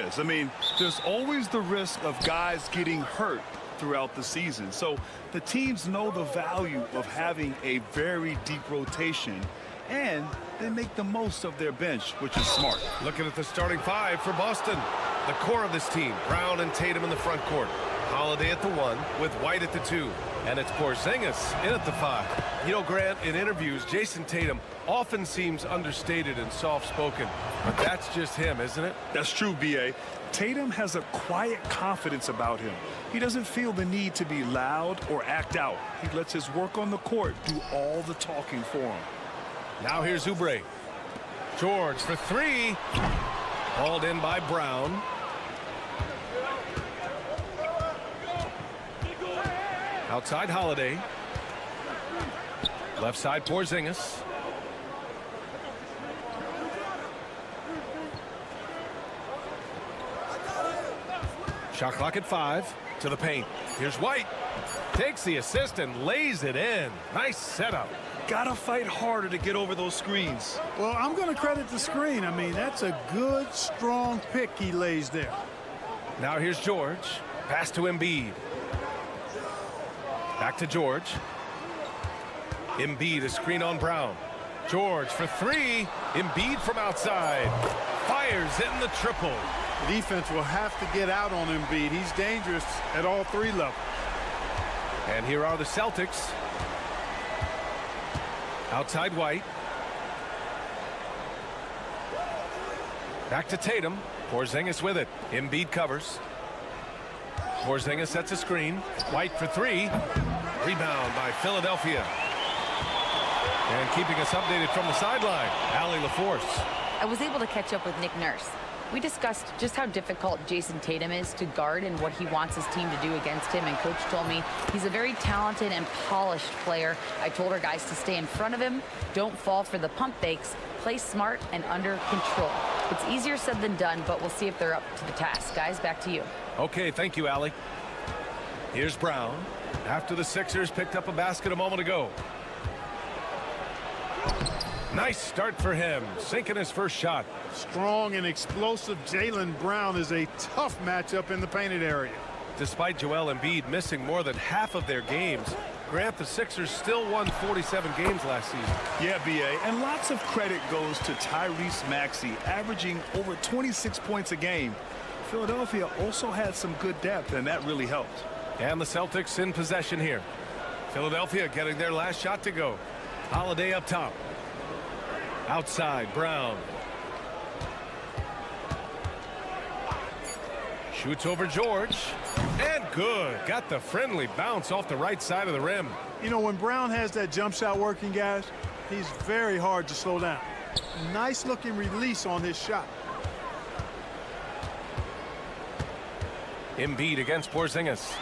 is. I mean, there's always the risk of guys getting hurt throughout the season. So the teams know the value of having a very deep rotation, and they make the most of their bench, which is smart. Looking at the starting five for Boston. The core of this team, Brown and Tatum in the front court. Holiday at the 1 with White at the 2. And it's Porzingis in at the 5. You know, Grant, in interviews, Jason Tatum often seems understated and soft-spoken. But that's just him, isn't it? That's true, B.A. Tatum has a quiet confidence about him. He doesn't feel the need to be loud or act out. He lets his work on the court do all the talking for him. Now here's Oubre. George for 3. Hauled in by Brown. Outside Holiday. Left side Porzingis. Shot clock at 5. To the paint. Here's White. Takes the assist and lays it in. Nice setup. Gotta fight harder to get over those screens. Well, I'm going to credit the screen. I mean, that's a good, strong pick he lays there. Now here's George. Pass to Embiid. Back to George. Embiid, a screen on Brown. George for 3. Embiid from outside. Fires in the triple. The defense will have to get out on Embiid. He's dangerous at all 3 levels. And here are the Celtics. Outside White. Back to Tatum. Porzingis with it. Embiid covers. Porzingis sets a screen. White for 3. Rebound by Philadelphia. And keeping us updated from the sideline, Allie LaForce. I was able to catch up with Nick Nurse. We discussed just how difficult Jason Tatum is to guard and what he wants his team to do against him. And Coach told me he's a very talented and polished player. I told our guys to stay in front of him, don't fall for the pump fakes, play smart and under control. It's easier said than done, but we'll see if they're up to the task. Guys, back to you. Okay, thank you, Allie. Here's Brown. After the Sixers picked up a basket a moment ago. Nice start for him, sinking his first shot. Strong and explosive Jaylen Brown is a tough matchup in the painted area. Despite Joel Embiid missing more than half of their games, Grant, the Sixers still won 47 games last season. Yeah, B.A., and lots of credit goes to Tyrese Maxey, averaging over 26 points a game. Philadelphia also had some good depth, and that really helped. And the Celtics in possession here. Philadelphia getting their last shot to go. Holiday up top. Outside, Brown. Shoots over George. And good. Got the friendly bounce off the right side of the rim. You know, when Brown has that jump shot working, guys, he's very hard to slow down. Nice looking release on his shot. Embiid against Porzingis.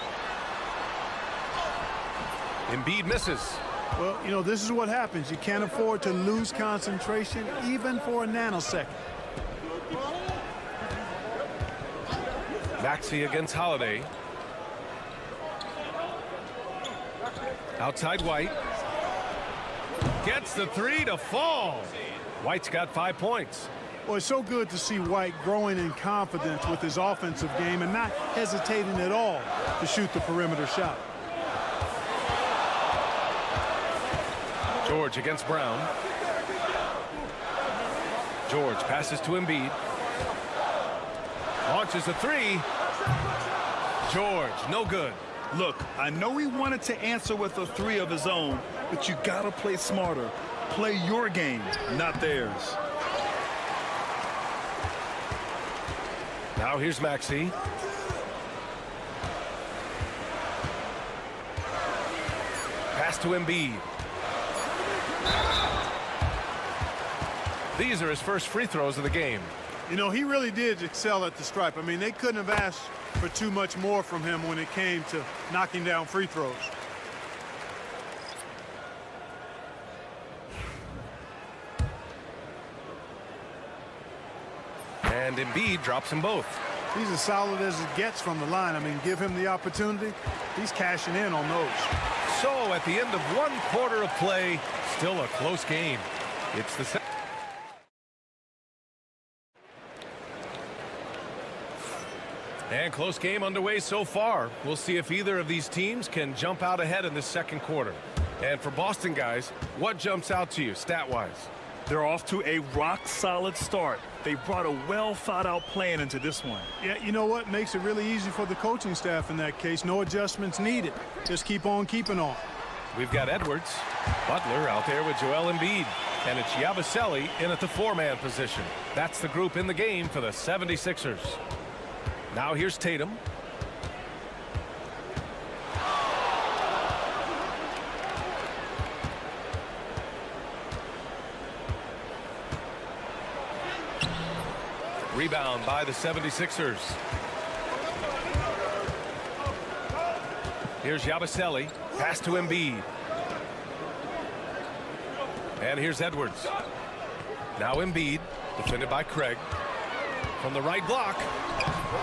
Embiid misses. Well, you know, this is what happens. You can't afford to lose concentration even for a nanosecond. Maxey against Holiday. Outside White. Gets the 3 to fall. White's got 5 points. Well, it's so good to see White growing in confidence with his offensive game and not hesitating at all to shoot the perimeter shot. George against Brown. George passes to Embiid. Launches a 3. George, no good. Look, I know he wanted to answer with a 3 of his own, but you gotta play smarter. Play your game, not theirs. Now here's Maxey. Pass to Embiid. These are his first free throws of the game. You know, he really did excel at the stripe. I mean, they couldn't have asked for too much more from him when it came to knocking down free throws. And Embiid drops them both. He's as solid as it gets from the line. I mean, give him the opportunity. He's cashing in on those. So at the end of 1 quarter of play, still a close game. It's the And close game underway so far. We'll see if either of these teams can jump out ahead in this second quarter. And for Boston, guys, what jumps out to you stat-wise? They're off to a rock-solid start. They brought a well-thought-out plan into this one. Yeah, you know what? Makes it really easy for the coaching staff in that case. No adjustments needed. Just keep on keeping on. We've got Edwards, Butler out there with Joel Embiid, and it's Yabusele in at the 4-man position. That's the group in the game for the 76ers. Now here's Tatum. Rebound by the 76ers. Here's Yabusele. Pass to Embiid. And here's Edwards. Now Embiid, defended by Craig. From the right block.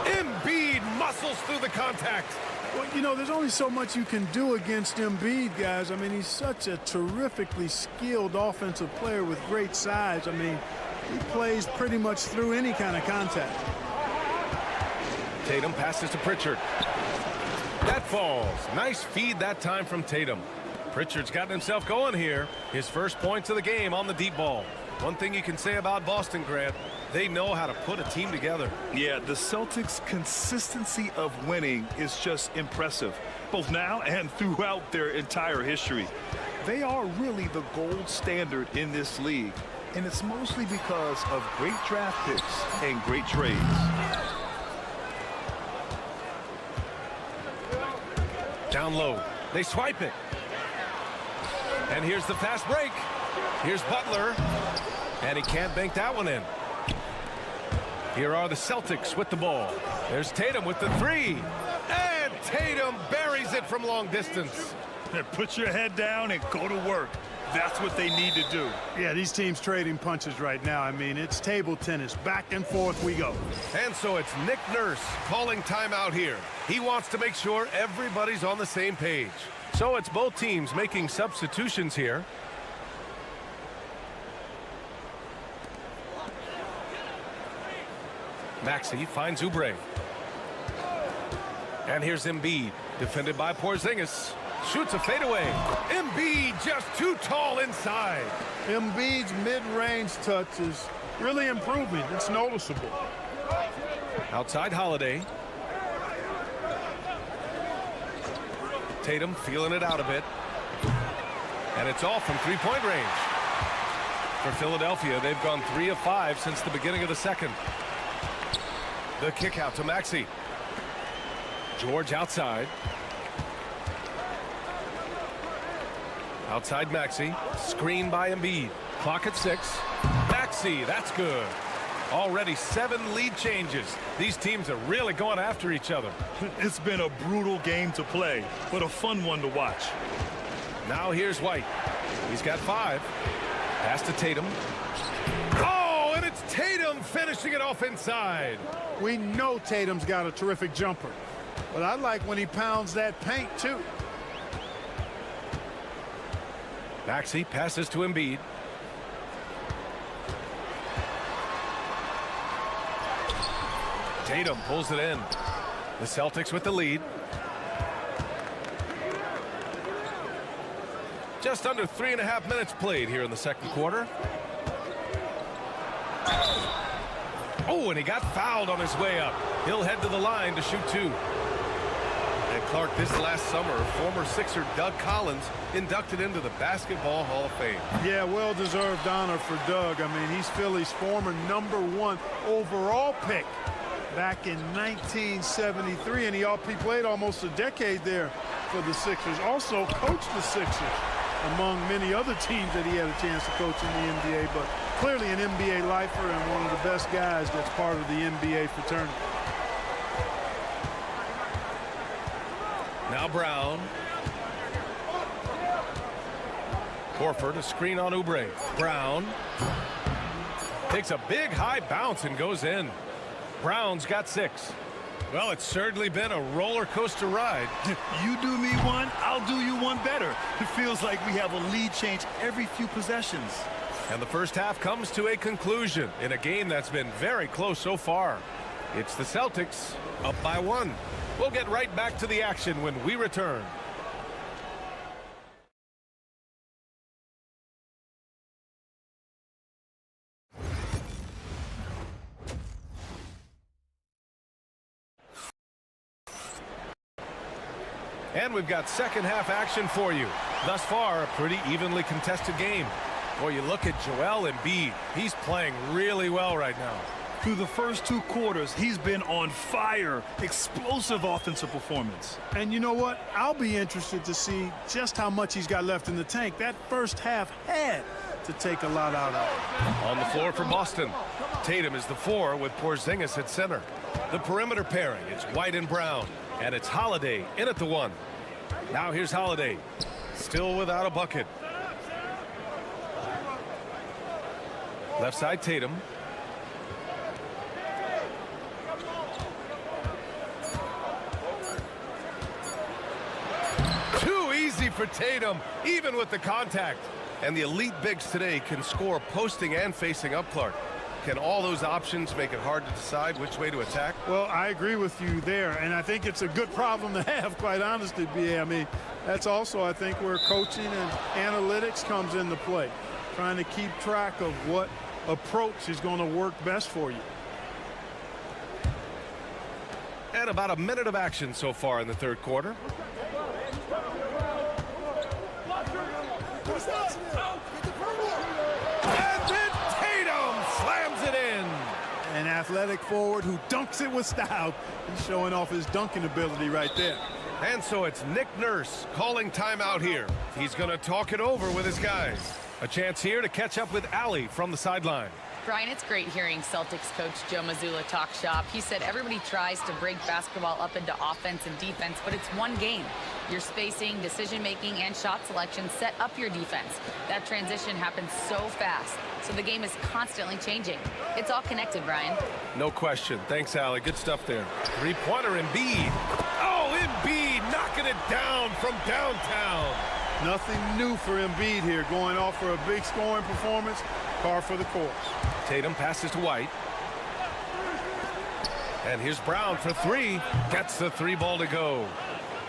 Embiid muscles through the contact. Well, you know, there's only so much you can do against Embiid, guys. I mean, he's such a terrifically skilled offensive player with great size. I mean, he plays pretty much through any kind of contact. Tatum passes to Pritchard. That falls. Nice feed that time from Tatum. Pritchard's gotten himself going here. His first points of the game on the deep ball. One thing you can say about Boston, Grant, they know how to put a team together. Yeah, the Celtics' consistency of winning is just impressive, both now and throughout their entire history. They are really the gold standard in this league, and it's mostly because of great draft picks and great trades. Down low. They swipe it. And here's the fast break. Here's Butler. And he can't bank that one in. Here are the Celtics with the ball. There's Tatum with the 3. And Tatum buries it from long distance. Put your head down and go to work. That's what they need to do. Yeah, these teams trading punches right now. I mean, it's table tennis. Back and forth we go. And so it's Nick Nurse calling timeout here. He wants to make sure everybody's on the same page. So it's both teams making substitutions here. Maxey finds Oubre. And here's Embiid, defended by Porzingis. Shoots a fadeaway. Embiid just too tall inside. Embiid's mid-range touch is really improving. It's noticeable. Outside Holiday. Tatum feeling it out a bit. And it's off from three-point range. For Philadelphia, they've gone 3 of 5 since the beginning of the second. The kick out to Maxey. George outside. Outside Maxey. Screen by Embiid. Clock at 6. Maxey, that's good. Already 7 lead changes. These teams are really going after each other. It's been a brutal game to play, but a fun one to watch. Now here's White. He's got 5. Pass to Tatum. Oh, and it's Tatum finishing it off inside. We know Tatum's got a terrific jumper, but I like when he pounds that paint too. Maxey passes to Embiid. Tatum pulls it in. The Celtics with the lead. Just under 3.5 minutes played here in the second quarter. Oh, and he got fouled on his way up. He'll head to the line to shoot 2. And Clark, this last summer, former Sixer Doug Collins inducted into the Basketball Hall of Fame. Yeah, well-deserved honor for Doug. I mean, he's Philly's former #1 overall pick back in 1973, and he played almost a decade there for the Sixers. Also coached the Sixers, among many other teams that he had a chance to coach in the NBA, but clearly an NBA lifer and one of the best guys that's part of the NBA fraternity. Now Brown. Horford, a screen on Oubre. Brown takes a big high bounce and goes in. Brown's got 6. Well, it's certainly been a roller coaster ride. You do me one, I'll do you one better. It feels like we have a lead change every few possessions. And the first half comes to a conclusion in a game that's been very close so far. It's the Celtics up by 1. We'll get right back to the action when we return. And we've got second half action for you. Thus far, a pretty evenly contested game. Boy, you look at Joel Embiid. He's playing really well right now. Through the first 2 quarters, he's been on fire. Explosive offensive performance. And you know what? I'll be interested to see just how much he's got left in the tank. That first half had to take a lot out of it. On the floor for Boston, Tatum is the 4 with Porzingis at center. The perimeter pairing, it's White and Brown. And it's Holiday in at the 1. Now here's Holiday. Still without a bucket. Left side Tatum. Too easy for Tatum, even with the contact. And the elite bigs today can score posting and facing up, Clark. Can all those options make it hard to decide which way to attack? Well, I agree with you there, and I think it's a good problem to have, quite honestly, B.A. I mean, that's also, I think, where coaching and analytics comes into play, trying to keep track of what approach is going to work best for you. And about a minute of action so far in the third quarter. An athletic forward who dunks it with style. He's showing off his dunking ability right there. And so it's Nick Nurse calling timeout here. He's going to talk it over with his guys. A chance here to catch up with Allie from the sideline. Brian, it's great hearing Celtics coach Joe Mazzulla talk shop. He said everybody tries to break basketball up into offense and defense, but it's one game. Your spacing, decision-making, and shot selection set up your defense. That transition happens so fast, so the game is constantly changing. It's all connected, Brian. No question. Thanks, Allie. Good stuff there. Three-pointer, Embiid. Oh, Embiid knocking it down from downtown. Nothing new for Embiid here, going off for a big scoring performance. Par for the course. Tatum passes to White. And here's Brown for 3. Gets the 3 ball to go.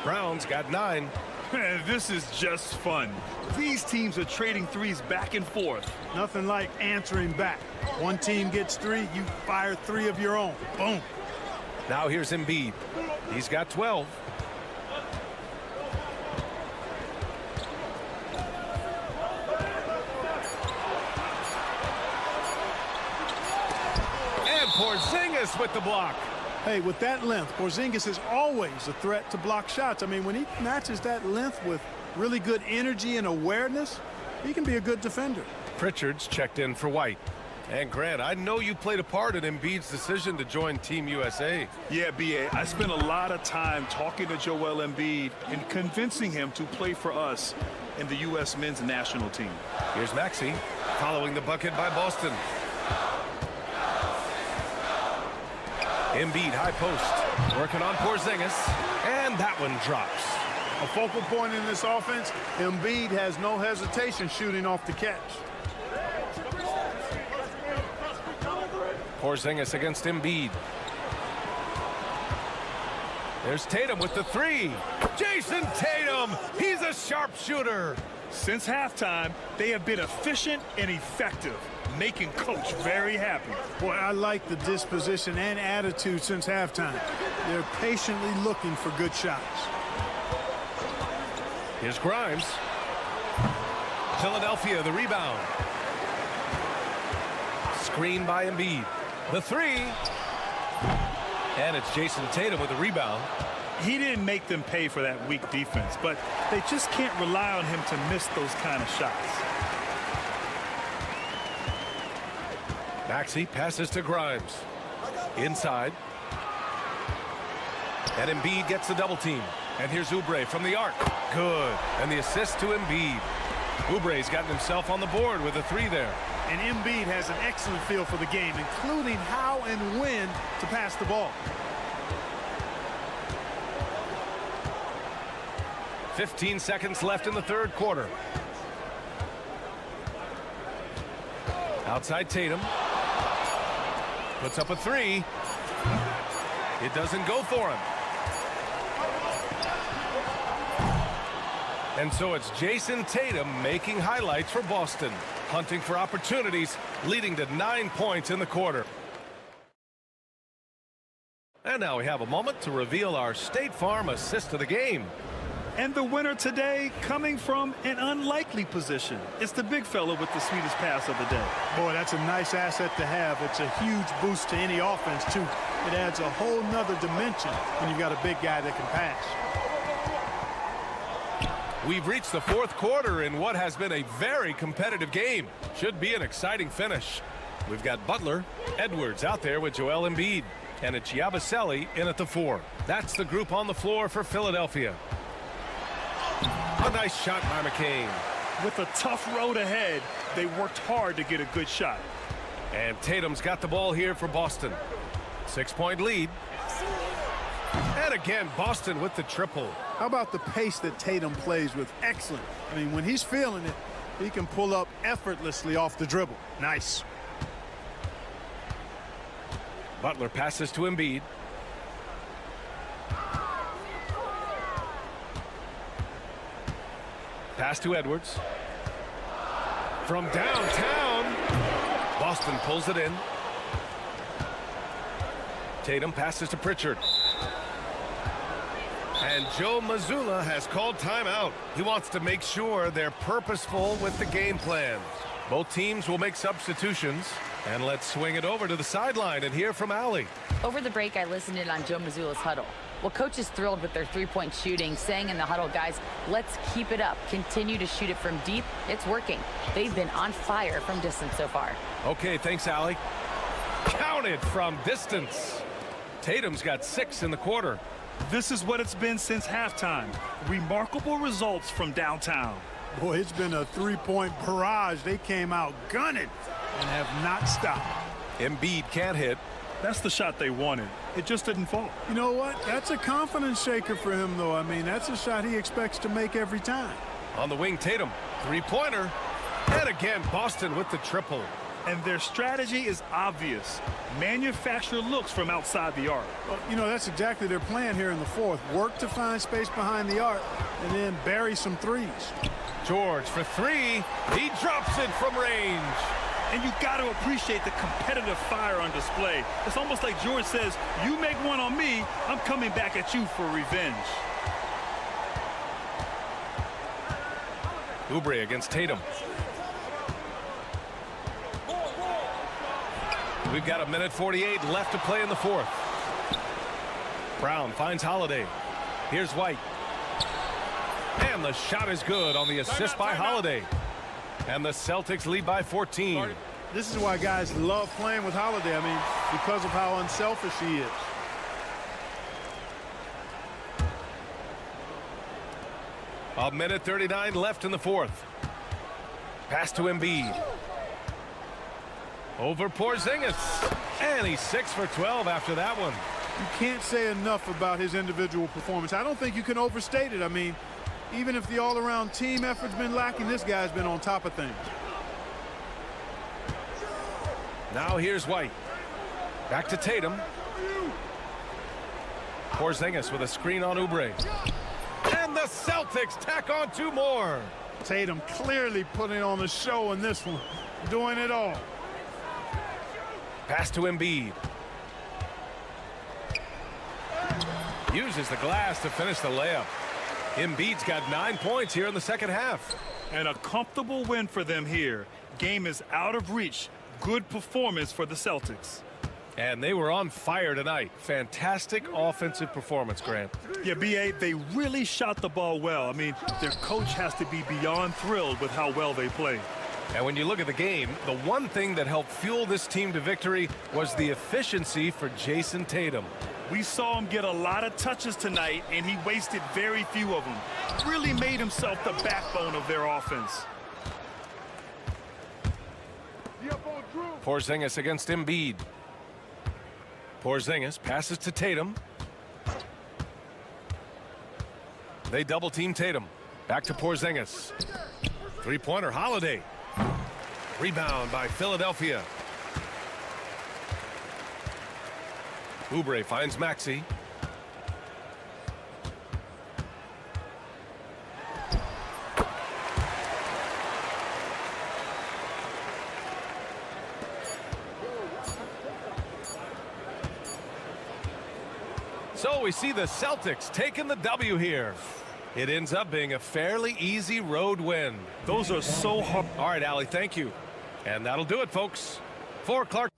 Brown's got 9. Man, this is just fun. These teams are trading threes back and forth. Nothing like answering back. One team gets 3, you fire 3 of your own. Boom. Now here's Embiid. He's got 12. Porzingis with the block. Hey, with that length, Porzingis is always a threat to block shots. I mean, when he matches that length with really good energy and awareness, he can be a good defender. Pritchard's checked in for White. And Grant, I know you played a part in Embiid's decision to join Team USA. Yeah, B.A., I spent a lot of time talking to Joel Embiid and convincing him to play for us in the U.S. men's national team. Here's Maxey following the bucket by Boston. Embiid high post, working on Porzingis, and that one drops. A focal point in this offense, Embiid has no hesitation shooting off the catch. Porzingis against Embiid. There's Tatum with the 3. Jason Tatum, he's a sharpshooter. Since halftime, they have been efficient and effective, making Coach very happy. Boy, I like the disposition and attitude since halftime. They're patiently looking for good shots. Here's Grimes. Philadelphia, the rebound. Screen by Embiid. The 3. And it's Jason Tatum with the rebound. He didn't make them pay for that weak defense, but they just can't rely on him to miss those kind of shots. Maxey passes to Grimes. Inside. And Embiid gets the double team. And here's Oubre from the arc. Good. And the assist to Embiid. Oubre's gotten himself on the board with a 3 there. And Embiid has an excellent feel for the game, including how and when to pass the ball. 15 seconds left in the third quarter. Outside Tatum. Puts up a 3. It doesn't go for him. And so it's Jason Tatum making highlights for Boston, hunting for opportunities, leading to 9 points in the quarter. And now we have a moment to reveal our State Farm assist of the game. And the winner today coming from an unlikely position. It's the big fella with the sweetest pass of the day. Boy, that's a nice asset to have. It's a huge boost to any offense, too. It adds a whole nother dimension when you've got a big guy that can pass. We've reached the fourth quarter in what has been a very competitive game. Should be an exciting finish. We've got Butler, Edwards out there with Joel Embiid, and it's Yabusele in at the 4. That's the group on the floor for Philadelphia. A nice shot by McCain. With a tough road ahead, they worked hard to get a good shot. And Tatum's got the ball here for Boston. 6-point lead. And again, Boston with the triple. How about the pace that Tatum plays with? Excellent. I mean, when he's feeling it, he can pull up effortlessly off the dribble. Nice. Butler passes to Embiid. Pass to Edwards. From downtown, Boston pulls it in. Tatum passes to Pritchard. And Joe Mazzulla has called timeout. He wants to make sure they're purposeful with the game plan. Both teams will make substitutions. And let's swing it over to the sideline and hear from Allie. Over the break, I listened in on Joe Mazzulla's huddle. Well, coach is thrilled with their three-point shooting, saying in the huddle, guys, let's keep it up. Continue to shoot it from deep. It's working. They've been on fire from distance so far. Okay, thanks, Allie. Counted from distance. Tatum's got 6 in the quarter. This is what it's been since halftime. Remarkable results from downtown. Boy, it's been a three-point barrage. They came out gunning and have not stopped. Embiid can't hit. That's the shot they wanted. It just didn't fall. You know what? That's a confidence shaker for him, though. I mean, that's a shot he expects to make every time. On the wing, Tatum. Three-pointer. And again, Boston with the triple. And their strategy is obvious. Manufacture looks from outside the arc. Well, you know, that's exactly their plan here in the fourth. Work to find space behind the arc and then bury some threes. George for 3. He drops it from range. And you got to appreciate the competitive fire on display. It's almost like George says, you make one on me, I'm coming back at you for revenge. Oubre against Tatum. We've got 1:48 left to play in the fourth. Brown finds Holiday. Here's White. And the shot is good on the assist by Holiday. And the Celtics lead by 14. This is why guys love playing with Holiday. I mean, because of how unselfish he is. A 1:39 left in the fourth. Pass to Embiid. Over Porzingis. And he's 6 for 12 after that one. You can't say enough about his individual performance. I don't think you can overstate it. I mean, even if the all-around team effort's been lacking, this guy's been on top of things. Now here's White. Back to Tatum. Porzingis with a screen on Oubre. And the Celtics tack on 2 more. Tatum clearly putting on a show in this one. Doing it all. Pass to Embiid. Uses the glass to finish the layup. Embiid's got 9 points here in the second half. And a comfortable win for them here. Game is out of reach. Good performance for the Celtics. And they were on fire tonight. Fantastic offensive performance, Grant. Yeah, B.A., they really shot the ball well. I mean, their coach has to be beyond thrilled with how well they played. And when you look at the game, the one thing that helped fuel this team to victory was the efficiency for Jason Tatum. We saw him get a lot of touches tonight, and he wasted very few of them. Really made himself the backbone of their offense. Porzingis against Embiid. Porzingis passes to Tatum. They double team Tatum. Back to Porzingis. Three-pointer Holiday. Rebound by Philadelphia. Oubre finds Maxey. So we see the Celtics taking the W here. It ends up being a fairly easy road win. Those are so hard. All right, Allie, thank you. And that'll do it, folks. For Clark.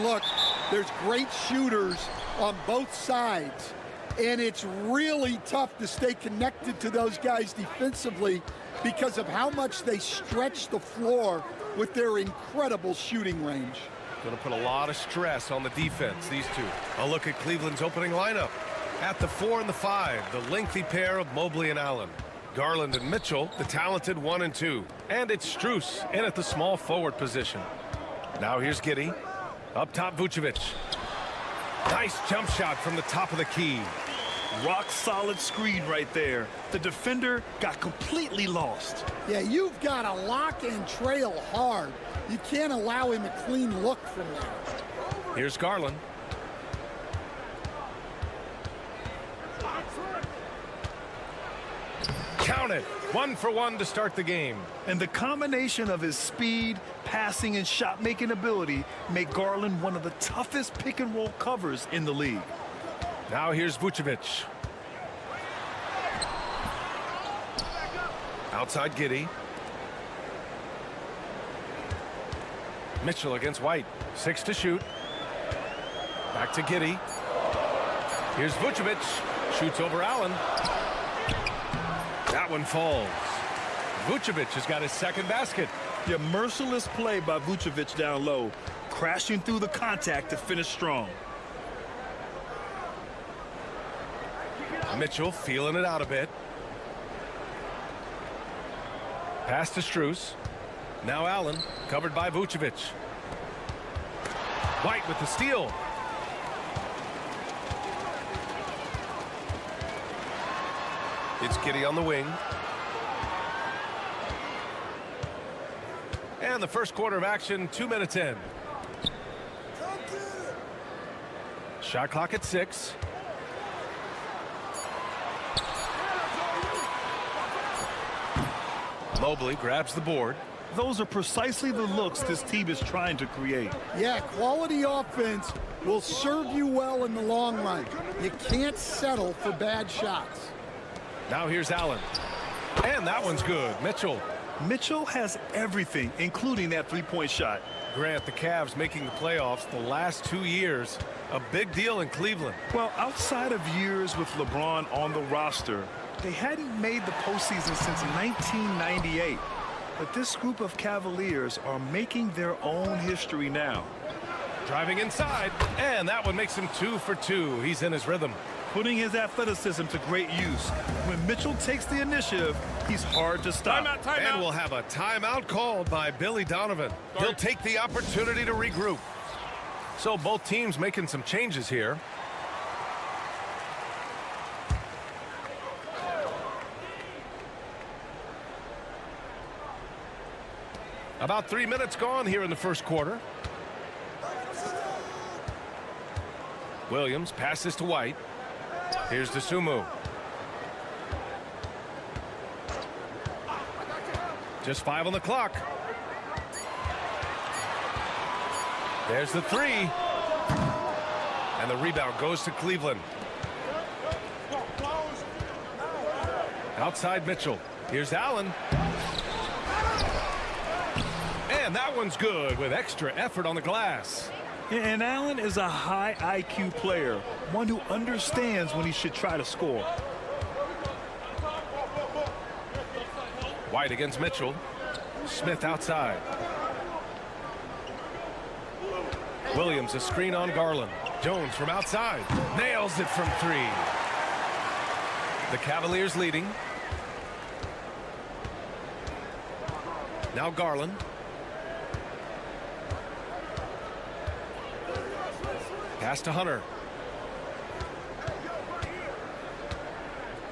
Look, there's great shooters on both sides, and it's really tough to stay connected to those guys defensively because of how much they stretch the floor with their incredible shooting range. Going to put a lot of stress on the defense, these two. A look at Cleveland's opening lineup. At the 4 and the 5, the lengthy pair of Mobley and Allen. Garland and Mitchell, the talented 1 and 2. And it's Strus in at the small forward position. Now here's Giddey. Up top, Vucevic. Nice jump shot from the top of the key. Rock solid screen right there. The defender got completely lost. Yeah, you've got to lock and trail hard. You can't allow him a clean look from there. Here's Garland. Count it. 1 for 1 to start the game. And the combination of his speed, passing, and shot-making ability make Garland one of the toughest pick-and-roll covers in the league. Now here's Vucevic. Outside Giddey. Mitchell against White. 6 to shoot. Back to Giddey. Here's Vucevic. Shoots over Allen. That one falls. Vucevic has got his second basket. Yeah, merciless play by Vucevic down low, crashing through the contact to finish strong. Mitchell feeling it out a bit. Pass to Strus. Now Allen, covered by Vucevic. White with the steal. It's Giddey on the wing. And the first quarter of action, 2 minutes in. Shot clock at 6. Mobley grabs the board. Those are precisely the looks this team is trying to create. Yeah, quality offense will serve you well in the long run. You can't settle for bad shots. Now here's Allen. And that one's good. Mitchell. Mitchell has everything, including that three-point shot. Grant, the Cavs making the playoffs the last 2 years. A big deal in Cleveland. Well, outside of years with LeBron on the roster, they hadn't made the postseason since 1998. But this group of Cavaliers are making their own history now. Driving inside, and that one makes him 2 for 2. He's in his rhythm. Putting his athleticism to great use. When Mitchell takes the initiative, he's hard to stop. Timeout. And we'll have a timeout called by Billy Donovan. He'll take the opportunity to regroup. So both teams making some changes here. About 3 minutes gone here in the first quarter. Williams passes to White. Here's Dosunmu. Just 5 on the clock. There's the 3. And the rebound goes to Cleveland. Outside Mitchell. Here's Allen. And that one's good with extra effort on the glass. And Allen is a high IQ player, one who understands when he should try to score. White against Mitchell. Smith outside. Williams a screen on Garland. Jones from outside. Nails it from 3. The Cavaliers leading. Now Garland. Pass to Hunter.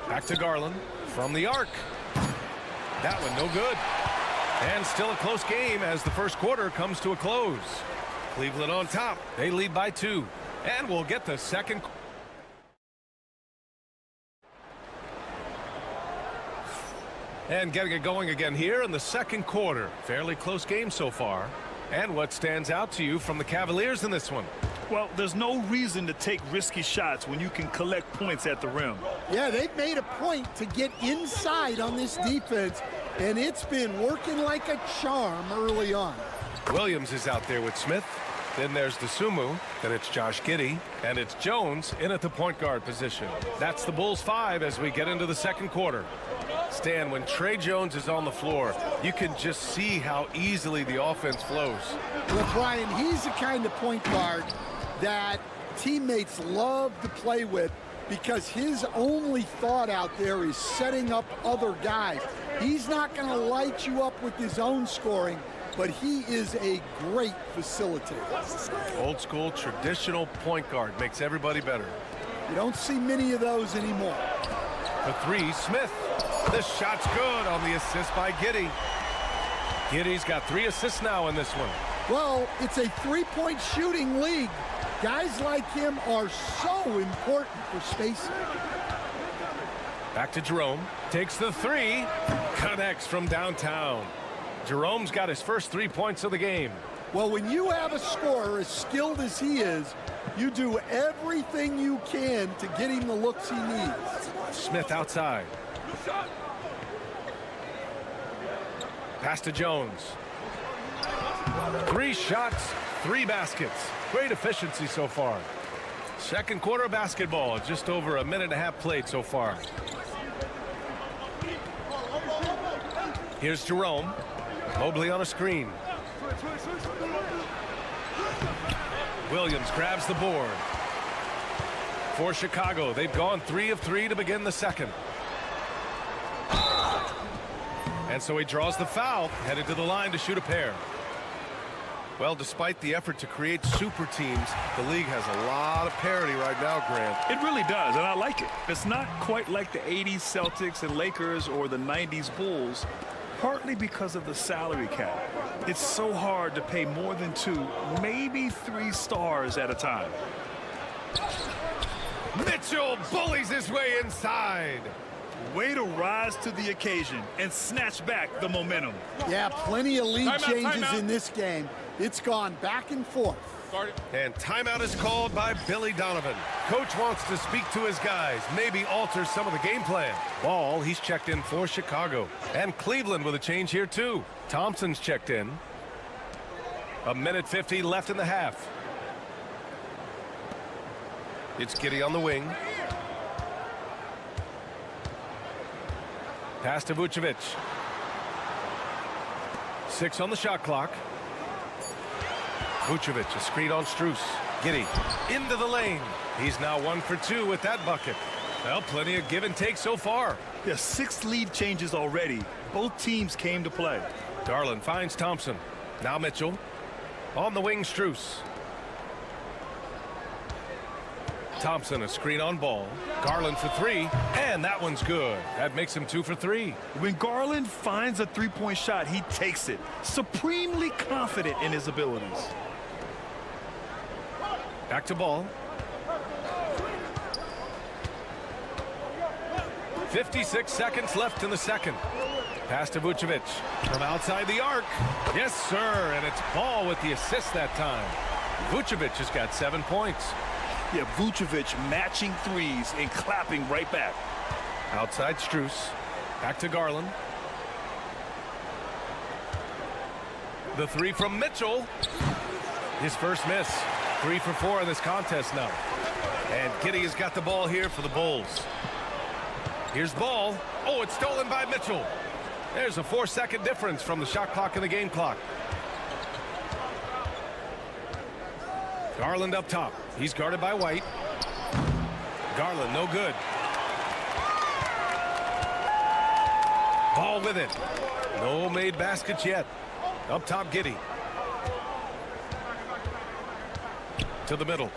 Back to Garland from the arc. That one no good. And still a close game as the first quarter comes to a close. Cleveland on top. They lead by 2. And we'll get the second. And getting it going again here in the second quarter. Fairly close game so far. And what stands out to you from the Cavaliers in this one? Well, there's no reason to take risky shots when you can collect points at the rim. Yeah, they've made a point to get inside on this defense, and it's been working like a charm early on. Williams is out there with Smith. Then there's Dosunmu. Then it's Josh Giddey. And it's Jones in at the point guard position. That's the Bulls 5 as we get into the second quarter. Stan, when Trey Jones is on the floor, you can just see how easily the offense flows. Well, Brian, he's the kind of point guard that teammates love to play with because his only thought out there is setting up other guys. He's not going to light you up with his own scoring, but he is a great facilitator. Old school, traditional point guard makes everybody better. You don't see many of those anymore. The 3, Smith. The shot's good on the assist by Giddey. Giddey's got 3 assists now in this one. Well, it's a three-point shooting league. Guys like him are so important for spacing. Back to Jerome. Takes the 3. Connects from downtown. Jerome's got his first 3 points of the game. Well, when you have a scorer as skilled as he is, you do everything you can to get him the looks he needs. Smith outside. Pass to Jones. 3 shots, 3 baskets. Great efficiency so far. Second quarter basketball, just over a minute and a half played so far. Here's Jerome. Mobley on a screen. Williams grabs the board. For Chicago, they've gone 3 of 3 to begin the second. And so he draws the foul, headed to the line to shoot a pair. Well, despite the effort to create super teams, the league has a lot of parity right now, Grant. It really does, and I like it. It's not quite like the 80s Celtics and Lakers or the 90s Bulls, partly because of the salary cap. It's so hard to pay more than 2, maybe 3 stars at a time. Mitchell bullies his way inside. Way to rise to the occasion and snatch back the momentum. Yeah, plenty of lead changes in this game. It's gone back and forth. And timeout is called by Billy Donovan. Coach wants to speak to his guys, maybe alter some of the game plan. Ball, he's checked in for Chicago. And Cleveland with a change here too. Thompson's checked in. 1:50 left in the half. It's Giddey on the wing. Pass to Vucevic. 6 on the shot clock. Vucevic, a screen on Strus. Giddey into the lane. He's now 1 for 2 with that bucket. Well, plenty of give and take so far. Yeah, 6 lead changes already. Both teams came to play. Garland finds Thompson. Now Mitchell. On the wing, Strus. Thompson, a screen on Ball. Garland for 3, and that one's good. That makes him 2 for 3. When Garland finds a three-point shot, he takes it. Supremely confident in his abilities. Back to Ball. 56 seconds left in the second. Pass to Vucevic from outside the arc. Yes, sir, and it's Ball with the assist that time. Vucevic has got 7 points. Yeah, Vucevic matching threes and clapping right back. Outside Strus. Back to Garland. The 3 from Mitchell. His first miss. 3 for 4 in this contest now. And Giddey has got the ball here for the Bulls. Here's Ball. Oh, it's stolen by Mitchell. There's a 4-second difference from the shot clock and the game clock. Garland up top. He's guarded by White. Garland, no good. Ball with it. No made baskets yet. Up top, Giddey. To the middle.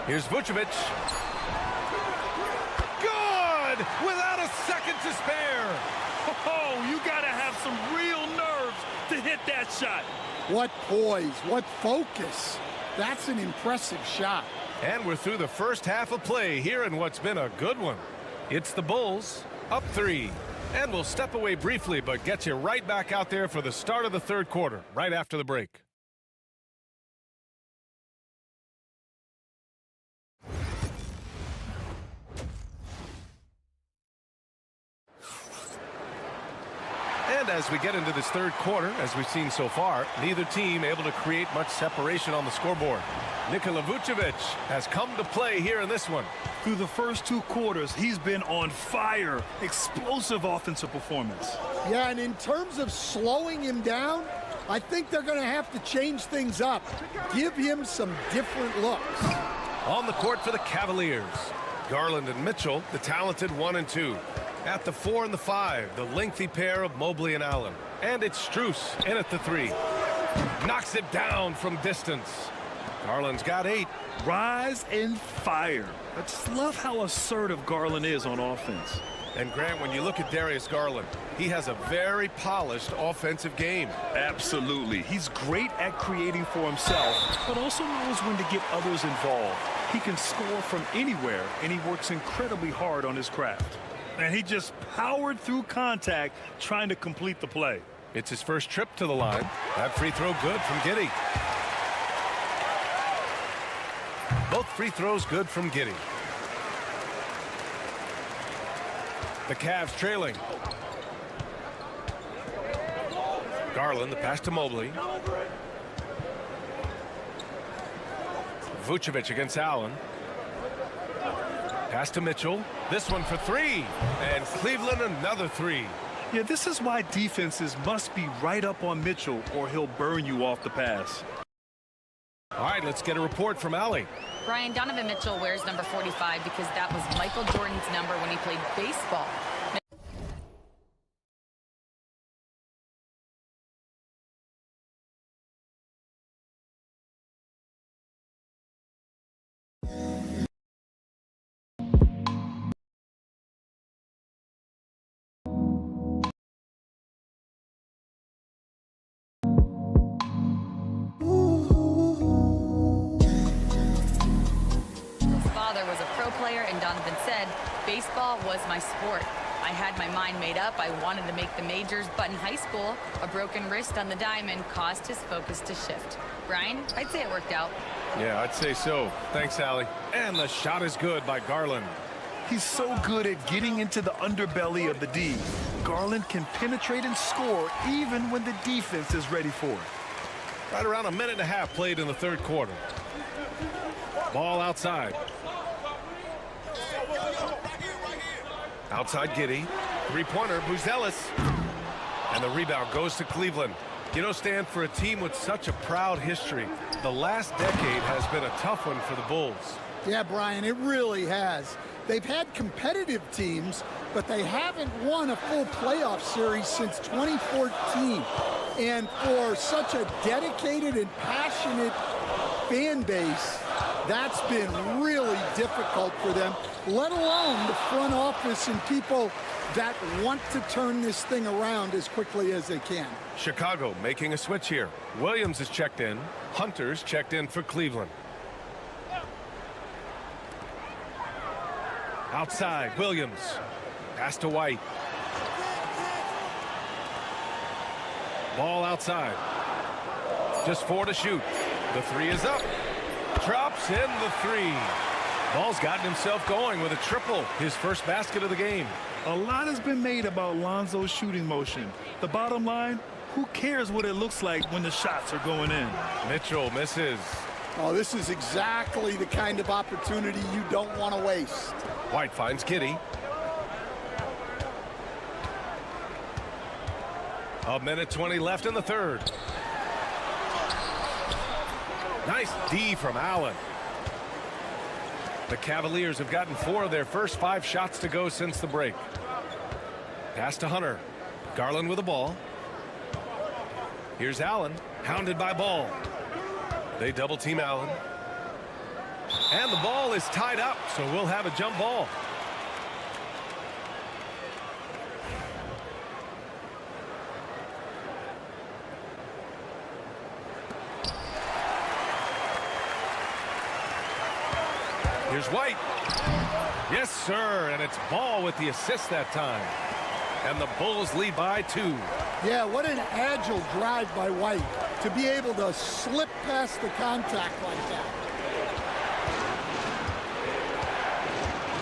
Here's Vucevic. Good! Without a second to spare. Oh, you got to have some real nerves to hit that shot. What poise, what focus. That's an impressive shot. And we're through the first half of play here in what's been a good one. It's the Bulls up 3. And we'll step away briefly, but get you right back out there for the start of the third quarter, right after the break. And as we get into this third quarter, as we've seen so far, neither team able to create much separation on the scoreboard. Nikola Vucevic has come to play here in this one. Through the first 2 quarters, he's been on fire. Explosive offensive performance. Yeah, and in terms of slowing him down, I think they're going to have to change things up. Give him some different looks. On the court for the Cavaliers, Garland and Mitchell, the talented 1 and 2. At the 4 and the 5, the lengthy pair of Mobley and Allen. And it's Strus in at the 3. Knocks it down from distance. Garland's got 8. Rise and fire. I just love how assertive Garland is on offense. And Grant, when you look at Darius Garland, he has a very polished offensive game. Absolutely. He's great at creating for himself, but also knows when to get others involved. He can score from anywhere, and he works incredibly hard on his craft. And he just powered through contact trying to complete the play. It's his first trip to the line. That free throw good from Giddey. Both free throws good from Giddey. The Cavs trailing. Garland, the pass to Mobley. Vucevic against Allen. Pass to Mitchell. This one for three. And Cleveland another three. Yeah, this is why defenses must be right up on Mitchell or he'll burn you off the pass. All right, let's get a report from Allie. Brian, Donovan Mitchell wears number 45 because that was Michael Jordan's number when he played baseball. Was a pro player, and Donovan said, baseball was my sport. I had my mind made up. I wanted to make the majors, but in high school, a broken wrist on the diamond caused his focus to shift. Brian, I'd say it worked out. Yeah, I'd say so. Thanks, Allie. And the shot is good by Garland. He's so good at getting into the underbelly of the D. Garland can penetrate and score even when the defense is ready for it. Right around a minute and a half played in the third quarter. Ball outside. Outside Giddey. Three-pointer, Buzelis. And the rebound goes to Cleveland. You know, Stan, for a team with such a proud history, the last decade has been a tough one for the Bulls. Yeah, Brian, it really has. They've had competitive teams, but they haven't won a full playoff series since 2014. And for such a dedicated and passionate fan base, that's been really difficult for them, let alone the front office and people that want to turn this thing around as quickly as they can. Chicago making a switch here. Williams is checked in. Hunter's checked in for Cleveland. Outside, Williams. Pass to White. Ball outside. Just 4 to shoot. The three is up. Drops in the three. Ball's gotten himself going with a triple, his first basket of the game. A lot has been made about Lonzo's shooting motion. The bottom line, who cares what it looks like when the shots are going in? Mitchell misses. Oh, this is exactly the kind of opportunity you don't want to waste. White finds Giddey. A minute 20 left in the third. Nice D from Allen. The Cavaliers have gotten 4 of their first 5 shots to go since the break. Pass to Hunter. Garland with the ball. Here's Allen, hounded by Ball. They double team Allen. And the ball is tied up, so we'll have a jump ball. Here's White. Yes, sir, and it's Ball with the assist that time. And the Bulls lead by 2. Yeah, what an agile drive by White to be able to slip past the contact like that.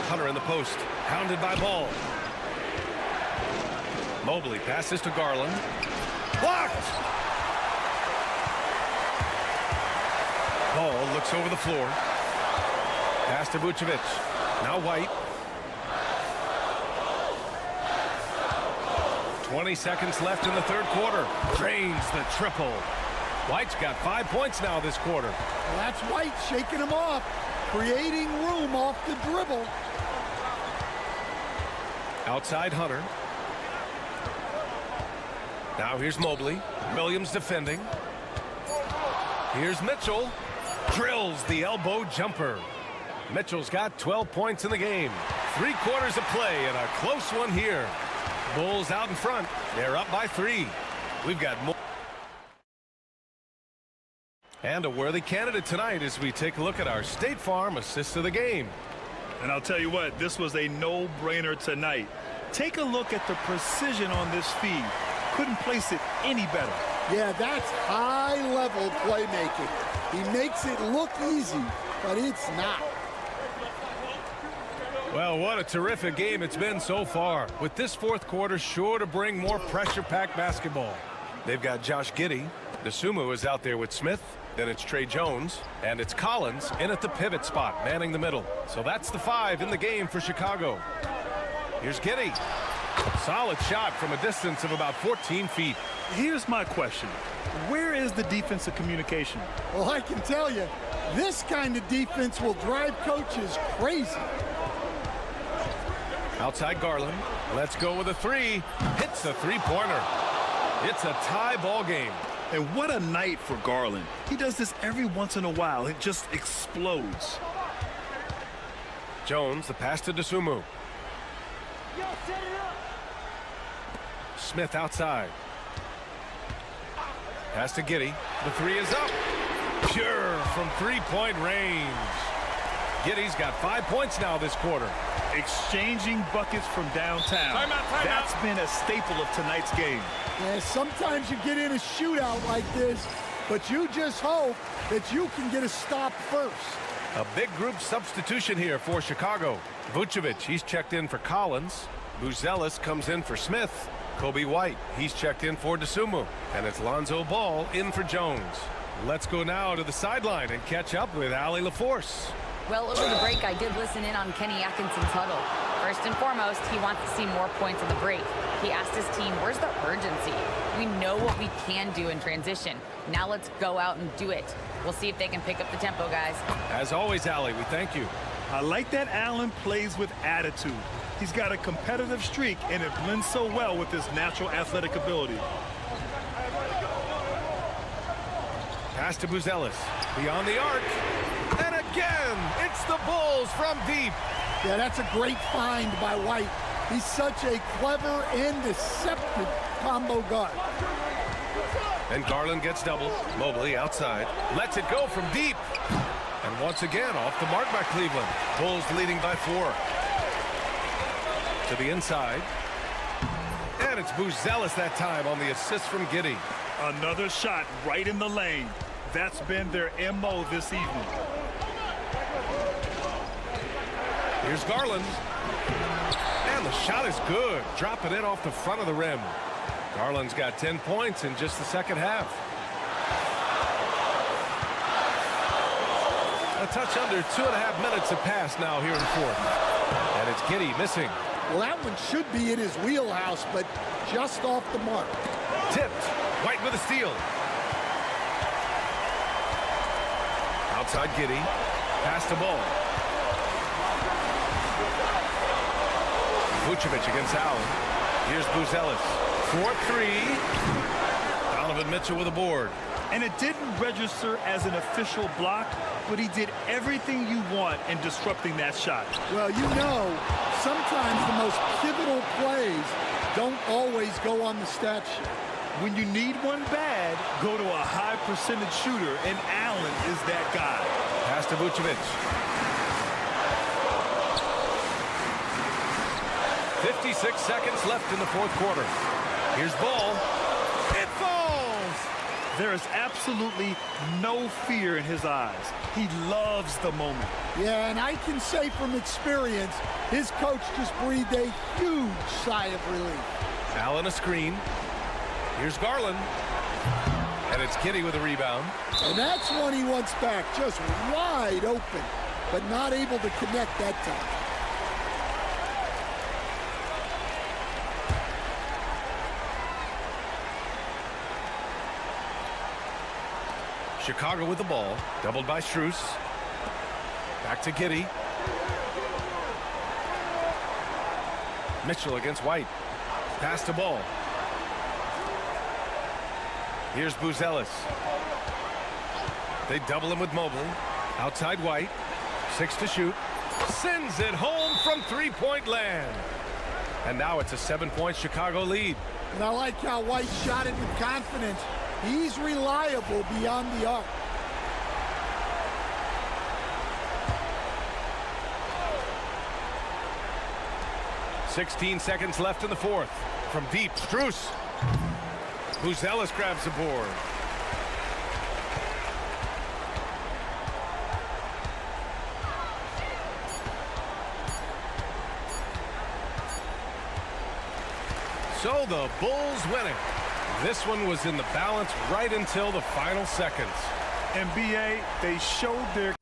Hunter in the post, hounded by Ball. Mobley passes to Garland. Blocked! Ball looks over the floor. Pass to Vucevic. Now White. 20 seconds left in the third quarter. Drains the triple. White's got 5 points now this quarter. Well, that's White shaking him off, creating room off the dribble. Outside Hunter. Now here's Mobley. Williams defending. Here's Mitchell. Drills the elbow jumper. Mitchell's got 12 points in the game. 3 quarters of play and a close one here. Bulls out in front. They're up by 3. We've got more. And a worthy candidate tonight as we take a look at our State Farm assist of the game. And I'll tell you what, this was a no-brainer tonight. Take a look at the precision on this feed. Couldn't place it any better. Yeah, that's high-level playmaking. He makes it look easy, but it's not. Well, what a terrific game it's been so far. With this fourth quarter sure to bring more pressure-packed basketball. They've got Josh Giddey. Dosunmu is out there with Smith. Then it's Trey Jones, and it's Collins in at the pivot spot, manning the middle. So that's the 5 in the game for Chicago. Here's Giddey. Solid shot from a distance of about 14 feet. Here's my question. Where is the defensive communication? Well, I can tell you, this kind of defense will drive coaches crazy. Outside Garland. Let's go with a 3. Hits the three-pointer. It's a tie ball game. And what a night for Garland. He does this every once in a while. It just explodes. Jones, the pass to Dosunmu. Smith outside. Pass to Giddey. The 3 is up. Pure from three-point range. Giddey's got 5 points now this quarter. Exchanging buckets from downtown. That's been a staple of tonight's game. Yeah, sometimes you get in a shootout like this, but you just hope that you can get a stop first. A big group substitution here for Chicago. Vucevic, he's checked in for Collins. Buzelis comes in for Smith. Kobe White, he's checked in for Dosunmu. And it's Lonzo Ball in for Jones. Let's go now to the sideline and catch up with Allie LaForce. Well, over the break, I did listen in on Kenny Atkinson's huddle. First and foremost, he wants to see more points on the break. He asked his team, where's the urgency? We know what we can do in transition. Now let's go out and do it. We'll see if they can pick up the tempo, guys. As always, Allie, we thank you. I like that Allen plays with attitude. He's got a competitive streak, and it blends so well with his natural athletic ability. Pass to Buzelis. Beyond the arc. And again, it's the Bulls from deep. Yeah, that's a great find by White. He's such a clever and deceptive combo guard. And Garland gets doubled. Mobley outside. Lets it go from deep. And once again, off the mark by Cleveland. Bulls leading by 4. To the inside. And it's Buzelis that time on the assist from Giddey. Another shot right in the lane. That's been their MO this evening. Here's Garland. And the shot is good. Dropping it off the front of the rim. Garland's got 10 points in just the second half. A touch under 2.5 minutes have passed now here in the fourth. And it's Giddey missing. Well, that one should be in his wheelhouse, but just off the mark. Tipped. White with a steal. Outside Giddey. Pass to Ball. Vucevic against Allen. Here's Buzelis. 4-3. Donovan Mitchell with a board. And it didn't register as an official block, but he did everything you want in disrupting that shot. Well, you know, sometimes the most pivotal plays don't always go on the stat sheet. When you need one bad, go to a high percentage shooter, and Allen is that guy. Pass to Vucevic. 56 seconds left in the fourth quarter. Here's Ball. It falls! There is absolutely no fear in his eyes. He loves the moment. Yeah, and I can say from experience, his coach just breathed a huge sigh of relief. Allen a screen. Here's Garland. And it's Giddey with a rebound. And that's one he wants back, just wide open, but not able to connect that time. Chicago with the ball. Doubled by Strus. Back to Giddey. Mitchell against White. Pass to Ball. Here's Buzelis. They double him with Mobley. Outside White. 6 to shoot. Sends it home from three-point land. And now it's a 7-point Chicago lead. And I like how White shot it with confidence. He's reliable beyond the arc. .16 seconds left in the fourth. From deep, Strus. Buzelis grabs the board. So the Bulls win it. This one was in the balance right until the final seconds. And BA, they showed their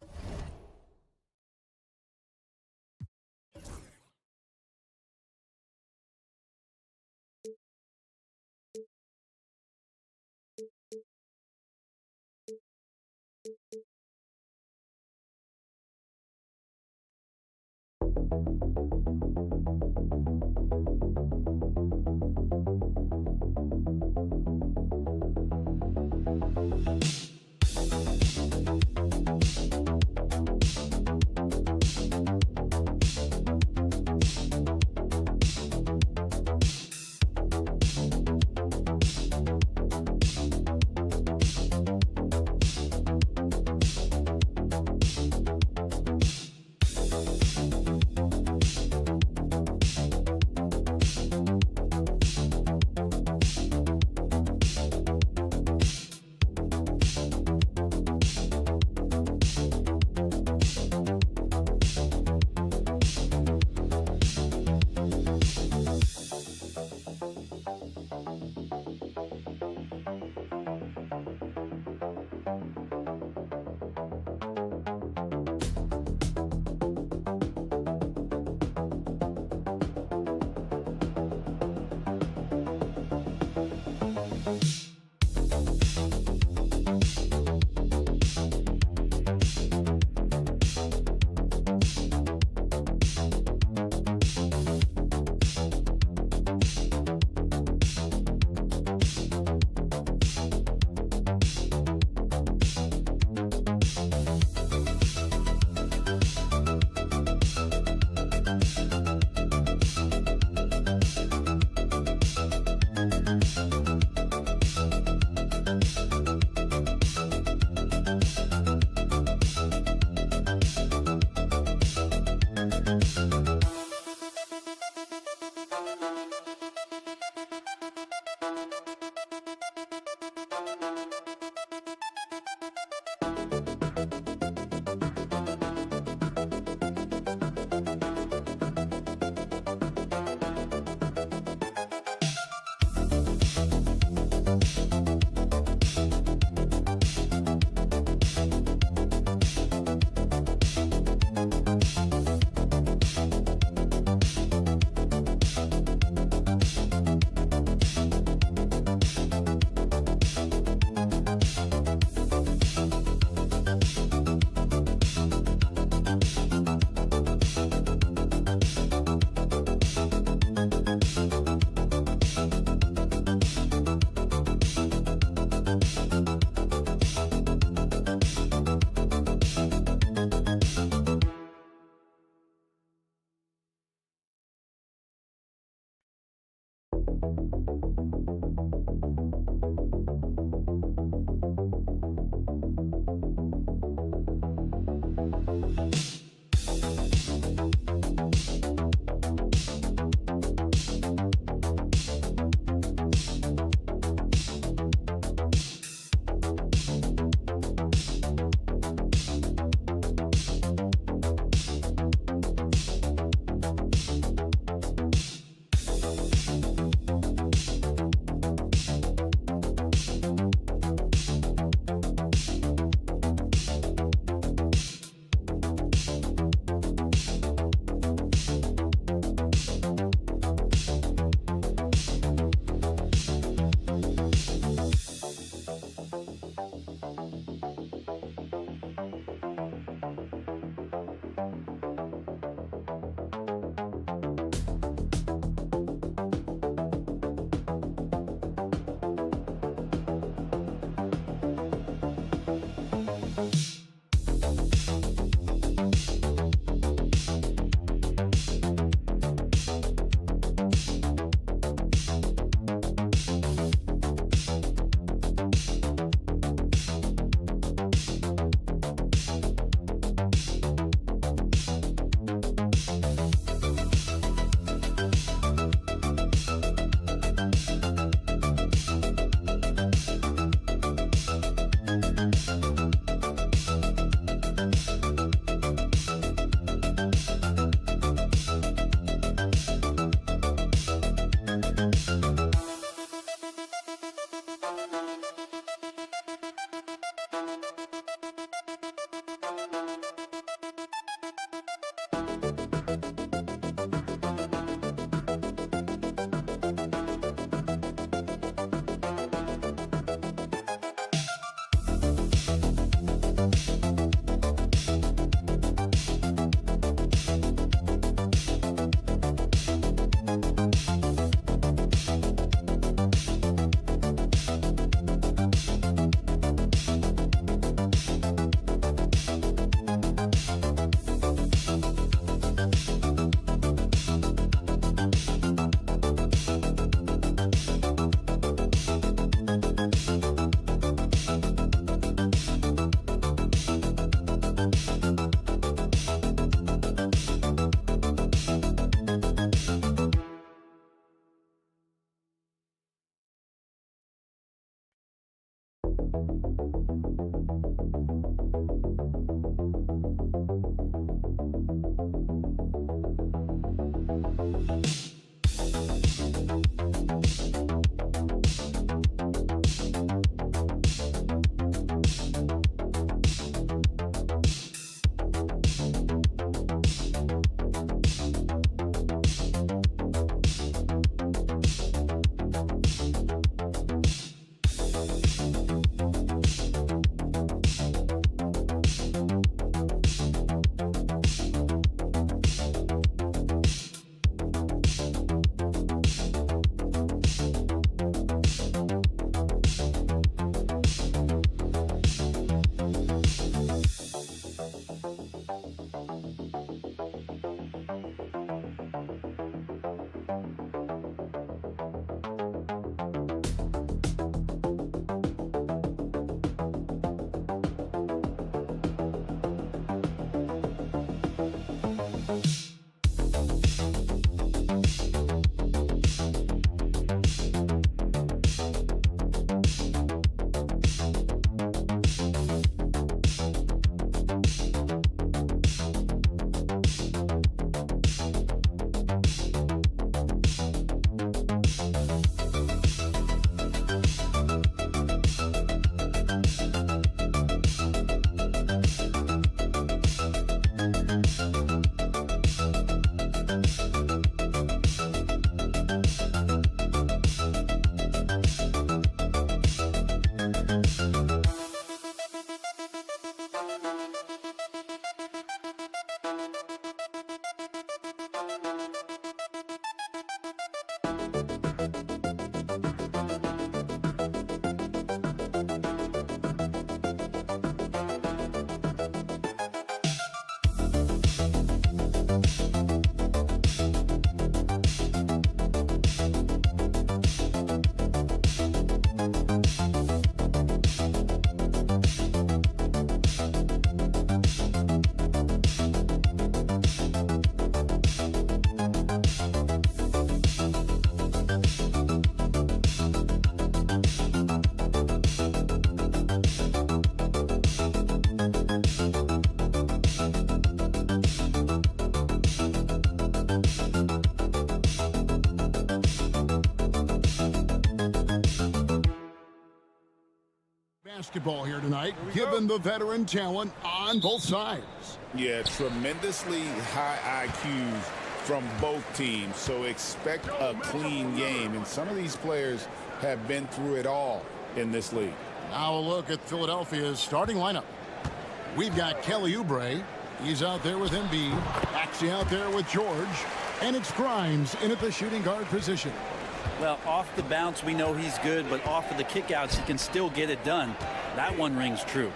basketball here tonight, given the veteran talent on both sides. Yeah, tremendously high IQs from both teams, so expect a clean game. And some of these players have been through it all in this league. Now a look at Philadelphia's starting lineup. We've got Kelly Oubre. He's out there with Embiid. Maxey out there with George. And it's Grimes in at the shooting guard position. Well, off the bounce, we know he's good, but off of the kickouts, he can still get it done. That one rings true.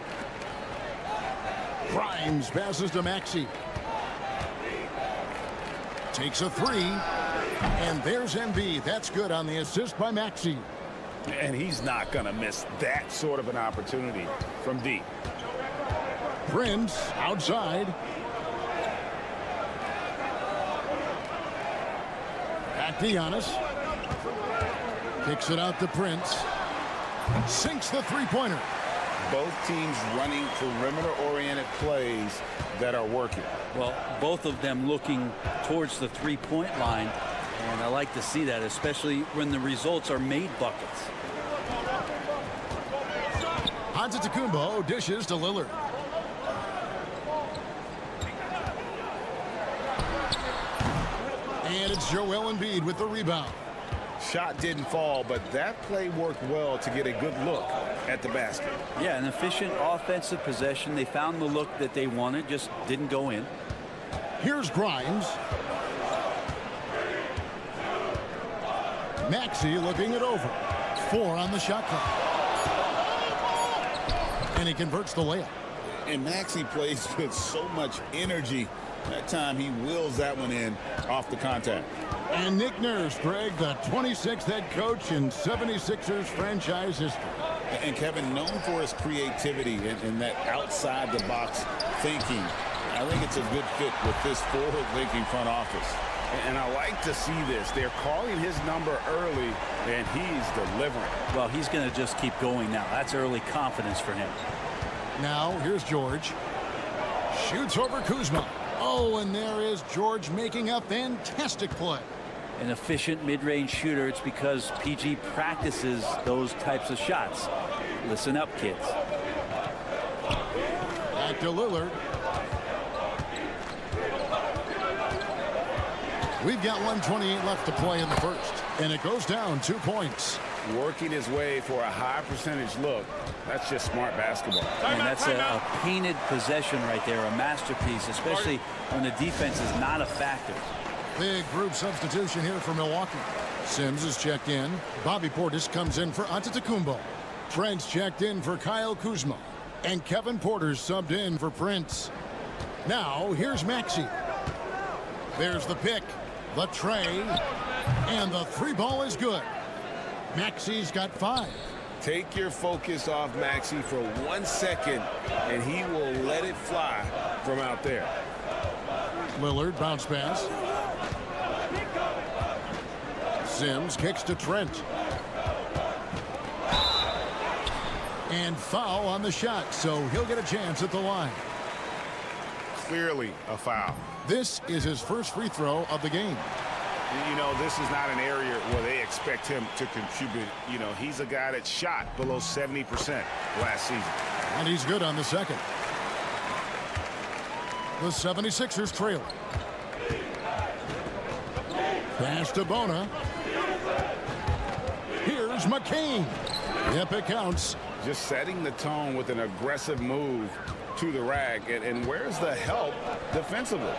Grimes passes to Maxey. Takes a three. And there's Embiid. That's good on the assist by Maxey. And he's not going to miss that sort of an opportunity from deep. Prince outside. Back to Giannis. Kicks it out to Prince. Sinks the three-pointer. Both teams running perimeter-oriented plays that are working. Well, both of them looking towards the three-point line, and I like to see that, especially when the results are made buckets. Antetokounmpo dishes to Lillard. And it's Joel Embiid with the rebound. Shot didn't fall, but that play worked well to get a good look at the basket. Yeah, an efficient offensive possession. They found the look that they wanted, just didn't go in. Here's Grimes. Maxey looking it over. 4 on the shot clock. And he converts the layup. And Maxey plays with so much energy. That time he wheels that one in off the contact. And Nick Nurse, Greg, the 26th head coach in 76ers franchise history. And Kevin, known for his creativity and that outside-the-box thinking. I think it's a good fit with this forward-thinking front office. And I like to see this. They're calling his number early, and he's delivering. Well, he's going to just keep going now. That's early confidence for him. Now, here's George. Shoots over Kuzma. Oh, and there is George making a fantastic play. An efficient mid-range shooter. It's because PG practices those types of shots. Listen up, kids. Back to Lillard. We've got 1:28 left to play in the first, and it goes down 2 points. Working his way for a high percentage look. That's just smart basketball. And that's a painted possession right there, a masterpiece, especially when the defense is not a factor. Big group substitution here for Milwaukee. Sims is checked in. Bobby Portis comes in for Antetokounmpo. Trent's checked in for Kyle Kuzma. And Kevin Porter's subbed in for Prince. Now, here's Maxey. There's the pick, the tray, and the three ball is good. Maxey's got 5. Take your focus off Maxey for 1 second, and he will let it fly from out there. Lillard bounce pass. Sims kicks to Trent. And foul on the shot, so he'll get a chance at the line. Clearly a foul. This is his first free throw of the game. You know, this is not an area where they expect him to contribute. You know, he's a guy that shot below 70% last season. And he's good on the second. The 76ers trail. Pass to Bona. Here's McCain. Yep, it counts. Just setting the tone with an aggressive move to the rack. And where's the help defensively?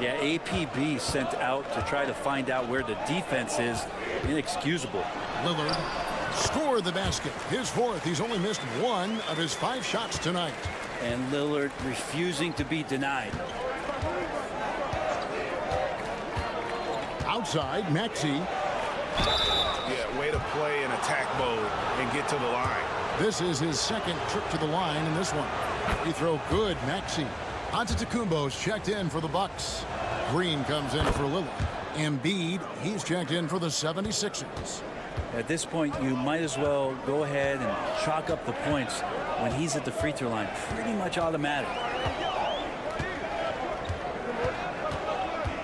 Yeah, APB sent out to try to find out where the defense is. Inexcusable. Lillard scored the basket. His 4th. He's only missed 1 of his 5 shots tonight. And Lillard refusing to be denied. Outside, Maxey. Yeah, way to play in attack mode and get to the line. This is his second trip to the line in this one. Free throw good, Maxey. Antetokounmpo's checked in for the Bucks. Green comes in for Lillard. Embiid, he's checked in for the 76ers. At this point, you might as well go ahead and chalk up the points when he's at the free throw line. Pretty much automatic.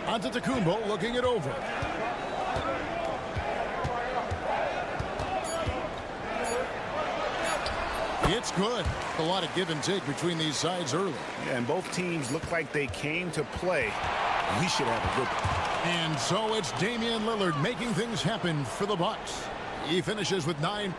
Antetokounmpo looking it over. It's good. A lot of give and take between these sides early. Yeah, and both teams look like they came to play. We should have a good one. And so it's Damian Lillard making things happen for the Bucks. He finishes with 9.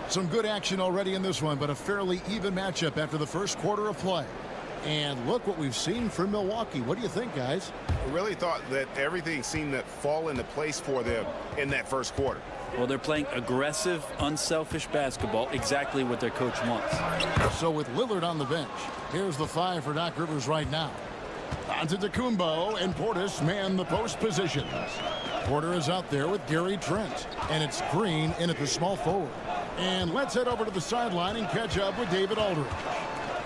Some good action already in this one, but a fairly even matchup after the first quarter of play. And look what we've seen from Milwaukee. What do you think, guys? I really thought that everything seemed to fall into place for them in that first quarter. Well, they're playing aggressive, unselfish basketball, exactly what their coach wants. So with Lillard on the bench, here's the 5 for Doc Rivers right now. Antetokounmpo and Portis man the post positions. Porter is out there with Gary Trent, and it's Green in at the small forward. And let's head over to the sideline and catch up with David Aldridge.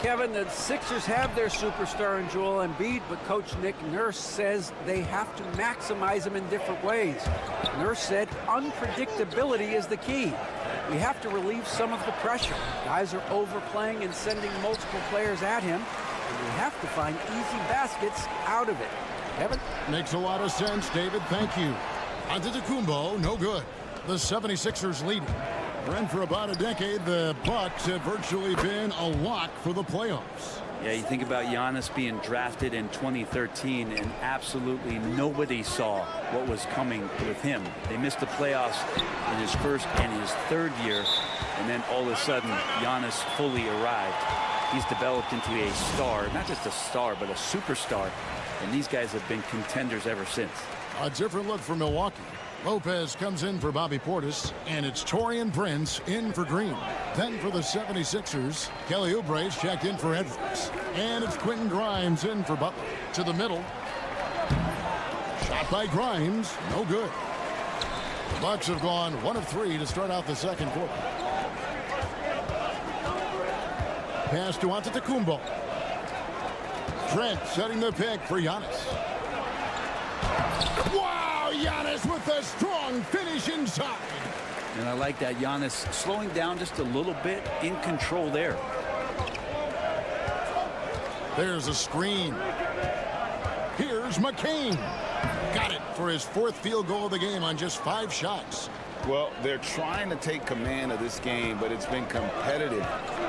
Kevin, the Sixers have their superstar in Joel Embiid, but Coach Nick Nurse says they have to maximize him in different ways. Nurse said unpredictability is the key. We have to relieve some of the pressure. Guys are overplaying and sending multiple players at him, and we have to find easy baskets out of it. Kevin? Makes a lot of sense, David. Thank you. Antetokounmpo, no good. The 76ers leading. And for about a decade, the Bucks have virtually been a lock for the playoffs. Yeah, you think about Giannis being drafted in 2013, and absolutely nobody saw what was coming with him. They missed the playoffs in his first and his third year, and then all of a sudden, Giannis fully arrived. He's developed into a star, not just a star, but a superstar, and these guys have been contenders ever since. A different look for Milwaukee. Lopez comes in for Bobby Portis, and it's Taurean Prince in for Green. Then for the 76ers, Kelly Oubre's checked in for Edwards. And it's Quentin Grimes in for Butler. To the middle. Shot by Grimes, no good. The Bucks have gone 1 of 3 to start out the second quarter. Pass to Antetokounmpo. Trent setting the pick for Giannis. Wow, Giannis with a strong finish inside. And I like that. Giannis slowing down just a little bit, in control there. There's a screen. Here's McCain. Got it for his 4th field goal of the game on just 5 shots. Well, they're trying to take command of this game, but it's been competitive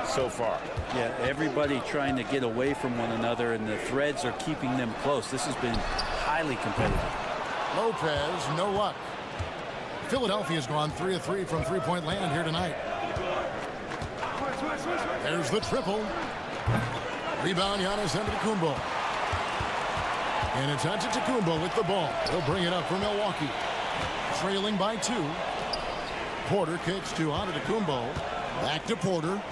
so far. Yeah, everybody trying to get away from one another, and the threads are keeping them close. This has been highly competitive. Lopez, no luck. Philadelphia's gone 3 of 3 from three-point land here tonight. There's the triple. Rebound, Giannis Antetokounmpo. And it's Antetokounmpo with the ball. He'll bring it up for Milwaukee. Trailing by 2. Porter kicks to Antetokounmpo. Back to Porter.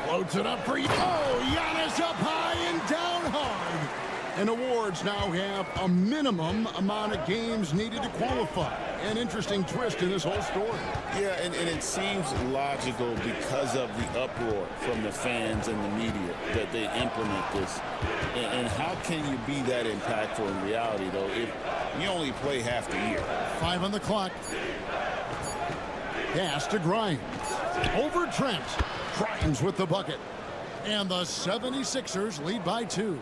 Floats it up for you. Oh, Giannis up high and down hard. And awards now have a minimum amount of games needed to qualify. An interesting twist in this whole story. Yeah, and it seems logical because of the uproar from the fans and the media that they implement this. And how can you be that impactful in reality, though, if you only play half the year? 5 on the clock. Pass to Grimes. Over Trent. Grimes with the bucket. And the 76ers lead by 2.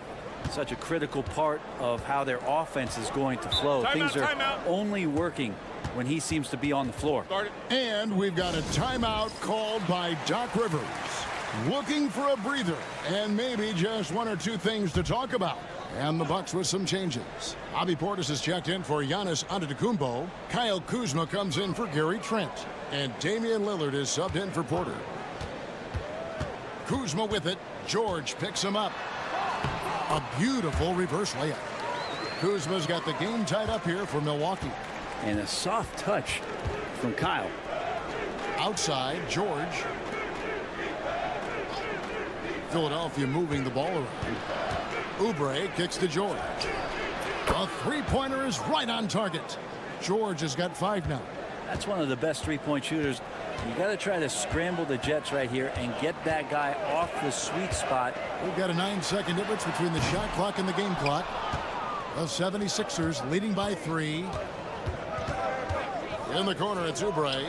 Such a critical part of how their offense is going to flow. Things are only working when he seems to be on the floor. And we've got a timeout called by Doc Rivers. Looking for a breather and maybe just 1 or 2 things to talk about. And the Bucks with some changes. Bobby Portis is checked in for Giannis Antetokounmpo. Kyle Kuzma comes in for Gary Trent. And Damian Lillard is subbed in for Porter. Kuzma with it. George picks him up. A beautiful reverse layup. Kuzma's got the game tied up here for Milwaukee. And a soft touch from Kyle. Outside, George. Philadelphia moving the ball around. Oubre kicks to George. A three-pointer is right on target. George has got 5 now. That's one of the best three-point shooters. You got to try to scramble the Jets right here and get that guy off the sweet spot. We've got a 9-second difference between the shot clock and the game clock. The 76ers leading by 3. In the corner, it's Oubre.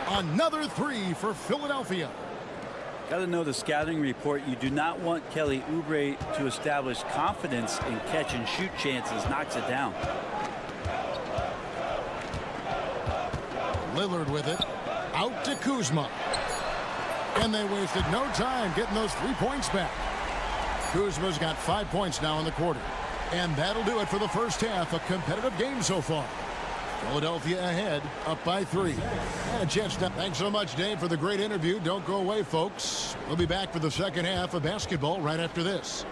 Another 3 for Philadelphia. Got to know the scouting report. You do not want Kelly Oubre to establish confidence in catch and shoot chances. Knocks it down. Lillard with it. Out to Kuzma. And they wasted no time getting those 3 points back. Kuzma's got 5 points now in the quarter. And that'll do it for the first half. A competitive game so far. Philadelphia ahead, up by 3. And a chance to... Thanks so much, Dave, for the great interview. Don't go away, folks. We'll be back for the second half of basketball right after this.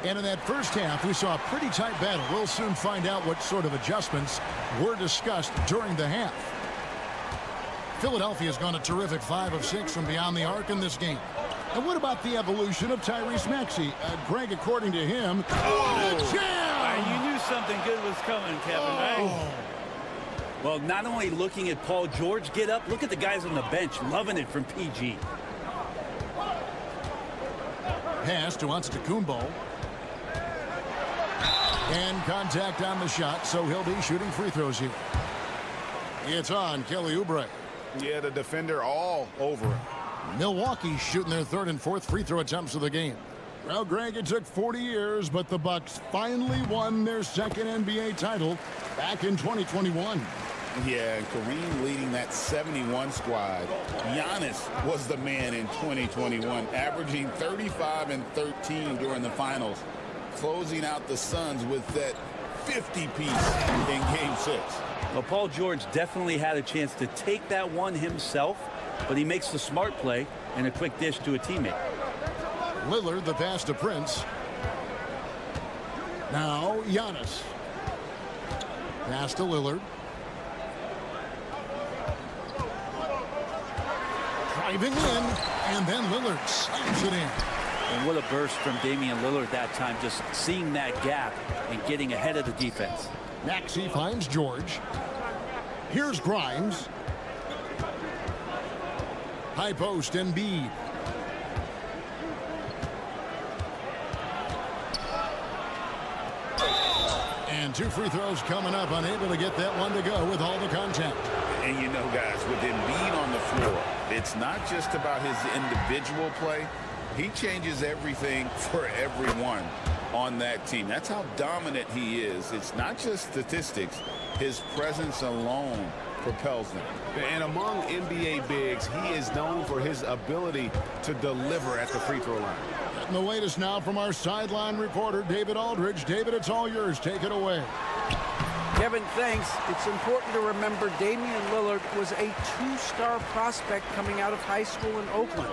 And in that first half, we saw a pretty tight battle. We'll soon find out what sort of adjustments were discussed during the half. Philadelphia's gone a terrific 5 of 6 from beyond the arc in this game. And what about the evolution of Tyrese Maxey? Greg, according to him, you knew something good was coming, Kevin, right? Well, not only looking at Paul George get up, look at the guys on the bench loving it from PG. Pass to Antetokounmpo. And contact on the shot, so he'll be shooting free throws here. It's on Kelly Oubre. Yeah, the defender all over him. Milwaukee shooting their 3rd and 4th free throw attempts of the game. Well, Greg, it took 40 years, but the Bucks finally won their 2nd NBA title back in 2021. Yeah, and Kareem leading that 71 squad. Giannis was the man in 2021, averaging 35 and 13 during the finals, closing out the Suns with that 50-piece in Game 6. Well, Paul George definitely had a chance to take that one himself, but he makes the smart play and a quick dish to a teammate. Lillard, the pass to Prince. Now, Giannis. Pass to Lillard. Driving in, and then Lillard slams it in. And what a burst from Damian Lillard that time, just seeing that gap and getting ahead of the defense. Maxey finds George. Here's Grimes. High post, Embiid. And 2 free throws coming up, unable to get that one to go with all the contact. And you know, guys, with Embiid on the floor, it's not just about his individual play. He changes everything for everyone on that team. That's how dominant he is. It's not just statistics. His presence alone propels them. And among NBA bigs, he is known for his ability to deliver at the free throw line. And the latest now from our sideline reporter, David Aldridge. David, it's all yours. Take it away. Kevin, thanks. It's important to remember Damian Lillard was a 2-star prospect coming out of high school in Oakland.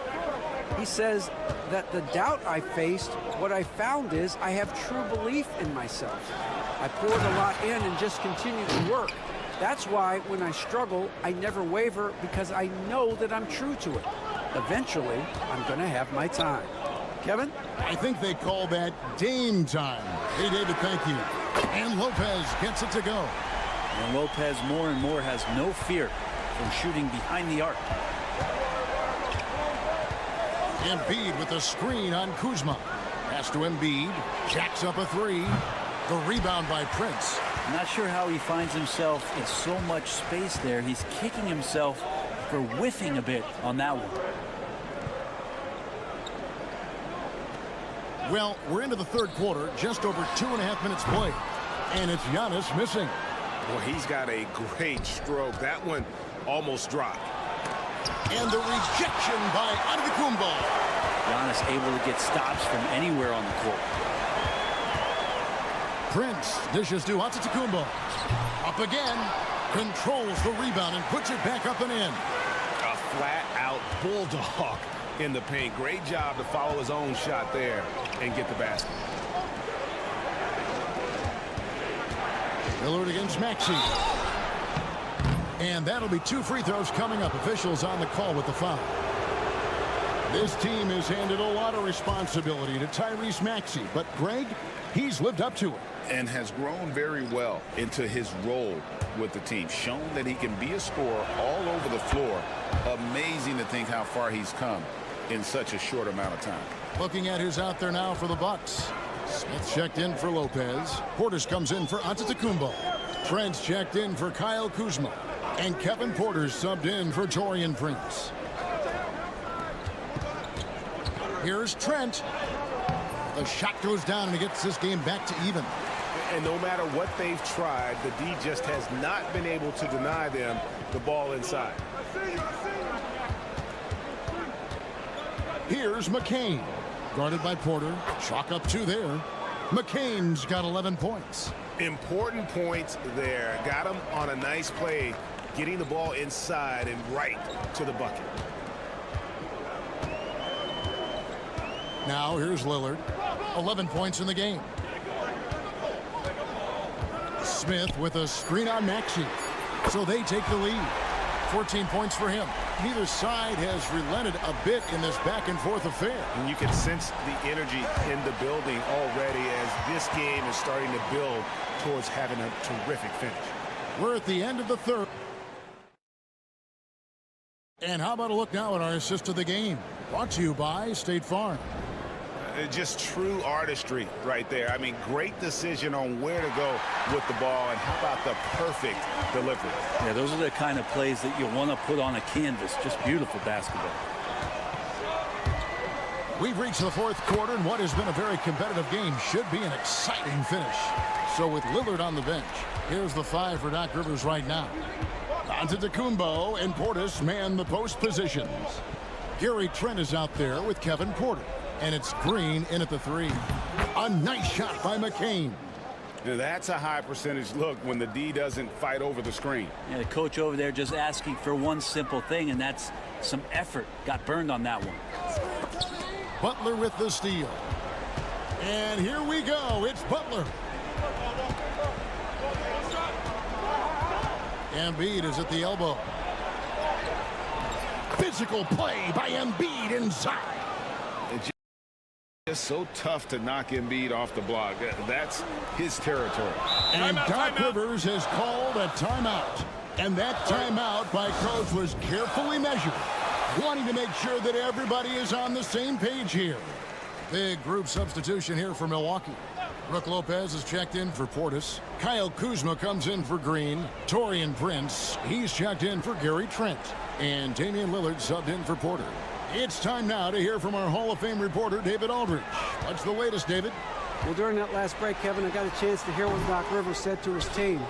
He says that the doubt I faced, what I found is I have true belief in myself. I poured a lot in and just continued to work. That's why when I struggle, I never waver because I know that I'm true to it. Eventually, I'm going to have my time. Kevin? I think they call that Dame time. Hey, David, thank you. And Lopez gets it to go. And Lopez more and more has no fear from shooting behind the arc. Embiid with a screen on Kuzma. Pass to Embiid. Jacks up a 3. The rebound by Prince. I'm not sure how he finds himself in so much space there. He's kicking himself for whiffing a bit on that one. Well, we're into the 3rd quarter, just over 2.5 minutes played. And it's Giannis missing. Well, he's got a great stroke. That one almost dropped. And the rejection by Antetokounmpo. Giannis able to get stops from anywhere on the court. Prince dishes to Antetokounmpo. Up again. Controls the rebound and puts it back up and in. A flat-out bulldog in the paint. Great job to follow his own shot there and get the basket. Lillard against Maxey. And that'll be 2 free throws coming up. Officials on the call with the foul. This team has handed a lot of responsibility to Tyrese Maxey, but Greg, he's lived up to it. And has grown very well into his role with the team. Shown that he can be a scorer all over the floor. Amazing to think how far he's come in such a short amount of time. Looking at who's out there now for the Bucks. Smith checked in for Lopez. Portis comes in for Antetokounmpo. Trent's checked in for Kyle Kuzma. And Kevin Porter's subbed in for Taurean Prince. Here's Trent. The shot goes down and he gets this game back to even. And no matter what they've tried, the D just has not been able to deny them the ball inside. Here's McCain. Guarded by Porter. Chalk up 2 there. McCain's got 11 points. Important points there. Got him on a nice play, getting the ball inside and right to the bucket. Now here's Lillard. 11 points in the game. Smith with a screen on Maxey. So they take the lead. 14 points for him. Neither side has relented a bit in this back-and-forth affair. And you can sense the energy in the building already as this game is starting to build towards having a terrific finish. We're at the end of the third. And how about a look now at our assist of the game? Brought to you by State Farm. Just true artistry right there. I mean, great decision on where to go with the ball, and how about the perfect delivery. Yeah, those are the kind of plays that you want to put on a canvas. Just beautiful basketball. We've reached the fourth quarter, and what has been a very competitive game should be an exciting finish. So with Lillard on the bench, here's the 5 for Doc Rivers right now. Antetokounmpo and Portis man the post positions. Gary Trent is out there with Kevin Porter. And it's Green in at the 3. A nice shot by McCain. Now that's a high percentage look when the D doesn't fight over the screen. Yeah, the coach over there just asking for one simple thing, and that's some effort. Got burned on that one. Butler with the steal. And here we go. It's Butler. Embiid is at the elbow. Physical play by Embiid inside. It's so tough to knock Embiid off the block. That's his territory. And Doc Rivers has called a timeout. And that timeout by coach was carefully measured, wanting to make sure that everybody is on the same page here. Big group substitution here for Milwaukee. Brook Lopez is checked in for Portis. Kyle Kuzma comes in for Green. Taurean Prince, he's checked in for Gary Trent. And Damian Lillard subbed in for Porter. It's time now to hear from our Hall of Fame reporter, David Aldridge. What's the latest, David? Well, during that last break, Kevin, I got a chance to hear what Doc Rivers said to his team.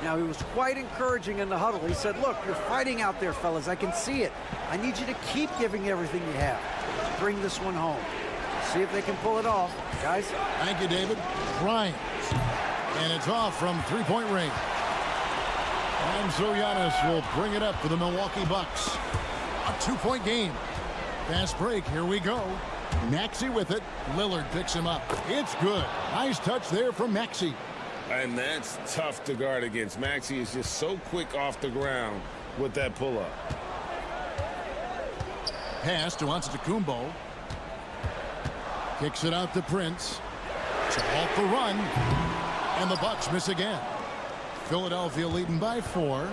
Now, he was quite encouraging in the huddle. He said, look, you're fighting out there, fellas. I can see it. I need you to keep giving everything you have. Bring this one home. See if they can pull it off. Guys? Thank you, David. Grimes. And it's off from three-point range. And so Giannis will bring it up for the Milwaukee Bucks. A 2-point game. Fast break. Here we go. Maxey with it. Lillard picks him up. It's good. Nice touch there from Maxey. And that's tough to guard against. Maxey is just so quick off the ground with that pull-up. Pass to Antetokounmpo. Kicks it out to Prince. Off the run. And the Bucks miss again. Philadelphia leading by 4.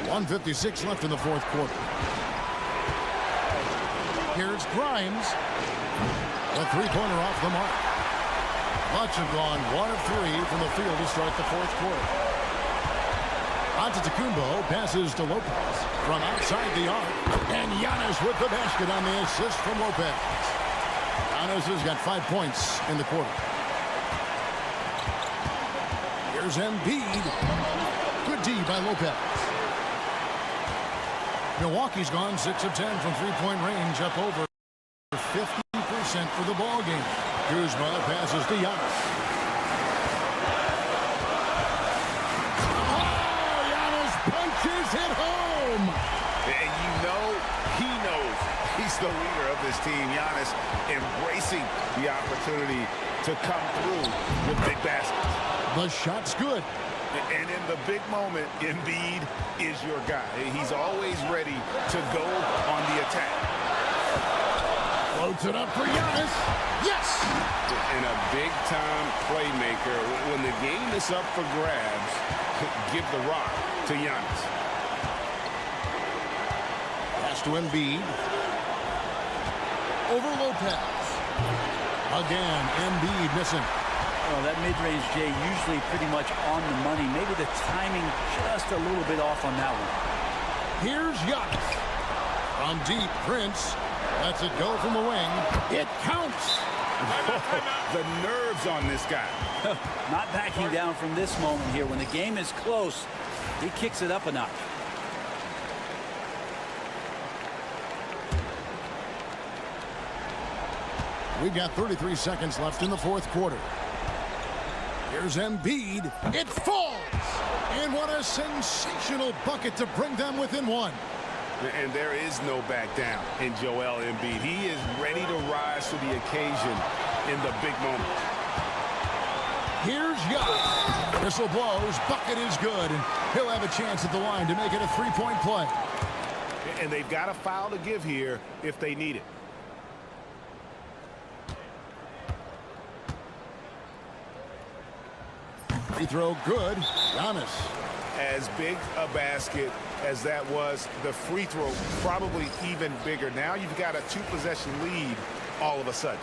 1:56 left in the fourth quarter. Here's Grimes. The three-pointer off the mark. Bucks have gone 1 of 3 from the field to start the fourth quarter. Antetokounmpo passes to Lopez from outside the arc. And Giannis with the basket on the assist from Lopez. Giannis has got 5 points in the quarter. Here's Embiid. Good D by Lopez. Milwaukee's gone 6 of 10 from three-point range, up over 50% for the ball game. Kuzma passes to Giannis. Oh, Giannis punches it home. And you know he knows he's the leader of this team. Giannis embracing the opportunity to come through with big baskets. The shot's good. And in the big moment, Embiid is your guy. He's always ready to go on the attack. Floats it up for Giannis. Yes! And a big-time playmaker. When the game is up for grabs, give the rock to Giannis. Pass to Embiid. Over Lopez. Again, Embiid missing. Oh, that mid-range, Jay, usually pretty much on the money. Maybe the timing just a little bit off on that one. Here's Giannis. From deep, Prince lets it go from the wing. It counts. The nerves on this guy. Not backing down from this moment here. When the game is close, he kicks it up a notch. We've got 33 seconds left in the fourth quarter. Here's Embiid. It falls. And what a sensational bucket to bring them within one. And there is no back down in Joel Embiid. He is ready to rise to the occasion in the big moment. Here's Giannis. Whistle blows. Bucket is good. And he'll have a chance at the line to make it a three-point play. And they've got a foul to give here if they need it. Free throw good. Giannis. As big a basket as that was, the free throw probably even bigger. Now you've got a two-possession lead all of a sudden.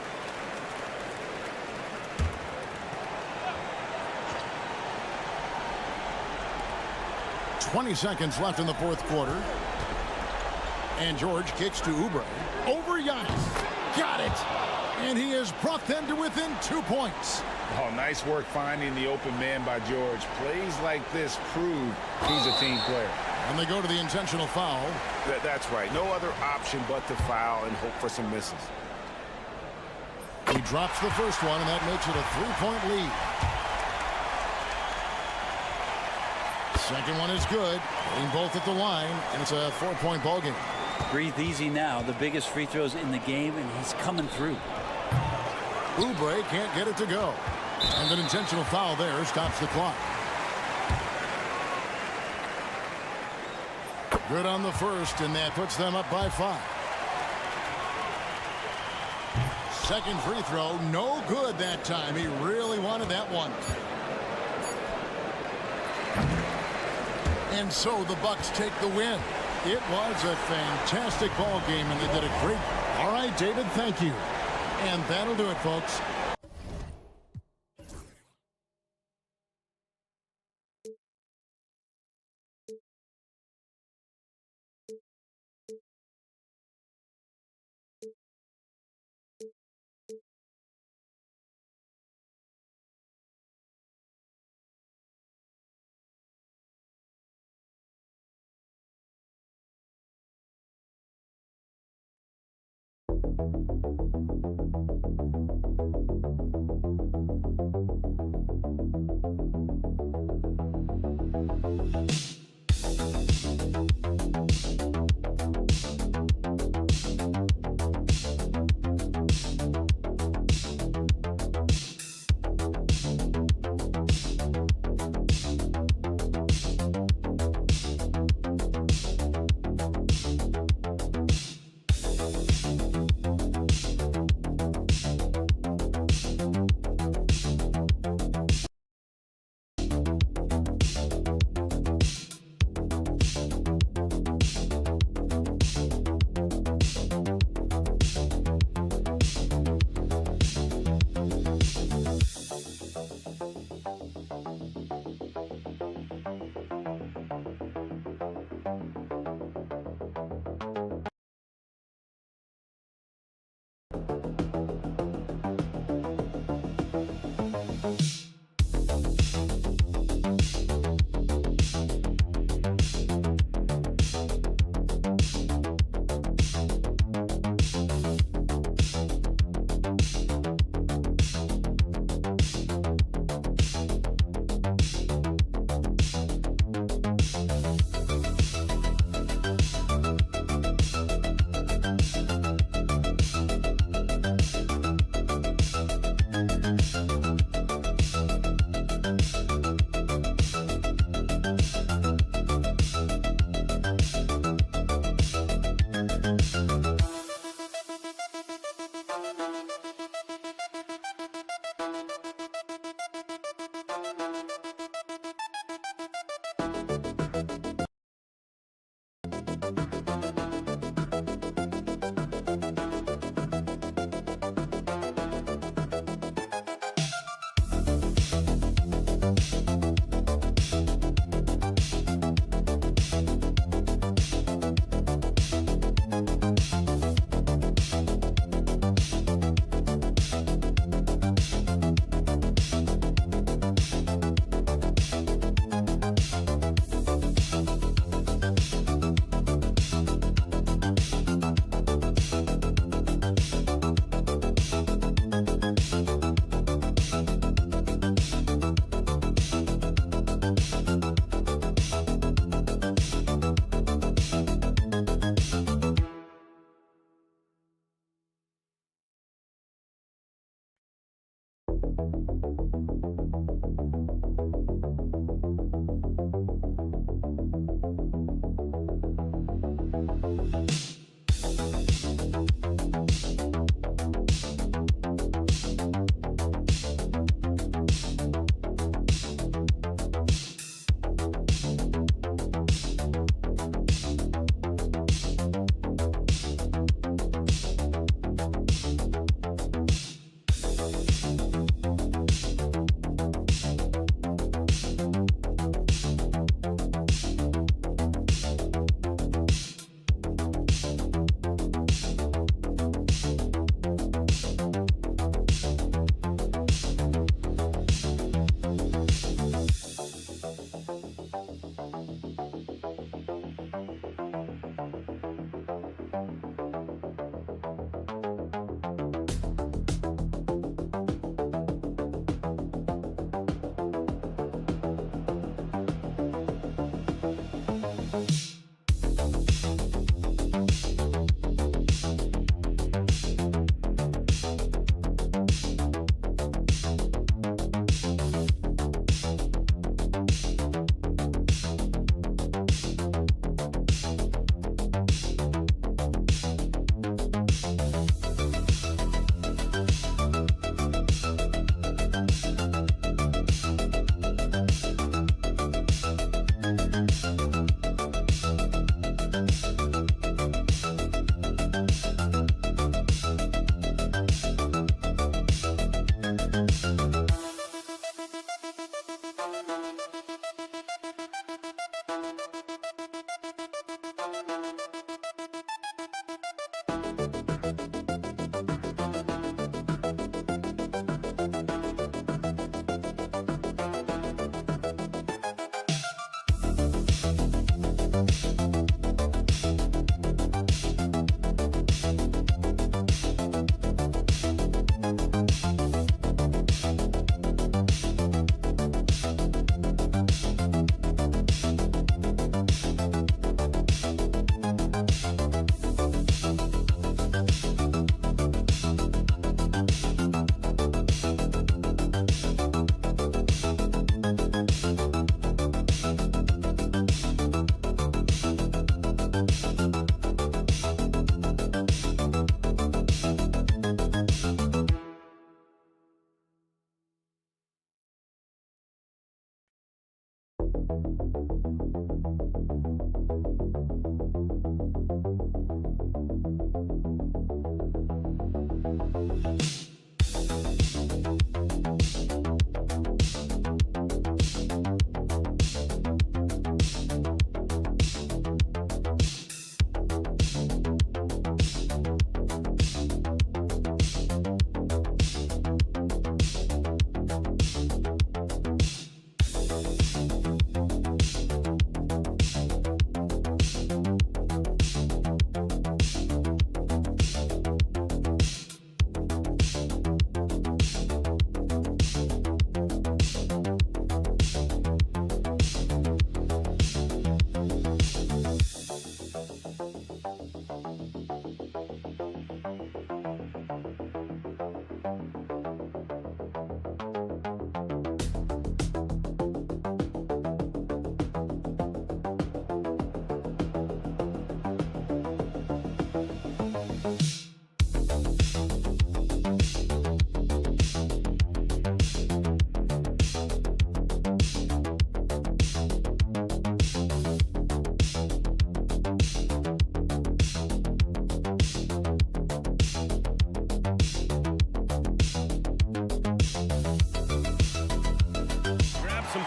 .20 seconds left in the fourth quarter. And George kicks to Oubre. Over Giannis. Got it. And he has brought them to within 2 points. Oh, nice work finding the open man by George. Plays like this prove he's a team player. And they go to the intentional foul. That's right. No other option but to foul and hope for some misses. He drops the first one, and that makes it a three-point lead. Second one is good. Getting both at the line, and it's a four-point ball game. Breathe easy now. The biggest free throws in the game, and he's coming through. Oubre can't get it to go. And an intentional foul there stops the clock. Good on the first, and that puts them up by 5. Second free throw, no good that time. He really wanted that one. And so the Bucks take the win. It was a fantastic ball game, and they did a great. All right, David, thank you. And that'll do it, folks.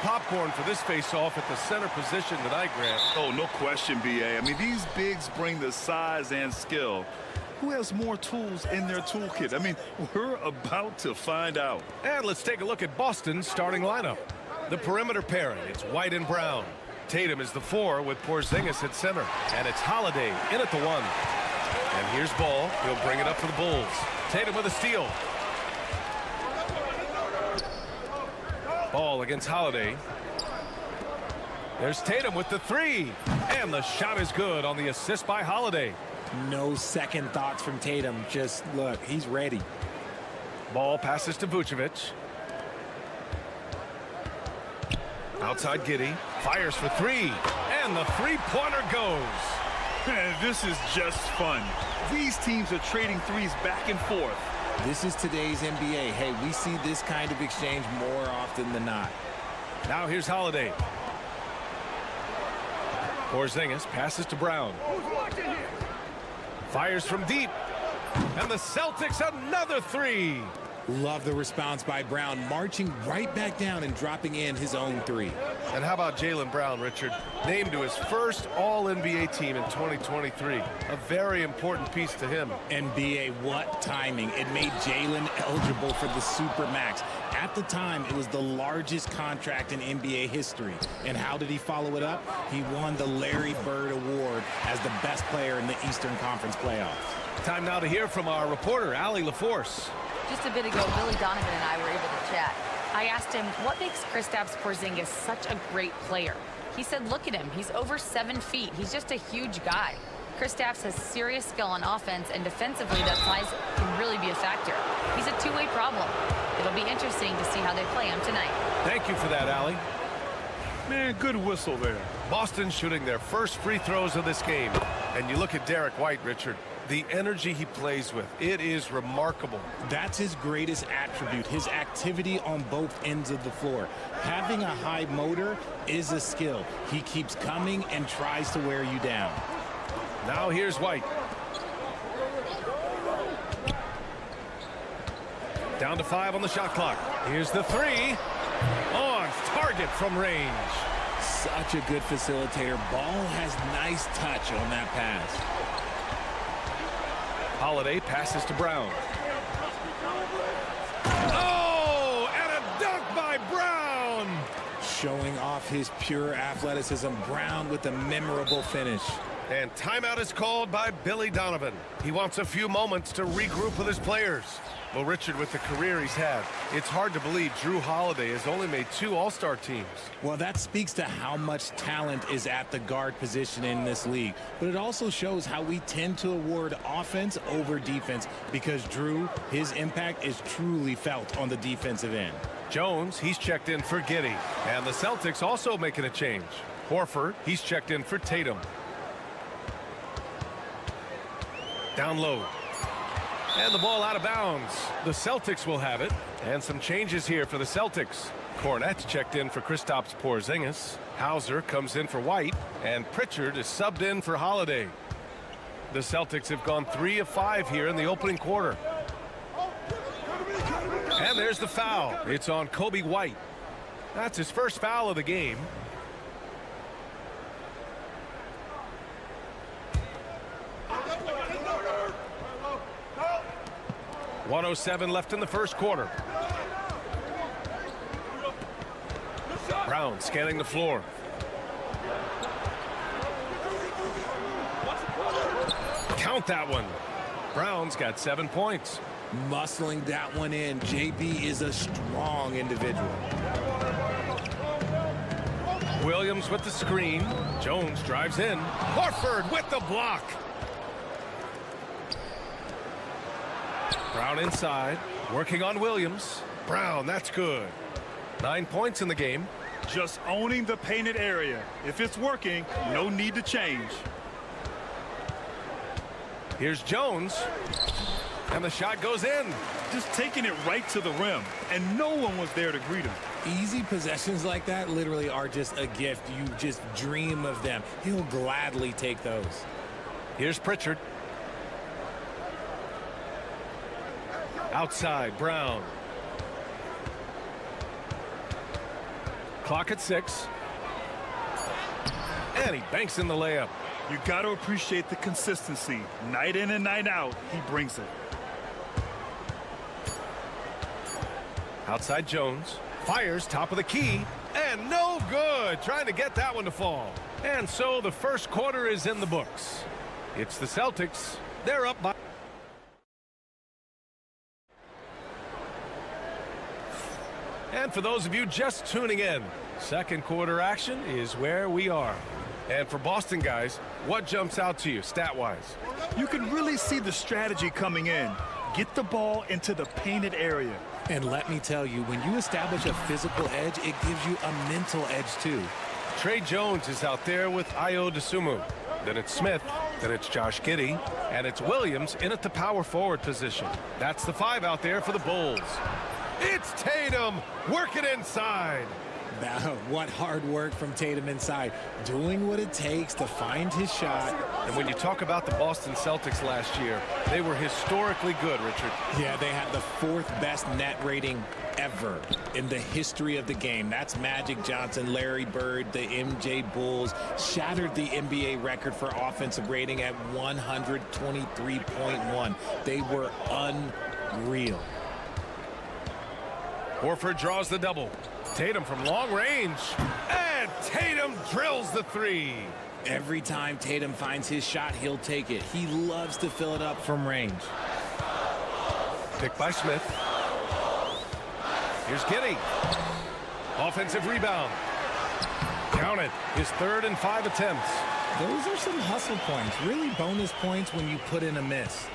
popcorn for this face-off at the center position tonight, Grant. Oh, no question, B.A. I mean, these bigs bring the size and skill. Who has more tools in their toolkit? I mean, we're about to find out. And let's take a look at Boston's starting lineup. The perimeter pairing, it's White and Brown. Tatum is the 4 with Porzingis at center. And it's Holiday in at the 1. And here's Ball. He'll bring it up for the Bulls. Tatum with a steal. Ball against Holiday. There's Tatum with the 3. And the shot is good on the assist by Holiday. No second thoughts from Tatum. Just look, he's ready. Ball passes to Vucevic. Outside Giddey. Fires for three. And the three-pointer goes. This is just fun. These teams are trading threes back and forth. This is today's NBA. Hey, we see this kind of exchange more often than not. Now here's Holiday. Porzingis passes to Brown. Fires from deep. And the Celtics another three. Love the response by Brown, marching right back down and dropping in his own three. And how about Jaylen Brown, Richard? Named to his first All-NBA team in 2023. A very important piece to him. NBA, what timing. It made Jaylen eligible for the Supermax. At the time, it was the largest contract in NBA history. And how did he follow it up? He won the Larry Bird Award as the best player in the Eastern Conference playoffs. Time now to hear from our reporter, Allie LaForce. Just a bit ago, Billy Donovan and I were able to chat. I asked him, what makes Kristaps Porzingis such a great player? He said, look at him. He's over 7 feet. He's just a huge guy. Kristaps has serious skill on offense, and defensively, that size can really be a factor. He's a two-way problem. It'll be interesting to see how they play him tonight. Thank you for that, Allie. Man, good whistle there. Boston shooting their first free throws of this game. And you look at Derek White, Richard. The energy he plays with, it is remarkable. That's his greatest attribute, his activity on both ends of the floor. Having a high motor is a skill. He keeps coming and tries to wear you down. Now here's White. Down to 5 on the shot clock. Here's the three. On target from range. Such a good facilitator. Ball has nice touch on that pass. Holiday passes to Brown. Oh, and a dunk by Brown. Showing off his pure athleticism. Brown with a memorable finish. And timeout is called by Billy Donovan. He wants a few moments to regroup with his players. Well, Richard, with the career he's had, it's hard to believe Drew Holiday has only made 2 All-Star teams. Well, that speaks to how much talent is at the guard position in this league. But it also shows how we tend to award offense over defense because Drew, his impact is truly felt on the defensive end. Jones, he's checked in for Giddey. And the Celtics also making a change. Horford, he's checked in for Tatum. Down low. And the ball out of bounds. The Celtics will have it. And some changes here for the Celtics. Cornette checked in for Kristaps Porzingis. Hauser comes in for White. And Pritchard is subbed in for Holiday. The Celtics have gone 3 of 5 here in the opening quarter. And there's the foul. It's on Kobe White. That's his first foul of the game. .107 left in the first quarter. Brown scanning the floor. Count that one. Brown's got 7 points. Muscling that one in. JB is a strong individual. Williams with the screen. Jones drives in. Horford with the block. Brown inside, working on Williams. Brown, that's good. 9 points in the game. Just owning the painted area. If it's working, no need to change. Here's Jones. And the shot goes in. Just taking it right to the rim, and no one was there to greet him. Easy possessions like that literally are just a gift. You just dream of them. He'll gladly take those. Here's Pritchard. Outside, Brown. Clock at 6. And he banks in the layup. You got to appreciate the consistency. Night in and night out, he brings it. Outside Jones. Fires top of the key. And no good. Trying to get that one to fall. And so the first quarter is in the books. It's the Celtics. They're up by... And for those of you just tuning in, second quarter action is where we are. And for Boston guys, what jumps out to you stat-wise? You can really see the strategy coming in. Get the ball into the painted area. And let me tell you, when you establish a physical edge, it gives you a mental edge too. Trey Jones is out there with Ayo Dosunmu. Then it's Smith. Then it's Josh Giddey. And it's Williams in at the power forward position. That's the 5 out there for the Bulls. It's Tatum working inside. What hard work from Tatum inside, doing what it takes to find his shot. And when you talk about the Boston Celtics last year, they were historically good, Richard. Yeah, they had the 4th best net rating ever in the history of the game. That's Magic Johnson, Larry Bird, the MJ Bulls, shattered the NBA record for offensive rating at 123.1. They were unreal. Horford draws the double. Tatum from long range. And Tatum drills the 3. Every time Tatum finds his shot, he'll take it. He loves to fill it up from range. Picked by Smith. Here's Giddey. Offensive rebound. Count it. His 3rd and 5 attempts. Those are some hustle points. Really bonus points when you put in a miss.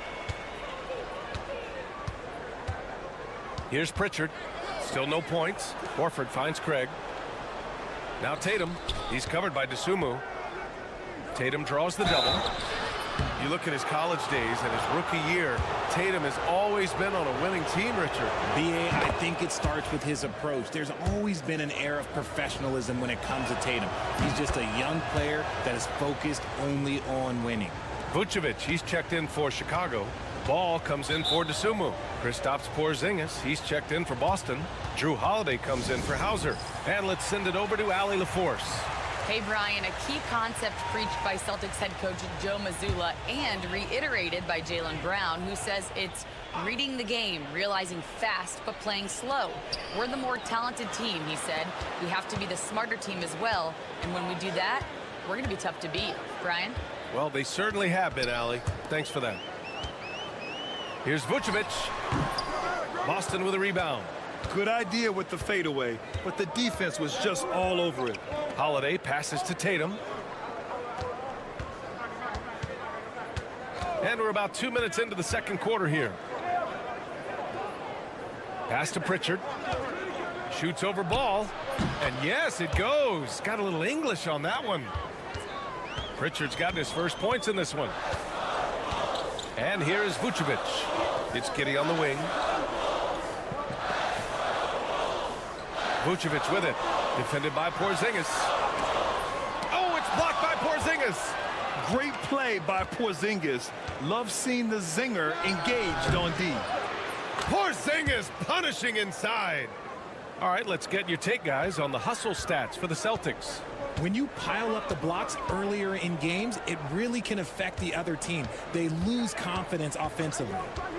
Here's Pritchard. Still no points. Horford finds Craig. Now Tatum. He's covered by Dosunmu. Tatum draws the double. You look at his college days and his rookie year, Tatum has always been on a winning team, Richard. B.A., I think it starts with his approach. There's always been an air of professionalism when it comes to Tatum. He's just a young player that is focused only on winning. Vucevic, he's checked in for Chicago. Ball comes in for Dosunmu. Kristaps Porzingis, he's checked in for Boston. Drew Holiday comes in for Hauser. And let's send it over to Allie LaForce. Hey, Brian, a key concept preached by Celtics head coach Joe Mazzulla and reiterated by Jaylen Brown, who says it's reading the game, realizing fast but playing slow. We're the more talented team, he said. We have to be the smarter team as well. And when we do that, we're going to be tough to beat. Brian? Well, they certainly have been, Allie. Thanks for that. Here's Vucevic. Boston with a rebound. Good idea with the fadeaway, but the defense was just all over it. Holiday passes to Tatum. And we're about 2 minutes into the second quarter here. Pass to Pritchard. Shoots over ball. And yes, it goes. Got a little English on that one. Pritchard's gotten his first points in this one. And here is Vucevic. It's Giddey on the wing. Vucevic with it. Defended by Porzingis. Oh, it's blocked by Porzingis. Great play by Porzingis. Love seeing the zinger engaged on D. Porzingis punishing inside. All right, let's get your take, guys, on the hustle stats for the Celtics. When you pile up the blocks earlier in games, it really can affect the other team. They lose confidence offensively.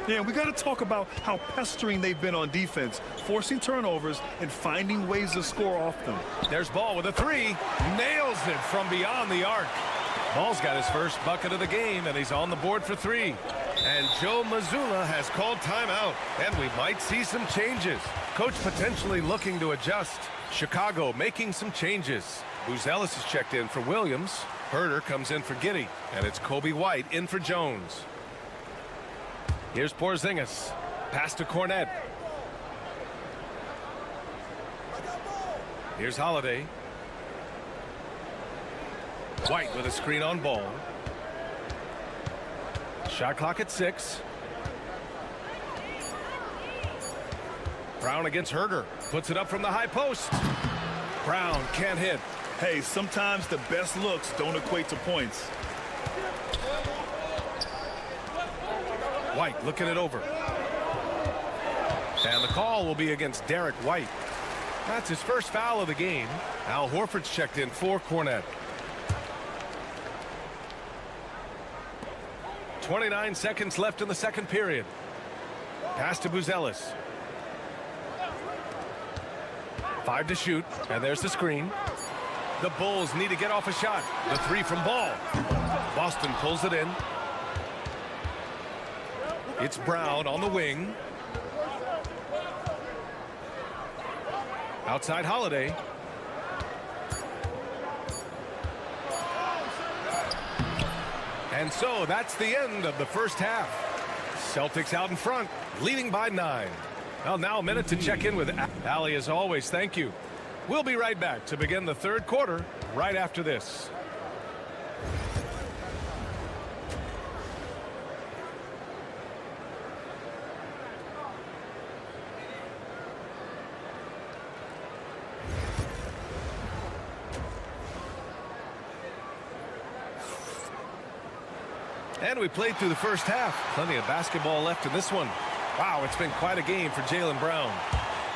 Yeah, we got to talk about how pestering they've been on defense, forcing turnovers and finding ways to score off them. There's Ball with a 3. Nails it from beyond the arc. Ball's got his first bucket of the game, and he's on the board for 3. And Joe Mazzulla has called timeout, and we might see some changes. Coach potentially looking to adjust. Chicago making some changes. Buzelis is checked in for Williams. Herter comes in for Giddey, and it's Kobe White in for Jones. Here's Porzingis. Pass to Cornette. Here's Holiday. White with a screen on Ball. Shot clock at 6. Brown against Herter. Puts it up from the high post. Brown can't hit. Hey, sometimes the best looks don't equate to points. White looking it over. And the call will be against Derek White. That's his first foul of the game. Al Horford's checked in for Cornette. 29 seconds left in the second period. Pass to Buzelis. 5 to shoot, and there's the screen. The Bulls need to get off a shot. The 3 from Ball. Boston pulls it in. It's Brown on the wing. Outside Holiday. And so that's the end of the first half. Celtics out in front, leading by 9. Well, now a minute to check in with Ali as always. Thank you. We'll be right back to begin the third quarter right after this. And we played through the first half. Plenty of basketball left in this one. Wow, it's been quite a game for Jaylen Brown.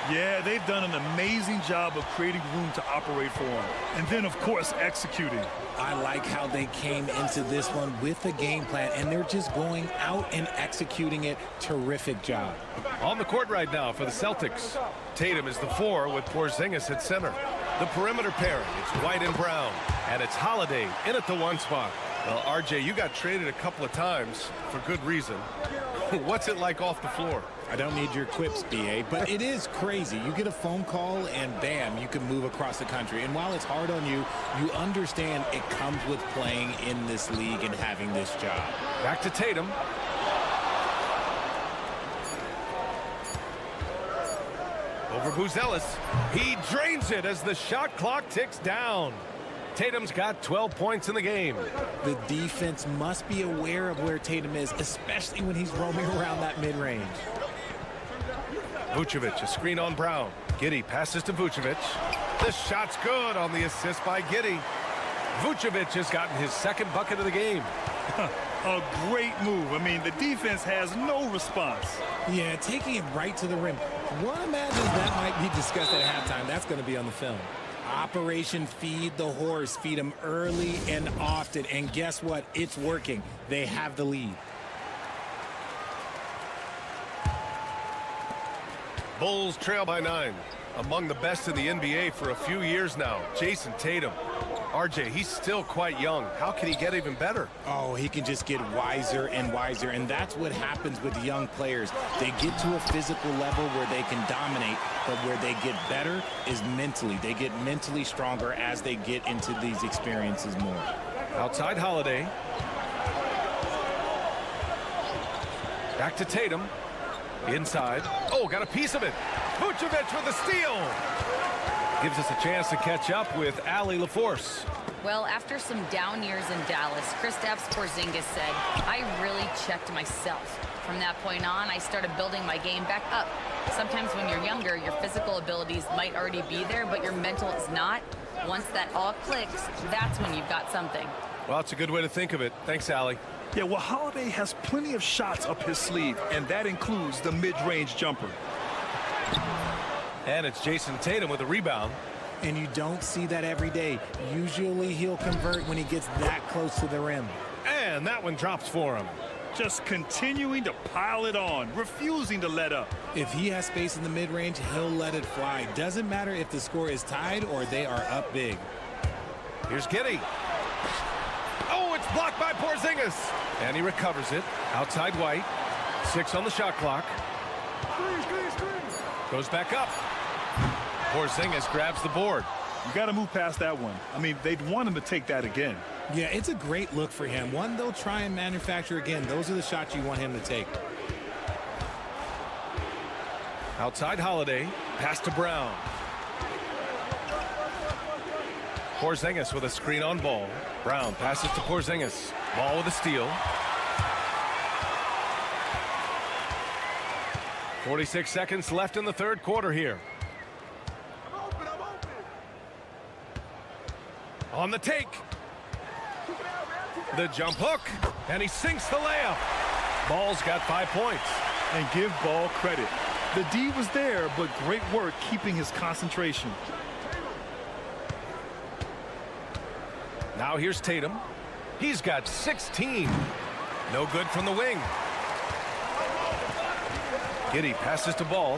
Yeah, they've done an amazing job of creating room to operate for him. And then, of course, executing. I like how they came into this one with a game plan, and they're just going out and executing it. Terrific job. On the court right now for the Celtics. Tatum is the 4 with Porzingis at center. The perimeter pairing, it's White and Brown. And it's Holiday in at the 1 spot. Well, RJ, you got traded a couple of times for good reason. What's it like off the floor? I don't need your quips, BA, but it is crazy. You get a phone call and bam, you can move across the country. And while it's hard on you, you understand it comes with playing in this league and having this job. Back to Tatum. Over Buzelis. He drains it as the shot clock ticks down. Tatum's got 12 points in the game. The defense must be aware of where Tatum is, especially when he's roaming around that mid-range. Vucevic, a screen on Brown. Giddey passes to Vucevic. The shot's good on the assist by Giddey. Vucevic has gotten his second bucket of the game. A great move. I mean, the defense has no response. Yeah, taking it right to the rim. One imagines that might be discussed at halftime. That's going to be on the film. Operation Feed the Horse. Feed them early and often. And guess what? It's working. They have the lead. Bulls trail by 9. Among the best in the NBA for a few years now. Jason Tatum. RJ, he's still quite young. How can he get even better? Oh, he can just get wiser and wiser, and that's what happens with young players. They get to a physical level where they can dominate, but where they get better is mentally. They get mentally stronger as they get into these experiences more. Outside Holiday. Back to Tatum. Inside. Oh, got a piece of it. Vucevic with a steal. Gives us a chance to catch up with Allie LaForce. Well, after some down years in Dallas, Kristaps Porzingis said, I really checked myself. From that point on, I started building my game back up. Sometimes when you're younger, your physical abilities might already be there, but your mental is not. Once that all clicks, that's when you've got something. Well, it's a good way to think of it. Thanks, Allie. Yeah, well, Holiday has plenty of shots up his sleeve, and that includes the mid-range jumper. And it's Jason Tatum with a rebound. And you don't see that every day. Usually he'll convert when he gets that close to the rim. And that one drops for him. Just continuing to pile it on, refusing to let up. If he has space in the mid-range, he'll let it fly. Doesn't matter if the score is tied or they are up big. Here's Giddey. Oh, it's blocked by Porzingis. And he recovers it. Outside White. 6 on the shot clock. Goes back up. Porzingis grabs the board. You got to move past that one. I mean, they'd want him to take that again. Yeah, it's a great look for him. One they'll try and manufacture again. Those are the shots you want him to take. Outside Holiday. Pass to Brown. Porzingis with a screen on ball. Brown passes to Porzingis. Ball with a steal. 46 seconds left in the third quarter here. On the take. The jump hook. And he sinks the layup. Ball's got 5 points. And give Ball credit. The D was there, but great work keeping his concentration. Now here's Tatum. He's got 16. No good from the wing. Giddey passes to Ball.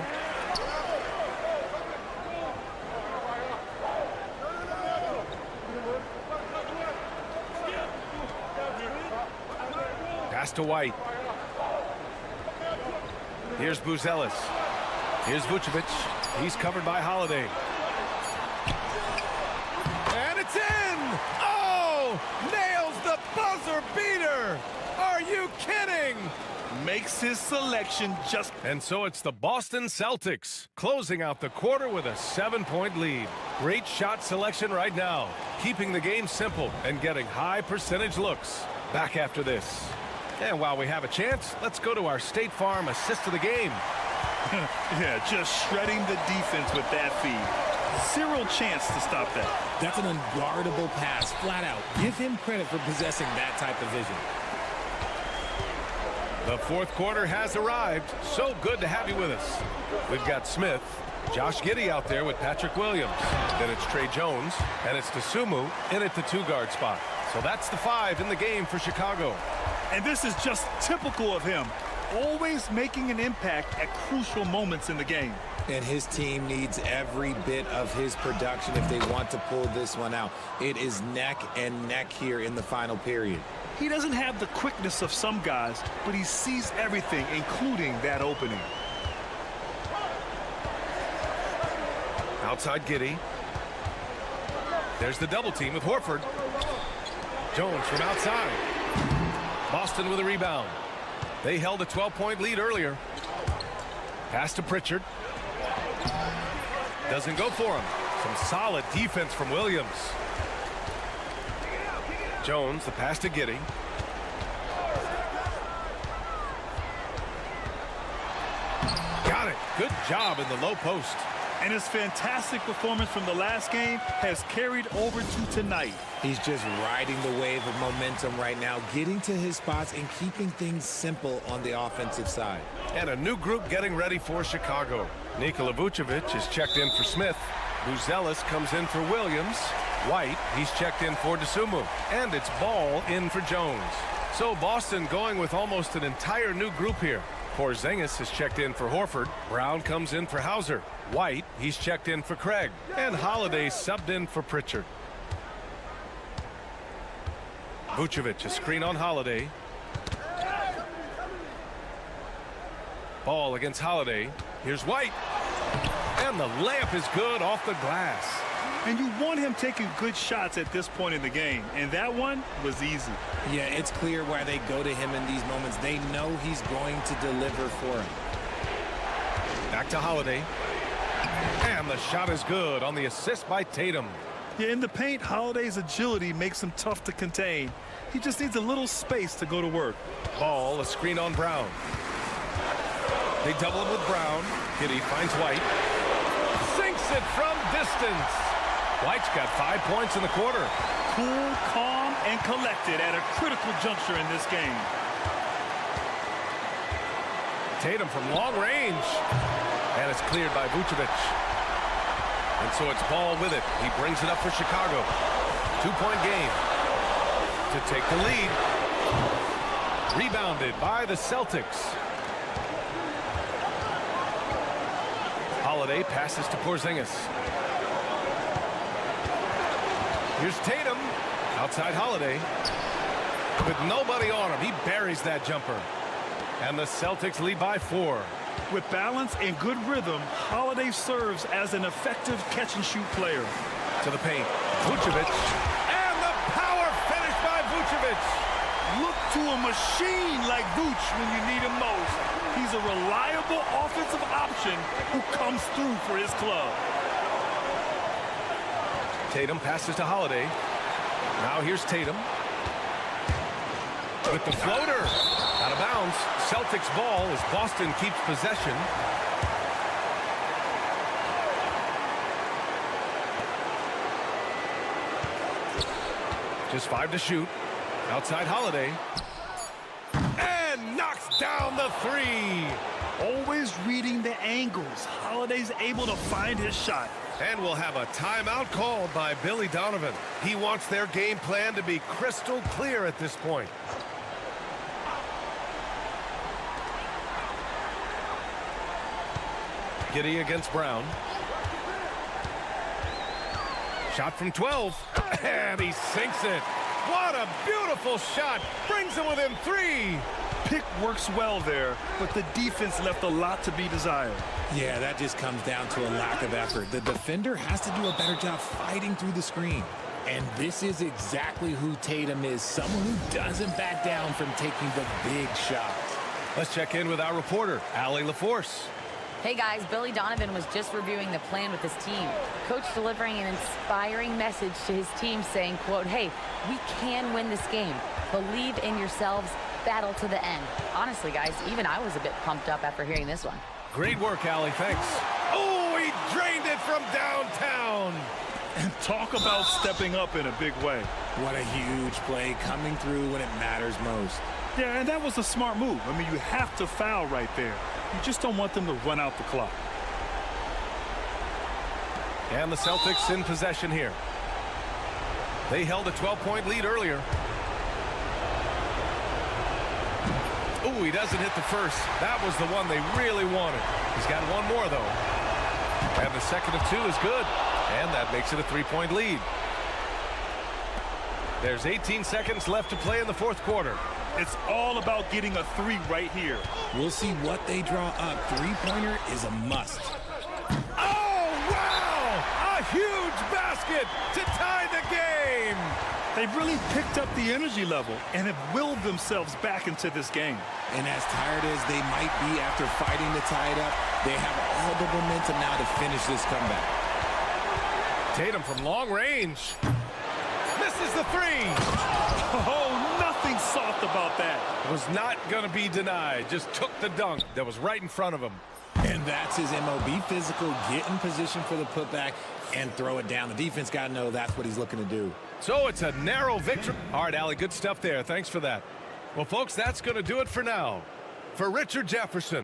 Pass to White. Here's Buzelis. Here's Vucevic. He's covered by Holiday. And it's in! Oh! Nails the buzzer beater! Are you kidding? makes his selection just... And so it's the Boston Celtics closing out the quarter with a 7-point lead. Great shot selection right now, keeping the game simple and getting high percentage looks. Back after this. And while we have a chance, let's go to our State Farm assist of the game. Yeah, just shredding the defense with that feed. Zero chance to stop that. That's an unguardable pass, flat out. Give him credit for possessing that type of vision. The fourth quarter has arrived. So good to have you with us. We've got Smith, Josh Giddey out there with Patrick Williams. Then it's Trey Jones, and it's Dosunmu in at the 2-guard spot. So that's the 5 in the game for Chicago. And this is just typical of him. Always making an impact at crucial moments in the game. And his team needs every bit of his production if they want to pull this one out. It is neck and neck here in the final period. He doesn't have the quickness of some guys, but he sees everything, including that opening. Outside Giddey. There's the double team with Horford. Jones from outside. Boston with a rebound. They held a 12-point lead earlier. Pass to Pritchard. Doesn't go for him. Some solid defense from Williams. Jones, the pass to Giddey. Got it. Good job in the low post. And his fantastic performance from the last game has carried over to tonight. He's just riding the wave of momentum right now, getting to his spots and keeping things simple on the offensive side. And a new group getting ready for Chicago. Nikola Vucevic is checked in for Smith. Buzelis comes in for Williams. White, he's checked in for Dosunmu. And it's Ball in for Jones. So Boston going with almost an entire new group here. Porzingis is checked in for Horford. Brown comes in for Hauser. White, he's checked in for Craig. And Holiday subbed in for Pritchard. Vucevic, a screen on Holiday. Ball against Holiday. Here's White. And the layup is good off the glass. And you want him taking good shots at this point in the game. And that one was easy. Yeah, it's clear why they go to him in these moments. They know he's going to deliver for him. Back to Holiday. And the shot is good on the assist by Tatum. Yeah, in the paint, Holiday's agility makes him tough to contain. He just needs a little space to go to work. Ball, a screen on Brown. They double him with Brown. Giddey finds White. Sinks it from distance. White's got 5 points in the quarter. Cool, calm, and collected at a critical juncture in this game. Tatum from long range. And it's cleared by Vucevic. And so it's Ball with it. He brings it up for Chicago. 2-point game to take the lead. Rebounded by the Celtics. Holiday passes to Porzingis. Here's Tatum. Outside Holiday. With nobody on him, he buries that jumper. And the Celtics lead by 4. With balance and good rhythm, Holiday serves as an effective catch-and-shoot player. To the paint. Vucevic. And the power finish by Vucevic. Look to a machine like Vuce when you need him most. He's a reliable offensive option who comes through for his club. Tatum passes to Holiday. Now here's Tatum. With the floater. Out of bounds. Celtics ball as Boston keeps possession. Just 5 to shoot. Outside Holiday. And knocks down the 3. Always reading the angles. Holiday's able to find his shot. And we'll have a timeout called by Billy Donovan. He wants their game plan to be crystal clear at this point. Giddey against Brown. Shot from 12. And he sinks it. What a beautiful shot. Brings him within 3. Pick works well there, but the defense left a lot to be desired. Yeah, that just comes down to a lack of effort. The defender has to do a better job fighting through the screen. And this is exactly who Tatum is, someone who doesn't back down from taking the big shots. Let's check in with our reporter, Allie LaForce. Hey guys, Billy Donovan was just reviewing the plan with his team. Coach delivering an inspiring message to his team saying, quote, hey, we can win this game. Believe in yourselves, battle to the end. Honestly, guys, even I was a bit pumped up after hearing this one. Great work, Allie. Thanks. Oh, he drained it from downtown. And talk about stepping up in a big way. What a huge play, coming through when it matters most. Yeah, and that was a smart move. I mean, you have to foul right there. You just don't want them to run out the clock. And the Celtics in possession here. They held a 12-point lead earlier. Oh, he doesn't hit the first. That was the one they really wanted. He's got one more, though. And the second of two is good. And that makes it a 3-point lead. There's 18 seconds left to play in the fourth quarter. It's all about getting a three right here. We'll see what they draw up. Three-pointer is a must. Oh, wow! A huge basket to tie the game! They've really picked up the energy level and have willed themselves back into this game. And as tired as they might be after fighting to tie it up, they have all the momentum now to finish this comeback. Tatum from long range. Misses the three. Oh, nothing soft about that. Was not going to be denied. Just took the dunk that was right in front of him. And that's his MO. Be physical, get in position for the putback, and throw it down. The defense got to know that's what he's looking to do. So it's a narrow victory. All right, Allie, good stuff there. Thanks for that. Well, folks, that's going to do it for now. For Richard Jefferson.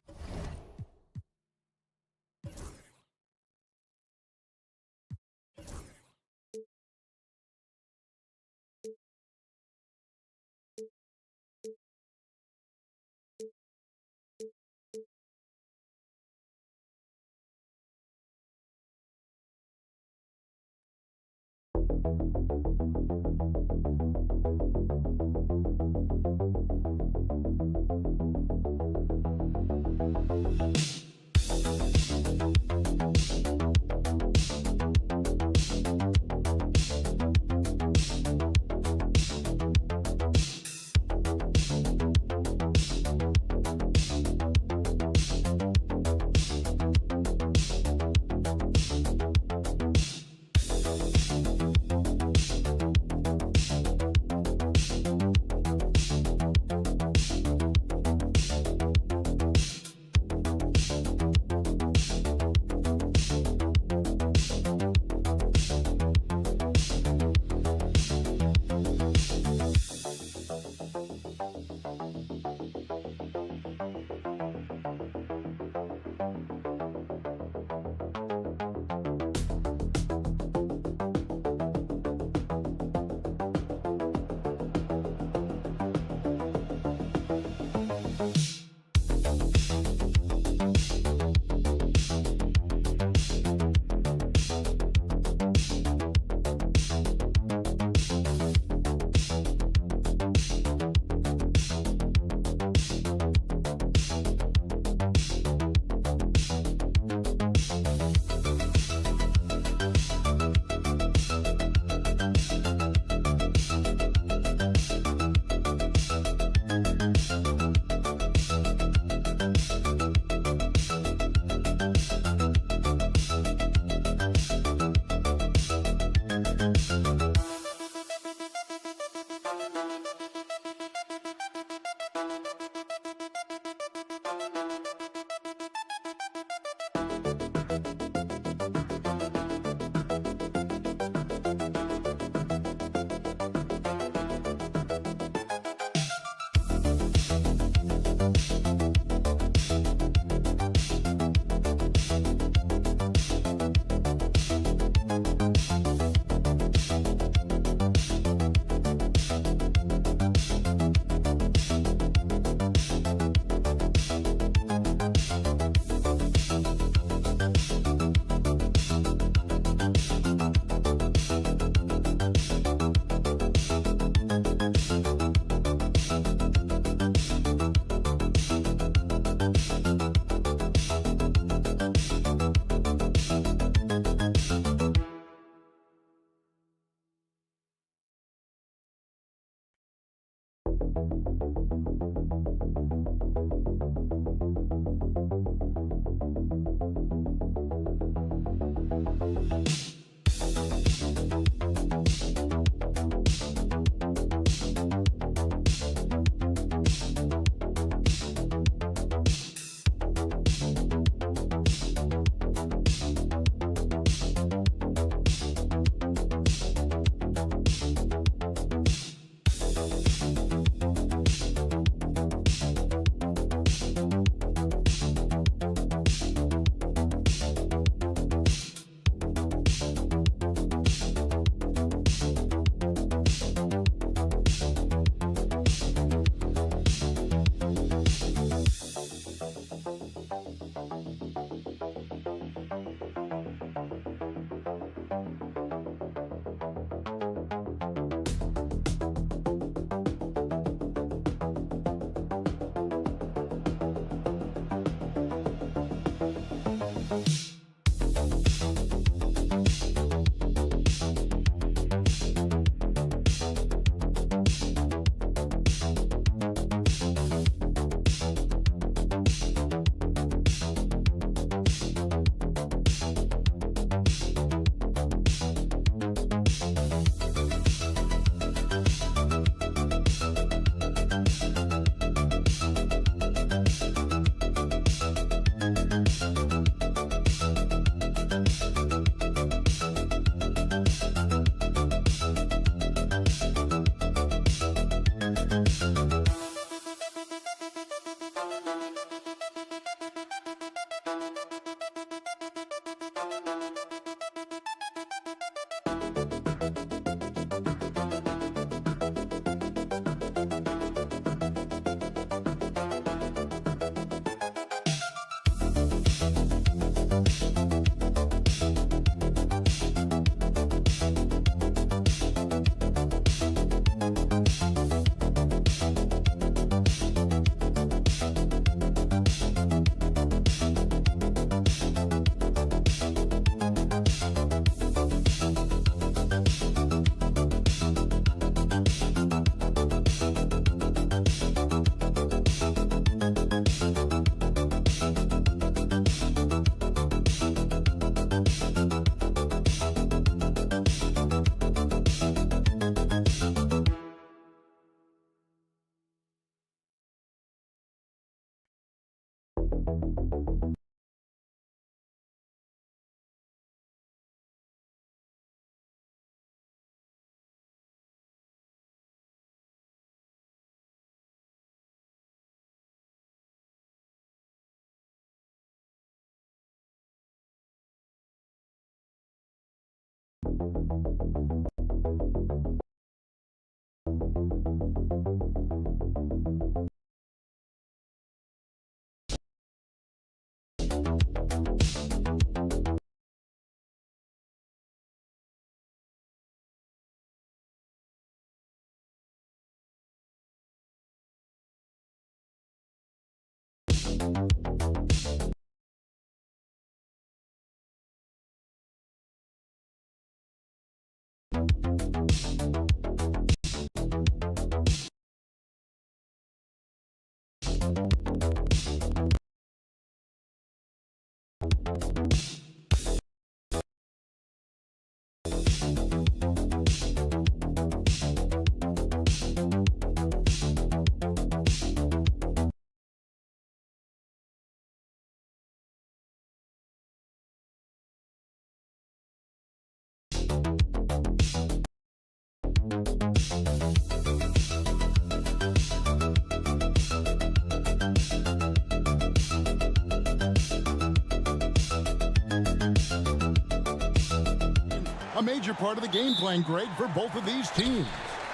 A major part of the game plan, Greg, for both of these teams.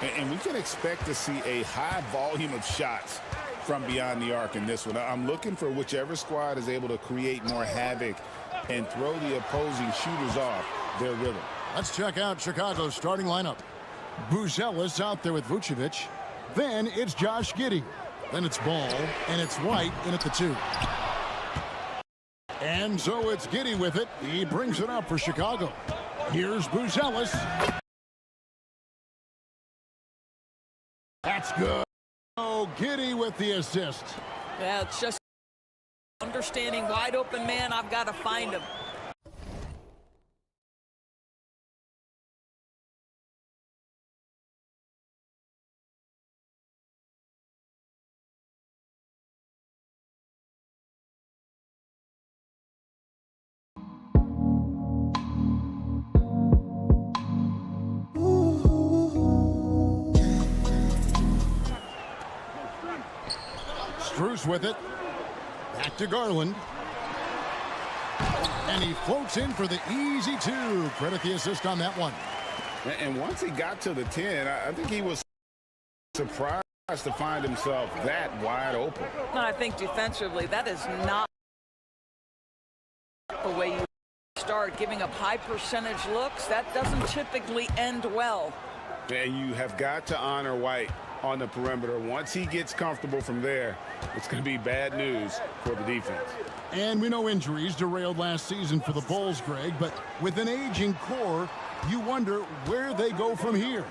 And we can expect to see a high volume of shots from beyond the arc in this one. I'm looking for whichever squad is able to create more havoc and throw the opposing shooters off their rhythm. Let's check out Chicago's starting lineup. Buzelis out there with Vucevic. Then it's Josh Giddey. Then it's Ball, and it's White in at the 2. And so it's Giddey with it. He brings it up for Chicago. Here's Buzelis. That's good. Oh, Giddey with the assist. Yeah, it's just understanding wide open man, I've got to find him. Strus with it. Back to Garland. And he floats in for the easy 2. Credit the assist on that one. And once he got to the 10, I think he was surprised to find himself that wide open. And I think defensively, that is not the way you start giving up high percentage looks. That doesn't typically end well. And you have got to honor White on the perimeter. Once he gets comfortable from there, it's going to be bad news for the defense. And we know injuries derailed last season for the Bulls, Greg, but with an aging core, you wonder where they go from here.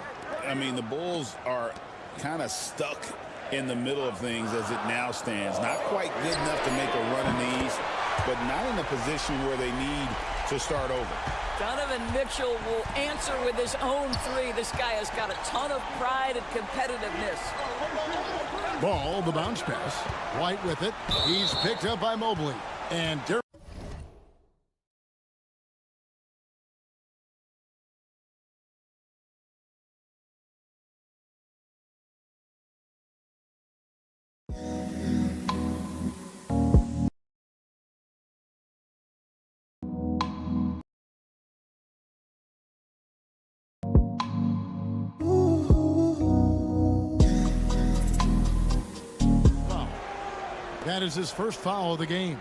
I mean, the Bulls are kind of stuck in the middle of things as it now stands. Not quite good enough to make a run in the East, but not in a position where they need to start over. Donovan Mitchell will answer with his own 3. This guy has got a ton of pride and competitiveness. Ball, the bounce pass. White with it. He's picked up by Mobley. And That is his first foul of the game.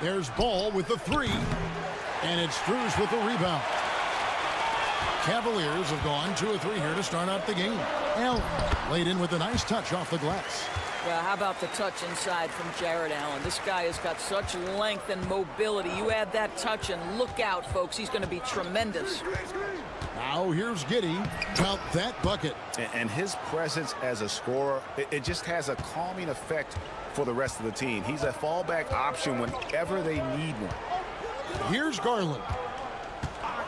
There's Ball with the three, and it's Strus with the rebound. Cavaliers have gone 2 of 3 here to start out the game. Allen laid in with a nice touch off the glass. Well, how about the touch inside from Jared Allen? This guy has got such length and mobility. You add that touch and look out, folks. He's going to be tremendous. Now here's Giddey. Count that bucket. And his presence as a scorer, it just has a calming effect for the rest of the team. He's a fallback option whenever they need one. Here's Garland.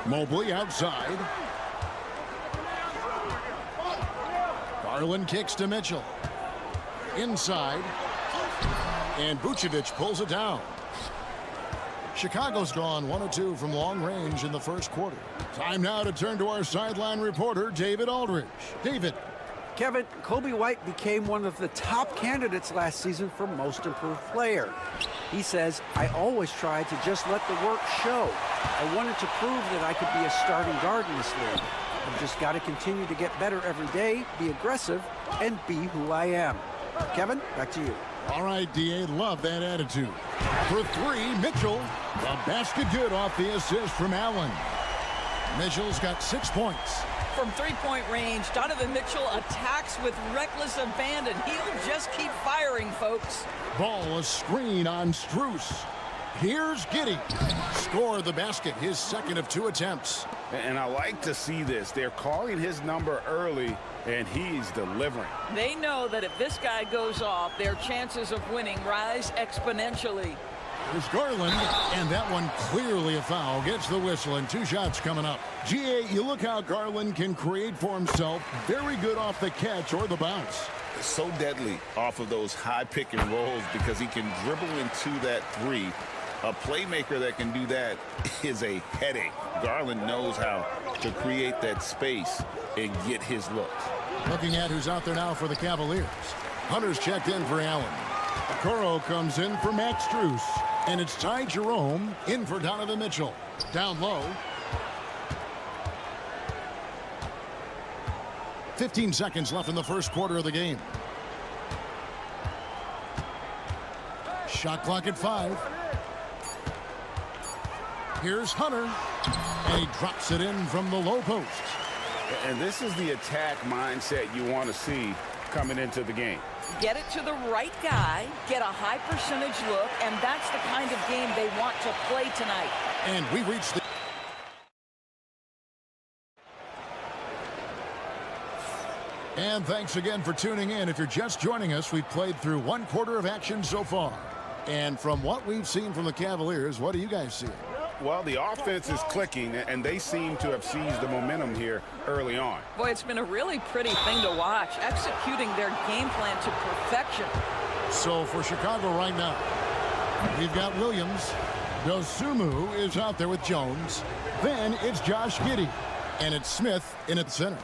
Mobley outside. Garland kicks to Mitchell. Inside. And Vucevic pulls it down. Chicago's gone 1 of 2 from long range in the first quarter. Time now to turn to our sideline reporter, David Aldridge. David. Kevin, Kobe White became one of the top candidates last season for most improved player. He says, I always tried to just let the work show. I wanted to prove that I could be a starting guard in this league. I've just got to continue to get better every day, be aggressive, and be who I am. Kevin, back to you. All right, D.A., love that attitude. For 3, Mitchell. The basket good off the assist from Allen. Mitchell's got 6 points. From three-point range, Donovan Mitchell attacks with reckless abandon. He'll just keep firing, folks. Ball a screen on Strus. Here's Giddey. Score the basket, his second of 2 attempts. And I like to see this. They're calling his number early, and he's delivering. They know that if this guy goes off, their chances of winning rise exponentially. There's Garland, and that one clearly a foul. Gets the whistle, and 2 shots coming up. G.A., you look how Garland can create for himself. Very good off the catch or the bounce. So deadly off of those high pick and rolls because he can dribble into that 3. A playmaker that can do that is a headache. Garland knows how to create that space and get his looks. Looking at who's out there now for the Cavaliers. Hunter's checked in for Allen. Okoro comes in for Max Strus. And it's Ty Jerome in for Donovan Mitchell. Down low. 15 seconds left in the first quarter of the game. Shot clock at 5. Here's Hunter. And he drops it in from the low post. And this is the attack mindset you want to see coming into the game. Get it to the right guy, get a high percentage look, and that's the kind of game they want to play tonight. And we reach the... And thanks again for tuning in. If you're just joining us, we've played through 1 quarter of action so far. And from what we've seen from the Cavaliers, what do you guys see? Well, the offense is clicking, and they seem to have seized the momentum here early on. Boy, it's been a really pretty thing to watch, executing their game plan to perfection. So for Chicago right now, we've got Williams. Dosunmu is out there with Jones. Then it's Josh Giddey. And it's Smith in at the center.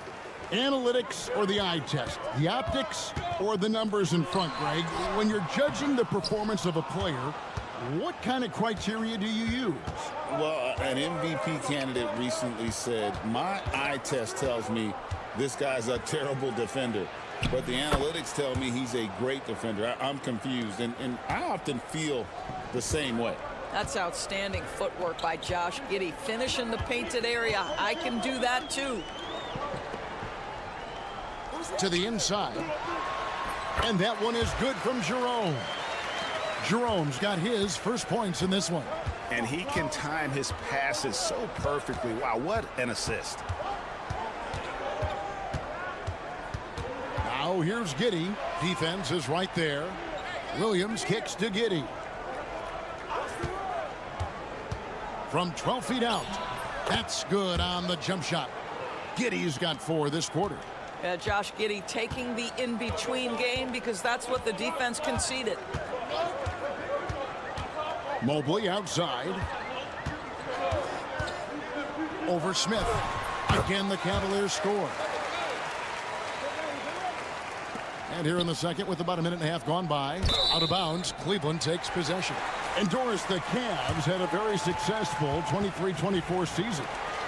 Analytics or the eye test? The optics or the numbers in front, Greg? When you're judging the performance of a player, what kind of criteria do you use? Well, an MVP candidate recently said, my eye test tells me this guy's a terrible defender, but the analytics tell me he's a great defender. I'm confused, and I often feel the same way. That's outstanding footwork by Josh Giddey. Finish in the painted area. I can do that too. To the inside. And that one is good from Jerome. Jerome's got his first points in this one. And he can time his passes so perfectly. Wow, what an assist. Now here's Giddey. Defense is right there. Williams kicks to Giddey. From 12 feet out. That's good on the jump shot. Giddey's got 4 this quarter. Josh Giddey taking the in-between game because that's what the defense conceded. Mobley outside. Over Smith. Again, the Cavaliers score. And here in the second, with about a minute and a half gone by, out of bounds, Cleveland takes possession. And Doris, the Cavs had a very successful 23-24 season.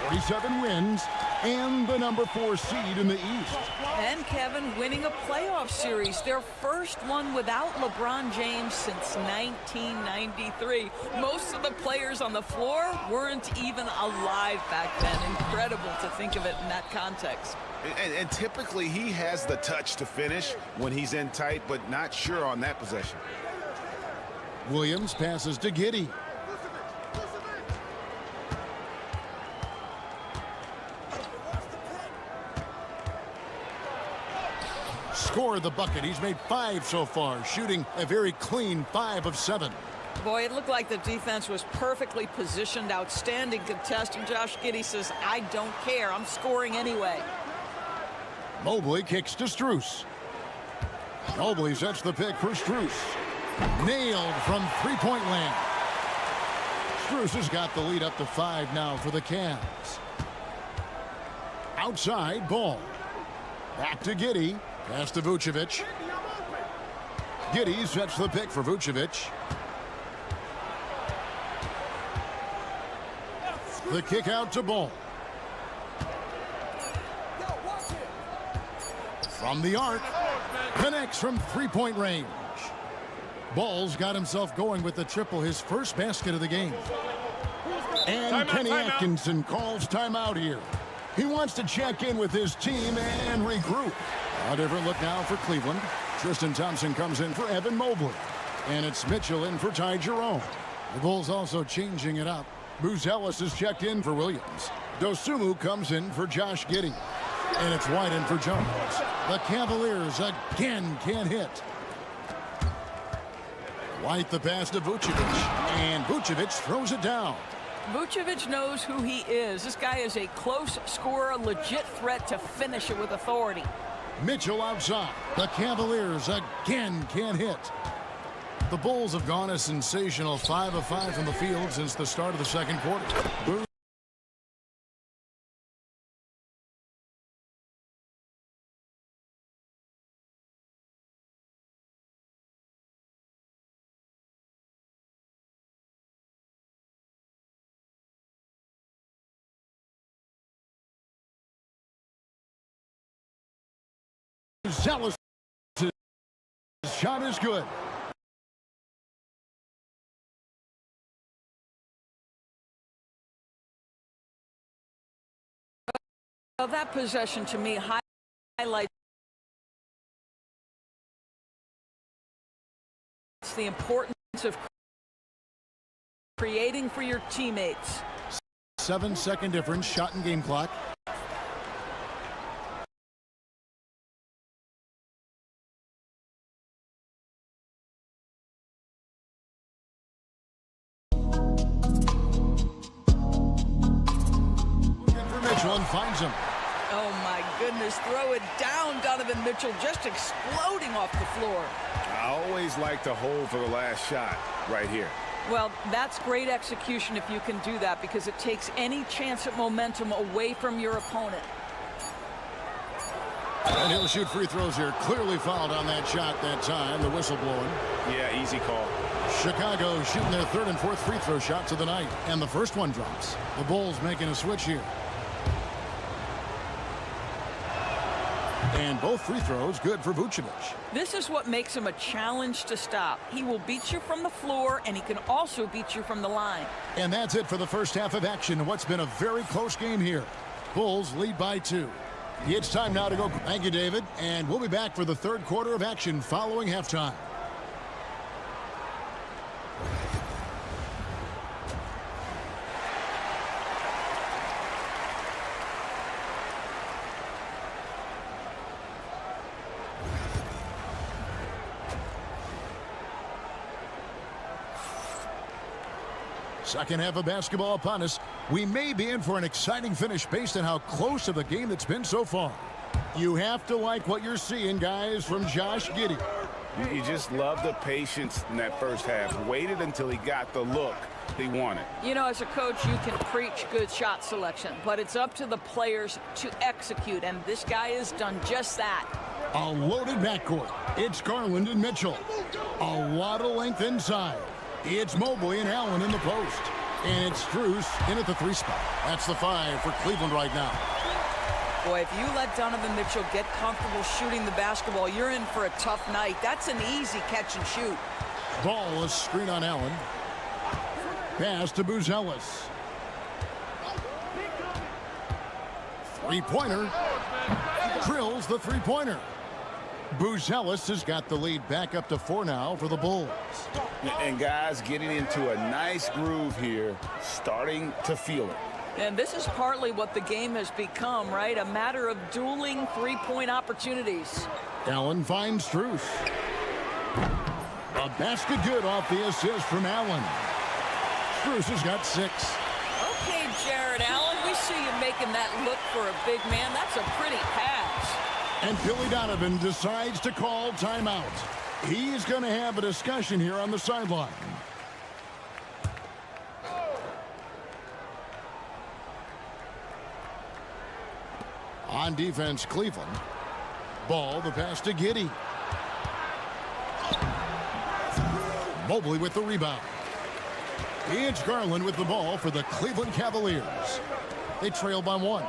47 wins and the number 4 seed in the East. And Kevin winning a playoff series, their first one without LeBron James since 1993. Most of the players on the floor weren't even alive back then. Incredible to think of it in that context. And typically he has the touch to finish when he's in tight, but not sure on that possession. Williams passes to Giddey. Scored the bucket. He's made 5 so far, shooting a very clean 5 of 7. Boy, it looked like the defense was perfectly positioned. Outstanding contest. And Josh Giddey says, I don't care. I'm scoring anyway. Mobley kicks to Strus. Mobley sets the pick for Strus. Nailed from three-point land. Strus has got the lead up to 5 now for the Cavs. Outside ball. Back to Giddey. Pass to Vucevic. Giddey sets the pick for Vucevic. The kick out to Ball. From the arc. Connects from three-point range. Ball's got himself going with the triple, his first basket of the game. And Kenny Atkinson calls timeout here. He wants to check in with his team and regroup. A different look now for Cleveland. Tristan Thompson comes in for Evan Mobley. And it's Mitchell in for Ty Jerome. The Bulls also changing it up. Bruce Ellis is checked in for Williams. Dosunmu comes in for Josh Giddey. And it's White in for Jones. The Cavaliers again can't hit. White the pass to Vucevic. And Vucevic throws it down. Vucevic knows who he is. This guy is a close scorer, a legit threat to finish it with authority. Mitchell outside. The Cavaliers again can't hit. The Bulls have gone a sensational 5 of 5 from the field since the start of the second quarter. Zealous. Shot is good. Well, that possession to me highlights the importance of creating for your teammates. 7-second difference, shot and game clock. Mitchell finds him. Oh my goodness, throw it down. Donovan Mitchell just exploding off the floor. I always like to hold for the last shot right here. Well, that's great execution if you can do that, because it takes any chance at momentum away from your opponent. And he'll shoot free throws here. Clearly fouled on that shot that time. The whistle blowing. Yeah, easy call. Chicago shooting their 3rd and 4th free throw shots of the night. And the first one drops. The Bulls making a switch here. And both free throws good for Vucevic. This is what makes him a challenge to stop. He will beat you from the floor, and he can also beat you from the line. And that's it for the first half of action. What's been a very close game here. Bulls lead by 2. It's time now to go. Thank you, David. And we'll be back for the 3rd quarter of action following halftime. Second half of basketball upon us. We may be in for an exciting finish based on how close of a game it's been so far. You have to like what you're seeing, guys, from Josh Giddey. You just love the patience in that first half. Waited until he got the look he wanted. You know, as a coach, you can preach good shot selection, but it's up to the players to execute, and this guy has done just that. A loaded backcourt. It's Garland and Mitchell. A lot of length inside. It's Mobley and Allen in the post. And it's Strus in at the 3 spot. That's the 5 for Cleveland right now. Boy, if you let Donovan Mitchell get comfortable shooting the basketball, you're in for a tough night. That's an easy catch and shoot. Ball is screen on Allen. Pass to Buzelis. Three-pointer. Drills the three-pointer. Buzelis has got the lead back up to 4 now for the Bulls. And guys getting into a nice groove here, starting to feel it. And this is partly what the game has become, right? A matter of dueling three-point opportunities. Allen finds Strus. A basket good off the assist from Allen. Strus has got 6. Okay, Jared Allen, we see you making that look for a big man. That's a pretty pass. And Billy Donovan decides to call timeout. He's going to have a discussion here on the sideline. On defense, Cleveland. Ball, the pass to Giddey. Mobley with the rebound. It's Garland with the ball for the Cleveland Cavaliers. They trail by 1.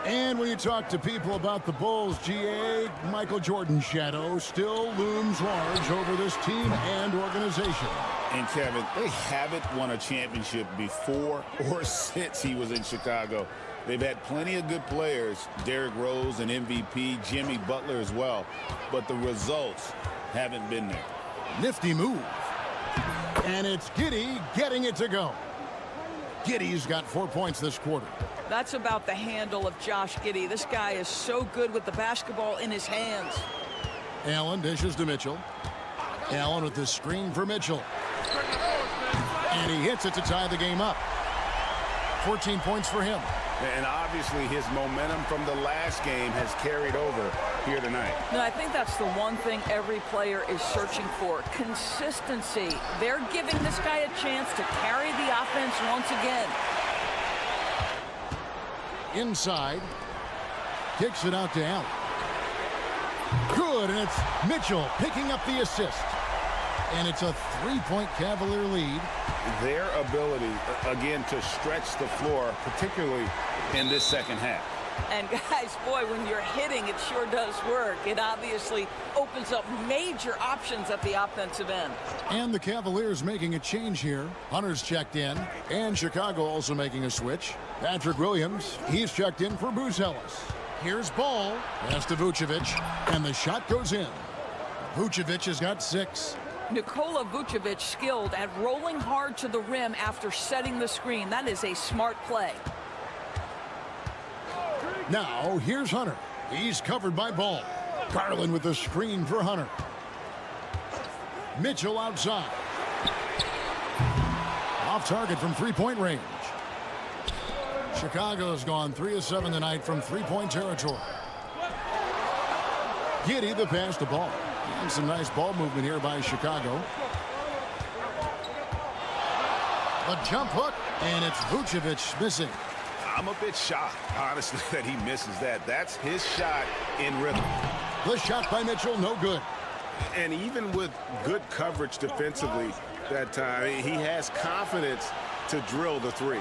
And when you talk to people about the Bulls, GA, Michael Jordan's shadow still looms large over this team and organization. And Kevin, they haven't won a championship before or since he was in Chicago. They've had plenty of good players, Derrick Rose, an MVP, Jimmy Butler as well, but the results haven't been there. Nifty move. And it's Giddey getting it to go. Giddey's got 4 points this quarter. That's about the handle of Josh Giddey. This guy is so good with the basketball in his hands. Allen dishes to Mitchell. Allen with the screen for Mitchell. And he hits it to tie the game up. 14 points for him. And obviously his momentum from the last game has carried over here tonight. No, I think that's the one thing every player is searching for. Consistency. They're giving this guy a chance to carry the offense once again. Inside. Kicks it out to Allen. Good, and it's Mitchell picking up the assist. And it's a 3-point Cavalier lead. Their ability, again, to stretch the floor, particularly in this second half. And guys, boy, when you're hitting, it sure does work. It obviously opens up major options at the offensive end. And the Cavaliers making a change here. Hunter's checked in, and Chicago also making a switch. Patrick Williams, he's checked in for Buzelis. Here's Ball. Pass to Vucevic, and the shot goes in. Vucevic has got 6. Nikola Vucevic skilled at rolling hard to the rim after setting the screen. That is a smart play. Now, here's Hunter. He's covered by Ball. Garland with the screen for Hunter. Mitchell outside. Off target from 3-point range. Chicago's gone 3 of 7 tonight from 3-point territory. Giddey the pass to Ball. And some nice ball movement here by Chicago. A jump hook, and it's Vucevic missing. I'm a bit shocked, honestly, that he misses that. That's his shot in rhythm. The shot by Mitchell, no good. And even with good coverage defensively that time, he has confidence to drill the 3.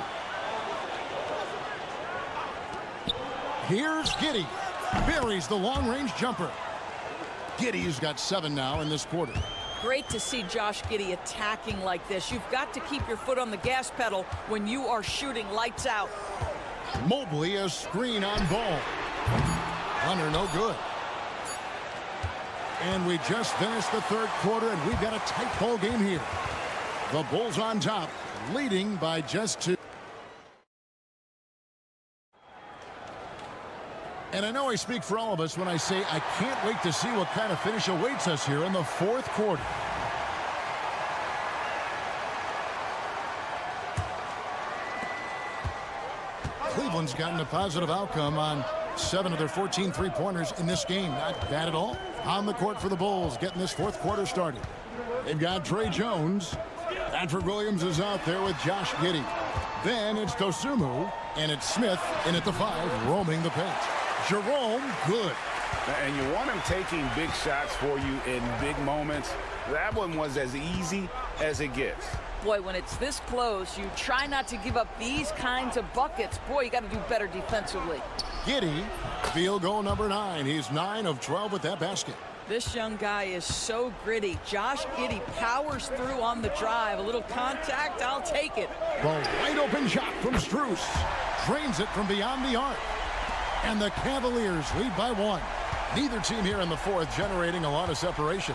Here's Giddey. Buries the long-range jumper. Giddey's got 7 now in this quarter. Great to see Josh Giddey attacking like this. You've got to keep your foot on the gas pedal when you are shooting lights out. Mobley a screen on Ball. Hunter no good. And we just finished the third quarter, and we've got a tight ball game here. The Bulls on top, leading by just 2. And I know I speak for all of us when I say I can't wait to see what kind of finish awaits us here in the fourth quarter. Cleveland's gotten a positive outcome on 7 of their 14 three-pointers in this game. Not bad at all. On the court for the Bulls, getting this fourth quarter started. They've got Trey Jones. Patrick Williams is out there with Josh Giddey. Then it's Dosunmu, and it's Smith in at the 5, roaming the paint. Jerome, good. And you want him taking big shots for you in big moments. That one was as easy as it gets. Boy, when it's this close, you try not to give up these kinds of buckets. Boy, you got to do better defensively. Giddey, field goal number 9. He's 9 of 12 with that basket. This young guy is so gritty. Josh Giddey powers through on the drive. A little contact, I'll take it. The wide open shot from Strus. Drains it from beyond the arc. And the Cavaliers lead by 1. Neither team here in the fourth generating a lot of separation.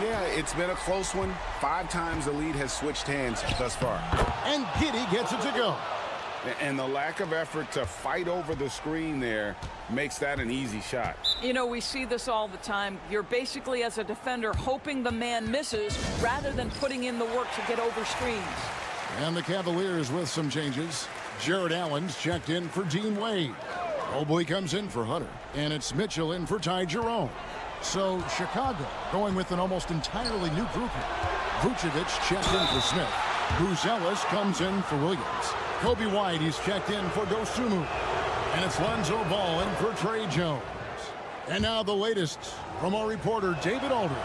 Yeah, it's been a close one. 5 times the lead has switched hands thus far. And Giddey gets it to go. And the lack of effort to fight over the screen there makes that an easy shot. You know, we see this all the time. You're basically, as a defender, hoping the man misses rather than putting in the work to get over screens. And the Cavaliers with some changes. Jared Allen's checked in for Dean Wade. Mobley comes in for Hunter. And it's Mitchell in for Ty Jerome. So Chicago going with an almost entirely new group here. Vucevic checked in for Smith. Buzelis comes in for Williams. Kobe White, he's checked in for Dosunmu. And it's Lonzo Ball in for Trey Jones. And now the latest from our reporter, David Aldridge.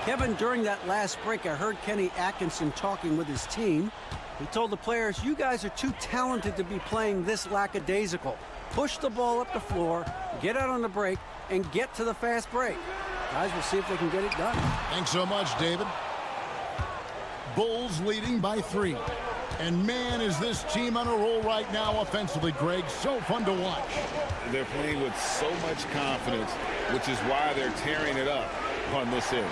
Kevin, during that last break, I heard Kenny Atkinson talking with his team. He told the players, you guys are too talented to be playing this lackadaisical. Push the ball up the floor, get out on the break, and get to the fast break. Guys, we'll see if they can get it done. Thanks so much, David. Bulls leading by 3. And man, is this team on a roll right now offensively, Greg. So fun to watch. They're playing with so much confidence, which is why they're tearing it up on this end.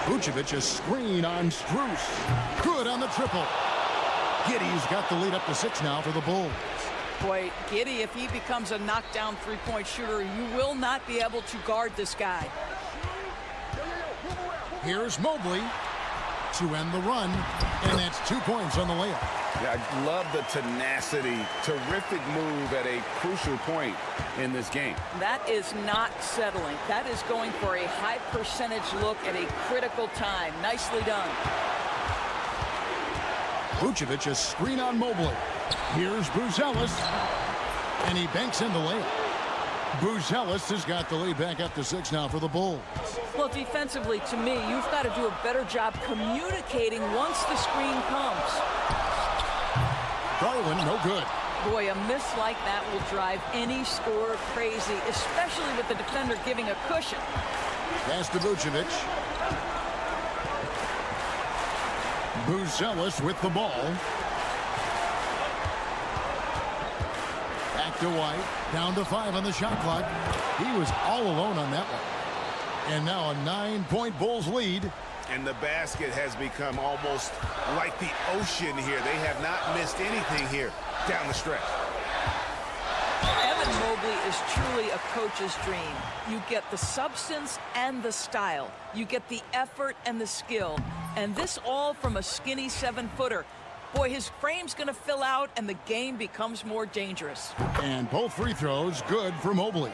Vucevic, a screen on Strus. Good on the triple. Giddey's got the lead up to 6 now for the Bulls. Boy, Giddey, if he becomes a knockdown three-point shooter, you will not be able to guard this guy. Here's Mobley to end the run, and that's 2 points on the layup. Yeah, I love the tenacity. Terrific move at a crucial point in this game. That is not settling. That is going for a high percentage look at a critical time. Nicely done. Vucevic, a screen on Mobley. Here's Buzelis, and he banks in the layup. Buzelis has got the lead back up to 6 now for the Bulls. Well, defensively, to me, you've got to do a better job communicating once the screen comes. Darwin, no good. Boy, a miss like that will drive any scorer crazy, especially with the defender giving a cushion. Pass to Vucevic. Buzelis with the ball. Back to White. Down to 5 on the shot clock. He was all alone on that one. And now a 9-point Bulls lead. And the basket has become almost like the ocean here. They have not missed anything here down the stretch. Evan Mobley is truly a coach's dream. You get the substance and the style. You get the effort and the skill. And this all from a skinny 7-footer. Boy, his frame's going to fill out, and the game becomes more dangerous. And both free throws good for Mobley.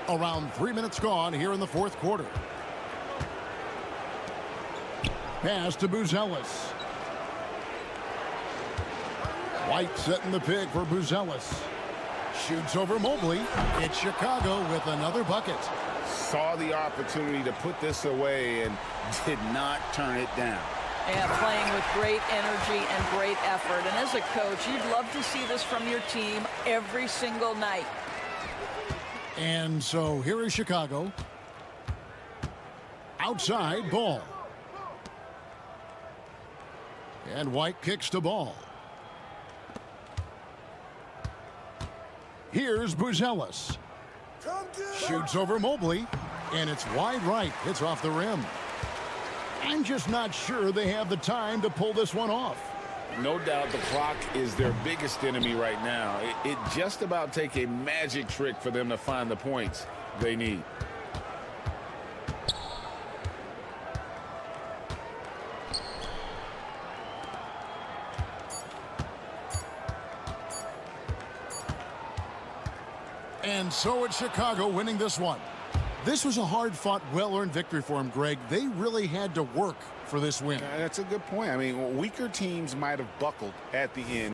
Around 3 minutes gone here in the fourth quarter. Pass to Buzelis. White setting the pick for Buzelis. Shoots over Mobley. It's Chicago with another bucket. Saw the opportunity to put this away and did not turn it down. Yeah, playing with great energy and great effort. And as a coach, you'd love to see this from your team every single night. And so here is Chicago. Outside ball. And White kicks the ball. Here's Buzelis. Shoots over Mobley. And it's wide right. It's off the rim. I'm just not sure they have the time to pull this one off. No doubt the clock is their biggest enemy right now. It just about take a magic trick for them to find the points they need. And so it's Chicago winning this one. This was a hard-fought, well-earned victory for them, Greg. They really had to work for this win. That's a good point. I mean, weaker teams might have buckled at the end.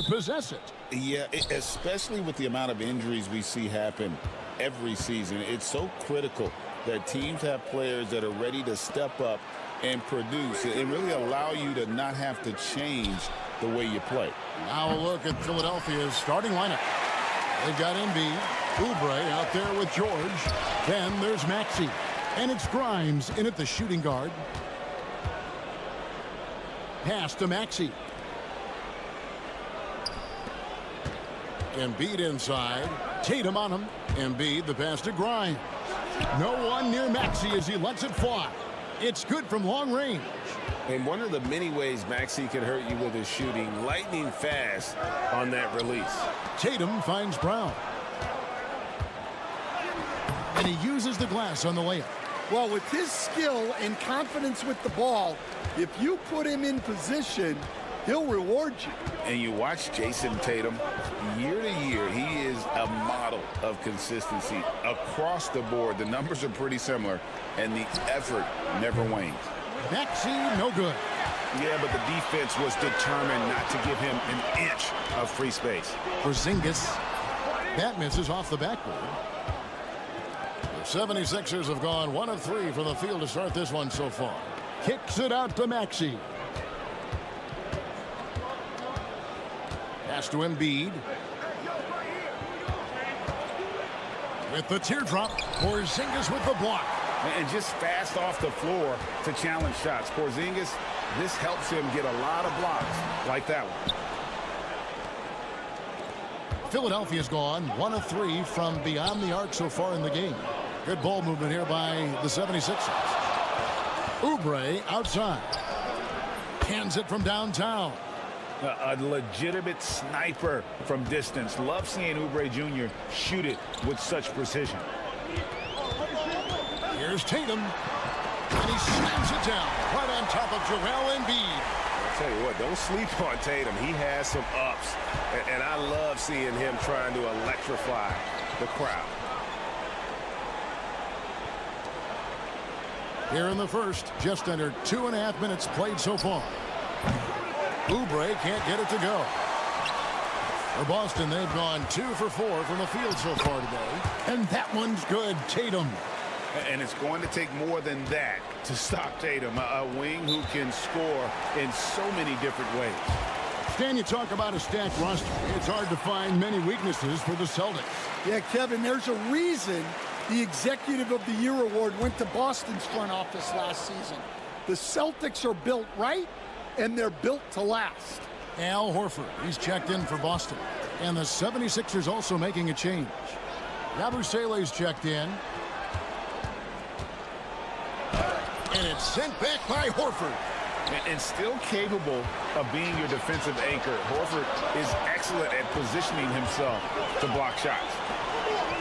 Possess it. Yeah, especially with the amount of injuries we see happen every season. It's so critical that teams have players that are ready to step up and produce and really allow you to not have to change the way you play. Now a look at Philadelphia's starting lineup. They've got Embiid, Oubre out there with George. Then there's Maxey. And it's Grimes in at the shooting guard. Pass to Maxey. Embiid inside. Tatum on him. Embiid, the pass to Grimes. No one near Maxey as he lets it fly. It's good from long range. And one of the many ways Maxey can hurt you with his shooting, lightning fast on that release. Tatum finds Brown. And he uses the glass on the layup. Well, with his skill and confidence with the ball, if you put him in position, he'll reward you. And you watch Jason Tatum, year to year, he is a model of consistency across the board. The numbers are pretty similar, and the effort never wanes. Maxey, no good. Yeah, but the defense was determined not to give him an inch of free space. Porzingis, that misses off the backboard. The 76ers have gone 1 of 3 from the field to start this one so far. Kicks it out to Maxey. Pass to Embiid. With the teardrop, Porzingis with the block. And just fast off the floor to challenge shots. Porzingis, this helps him get a lot of blocks like that one. Philadelphia's gone 1 of 3 from beyond the arc so far in the game. Good ball movement here by the 76ers. Oubre outside. Hands it from downtown. A legitimate sniper from distance. Love seeing Oubre Jr. shoot it with such precision. Here's Tatum. And he slams it down right on top of Joel Embiid. I'll tell you what, don't sleep on Tatum. He has some ups. And I love seeing him trying to electrify the crowd. Here in the first, just under 2.5 minutes played so far. Oubre can't get it to go. For Boston, they've gone 2 for 4 from the field so far today. And that one's good. Tatum. And it's going to take more than that to stop Tatum, a wing who can score in so many different ways. Stan, you talk about a stacked roster. It's hard to find many weaknesses for the Celtics. Yeah, Kevin, there's a reason the Executive of the Year award went to Boston's front office last season. The Celtics are built right, and they're built to last. Al Horford, he's checked in for Boston. And the 76ers also making a change. Yabusele's checked in. And it's sent back by Horford. And still capable of being your defensive anchor. Horford is excellent at positioning himself to block shots.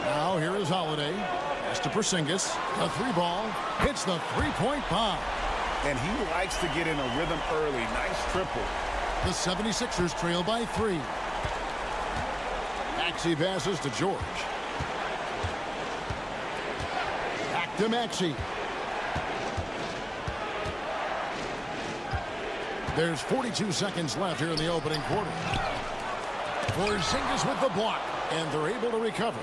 Now here is Holiday. Pass to Porzingis. The 3 ball hits the 3-point bomb. and he likes to get in a rhythm early. Nice triple. The 76ers trail by 3. Maxey passes to George. Back to Maxey. There's 42 seconds left here in the opening quarter. Porzingis with the block, and they're able to recover.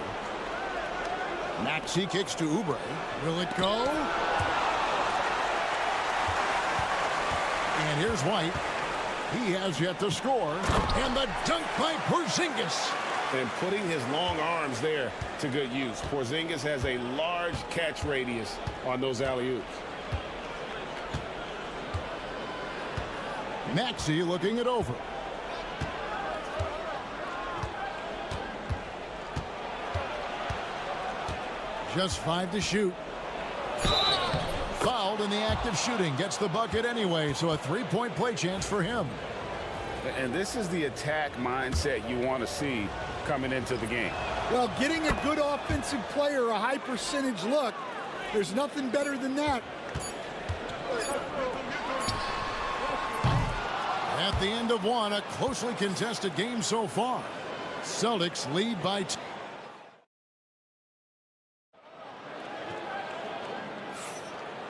Maxey kicks to Oubre. Will it go? And here's White. He has yet to score. And the dunk by Porzingis. And putting his long arms there to good use. Porzingis has a large catch radius on those alley-oops. Maxey looking it over. Just 5 to shoot. Fouled in the act of shooting. Gets the bucket anyway, so a 3-point play chance for him. And this is the attack mindset you want to see coming into the game. Well, getting a good offensive player a high percentage look, there's nothing better than that. At the end of one, a closely contested game so far. Celtics lead by 2.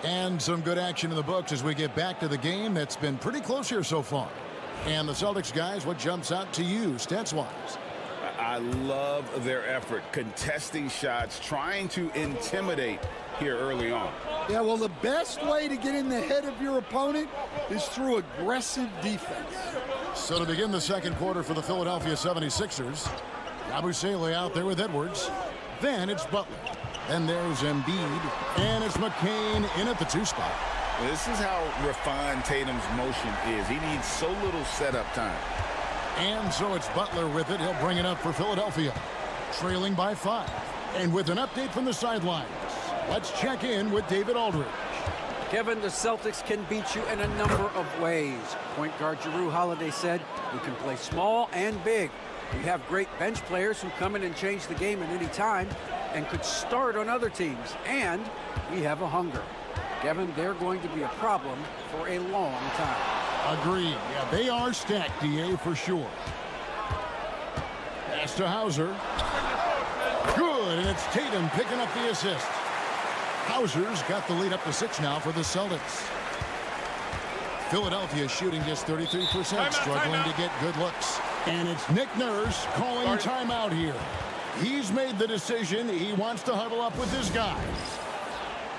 And some good action in the books as we get back to the game that's been pretty close here so far. And the Celtics guys, what jumps out to you stats-wise? I love their effort, contesting shots, trying to intimidate here early on. Yeah, well, the best way to get in the head of your opponent is through aggressive defense. So to begin the second quarter for the Philadelphia 76ers, Yabusele out there with Edwards. Then it's Butler. Then there's Embiid. And it's McCain in at the 2 spot. This is how refined Tatum's motion is. He needs so little setup time. And so it's Butler with it. He'll bring it up for Philadelphia. Trailing by 5. And with an update from the sidelines, let's check in with David Aldridge. Kevin, the Celtics can beat you in a number of ways. Point guard Jrue Holiday said, "We can play small and big. We have great bench players who come in and change the game at any time and could start on other teams. And we have a hunger." Kevin, they're going to be a problem for a long time. Agreed. Yeah, they are stacked, DA, for sure. Pass to Hauser. Good, and it's Tatum picking up the assist. Hauser's got the lead up to 6 now for the Celtics. Philadelphia shooting just 33%, struggling to get good looks. And it's Nick Nurse calling timeout here. He's made the decision. He wants to huddle up with his guys.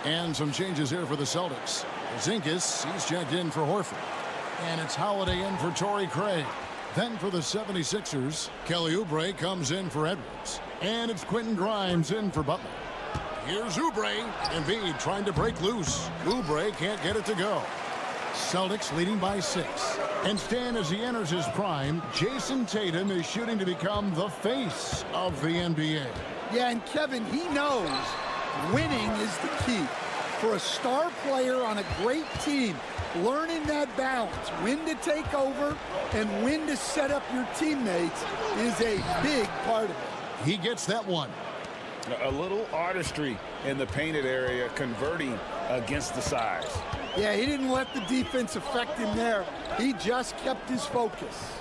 And some changes here for the Celtics. Porzingis, he's checked in for Horford. And it's Holiday in for Torrey Craig. Then for the 76ers, Kelly Oubre comes in for Edwards. And it's Quentin Grimes in for Butler. Here's Oubre. Embiid trying to break loose. Oubre can't get it to go. Celtics leading by 6. And Stan, as he enters his prime, Jason Tatum is shooting to become the face of the NBA. Yeah, and Kevin, he knows winning is the key. For a star player on a great team, learning that balance, when to take over and when to set up your teammates, is a big part of it. He gets that one. A little artistry in the painted area, converting against the size. Yeah, he didn't let the defense affect him there. He just kept his focus.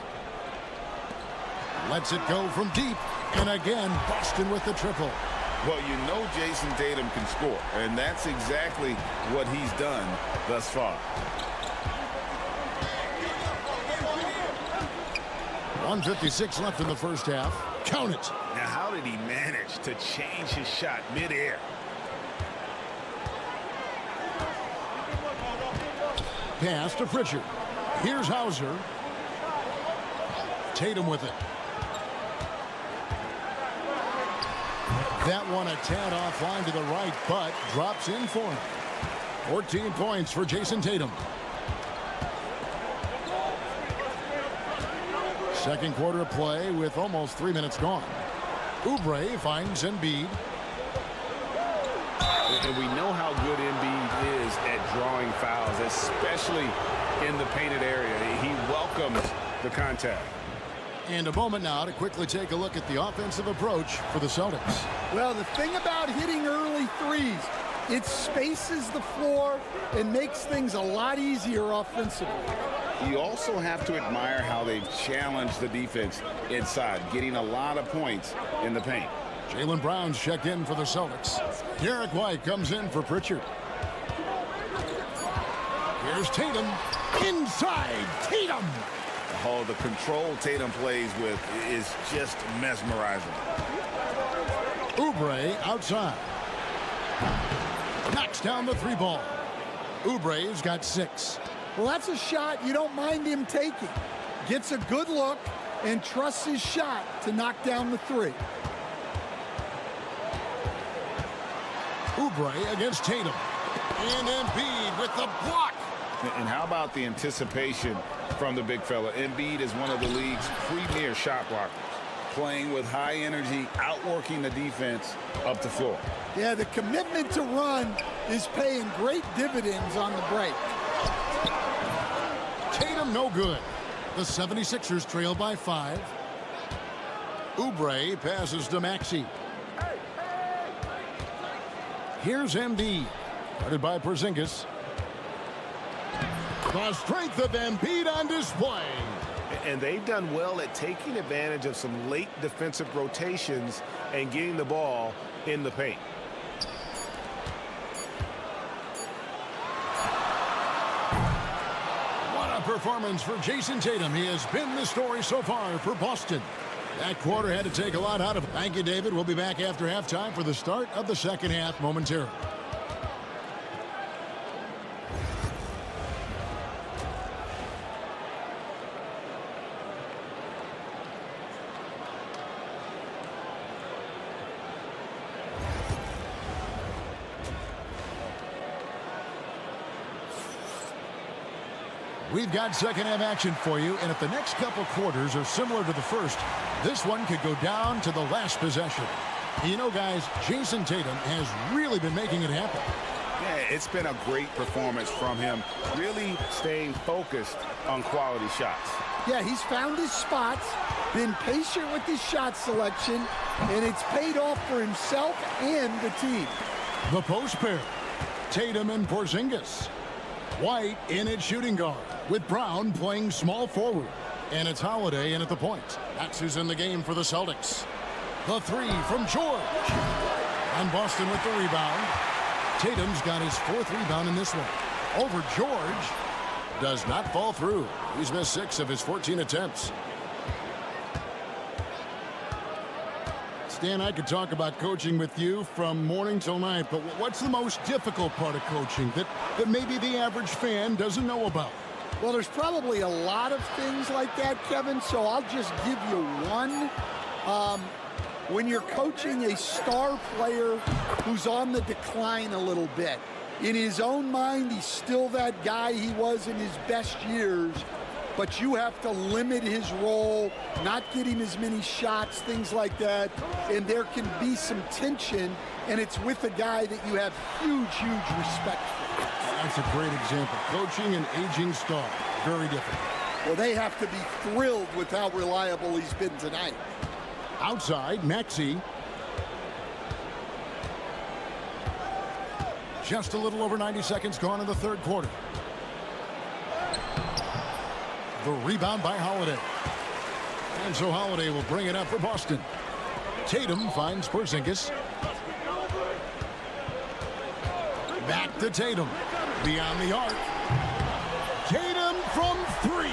Lets it go from deep. And again, Boston with the triple. Well, you know Jason Tatum can score, and that's exactly what he's done thus far. 1:56 left in the first half. Count it. Now, how did he manage to change his shot midair? Pass to Pritchard. Here's Hauser. Tatum with it. That one a tad offline to the right, but drops in for him. 14 points for Jason Tatum. Second quarter of play with almost 3 minutes gone. Oubre finds Embiid. And we know how good Embiid is at drawing fouls, especially in the painted area. He welcomes the contact. And a moment now to quickly take a look at the offensive approach for the Celtics. Well, the thing about hitting early threes, It spaces the floor and makes things a lot easier offensively. You also have to admire how they've challenged the defense inside, getting a lot of points in the paint. Jaylen Brown's checked in for the Celtics. Derek White comes in for Pritchard. Here's Tatum. Inside, Tatum! Oh, the control Tatum plays with is just mesmerizing. Oubre outside. Knocks down the three ball. Oubre's got 6. Well, that's a shot you don't mind him taking. Gets a good look and trusts his shot to knock down the 3. Oubre against Tatum. And Embiid with the block. And how about the anticipation from the big fella? Embiid is one of the league's premier shot blockers, playing with high energy, outworking the defense up the floor. Yeah, the commitment to run is paying great dividends on the break. Tatum no good. The 76ers trail by 5. Oubre passes to Maxey. Here's Embiid. Guarded by Porzingis. The strength of Embiid on display. And they've done well at taking advantage of some late defensive rotations and getting the ball in the paint. What a performance for Jason Tatum. He has been the story so far for Boston. That quarter had to take a lot out of it. Thank you, David. We'll be back after halftime for the start of the second half momentarily. We've got second half action for you, and if the next couple quarters are similar to the first, this one could go down to the last possession. You know, guys, Jason Tatum has really been making it happen. Yeah, it's been a great performance from him, really staying focused on quality shots. Yeah, he's found his spots, been patient with his shot selection, and it's paid off for himself and the team. The post pair, Tatum and Porzingis. White in at shooting guard, with Brown playing small forward. And it's Holiday in at the point. That's who's in the game for the Celtics. The 3 from George. And Boston with the rebound. Tatum's got his 4th rebound in this one. Over George. Does not fall through. He's missed 6 of his 14 attempts. Stan, I could talk about coaching with you from morning till night, but what's the most difficult part of coaching that maybe the average fan doesn't know about? Well, there's probably a lot of things like that, Kevin, so I'll just give you one. When you're coaching a star player who's on the decline a little bit, in his own mind, he's still that guy he was in his best years, but you have to limit his role, not get him as many shots, things like that, and there can be some tension, and it's with a guy that you have huge, huge respect for. That's a great example. Coaching an aging star, very different. Well, they have to be thrilled with how reliable he's been tonight. Outside, Maxey. Just a little over 90 seconds gone in the third quarter. The rebound by Holiday. And so Holiday will bring it up for Boston. Tatum finds Porzingis. Back to Tatum. Beyond the arc. Tatum from 3.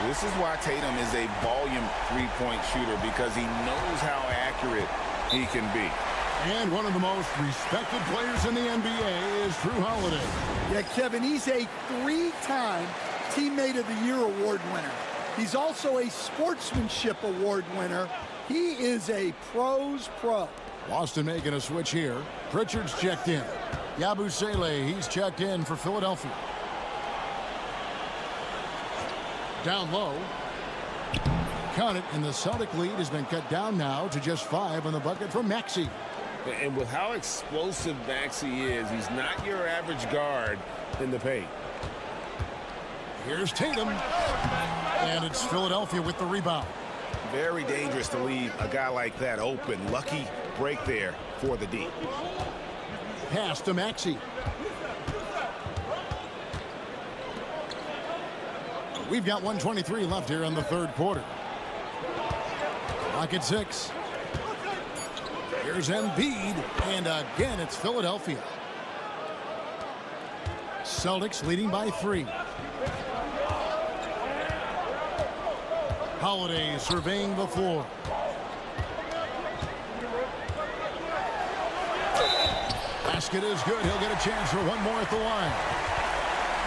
This is why Tatum is a volume three-point shooter, because he knows how accurate he can be. And one of the most respected players in the NBA is Drew Holiday. Yeah, Kevin, he's a 3-time Teammate of the Year award winner. He's also a Sportsmanship Award winner. He is a pro's pro. Boston making a switch here. Pritchard's checked in. Yabusele, he's checked in for Philadelphia. Down low. Count it, and the Celtic lead has been cut down now to just 5 on the bucket from Maxey. And with how explosive Maxey is, he's not your average guard in the paint. Here's Tatum. And it's Philadelphia with the rebound. Very dangerous to leave a guy like that open. Lucky break there for the D. Pass to Maxey. We've got 1:23 left here in the third quarter. Clock at 6. Here's Embiid, and again it's Philadelphia. Celtics leading by 3. Holiday surveying the floor. Basket is good. He'll get a chance for one more at the line.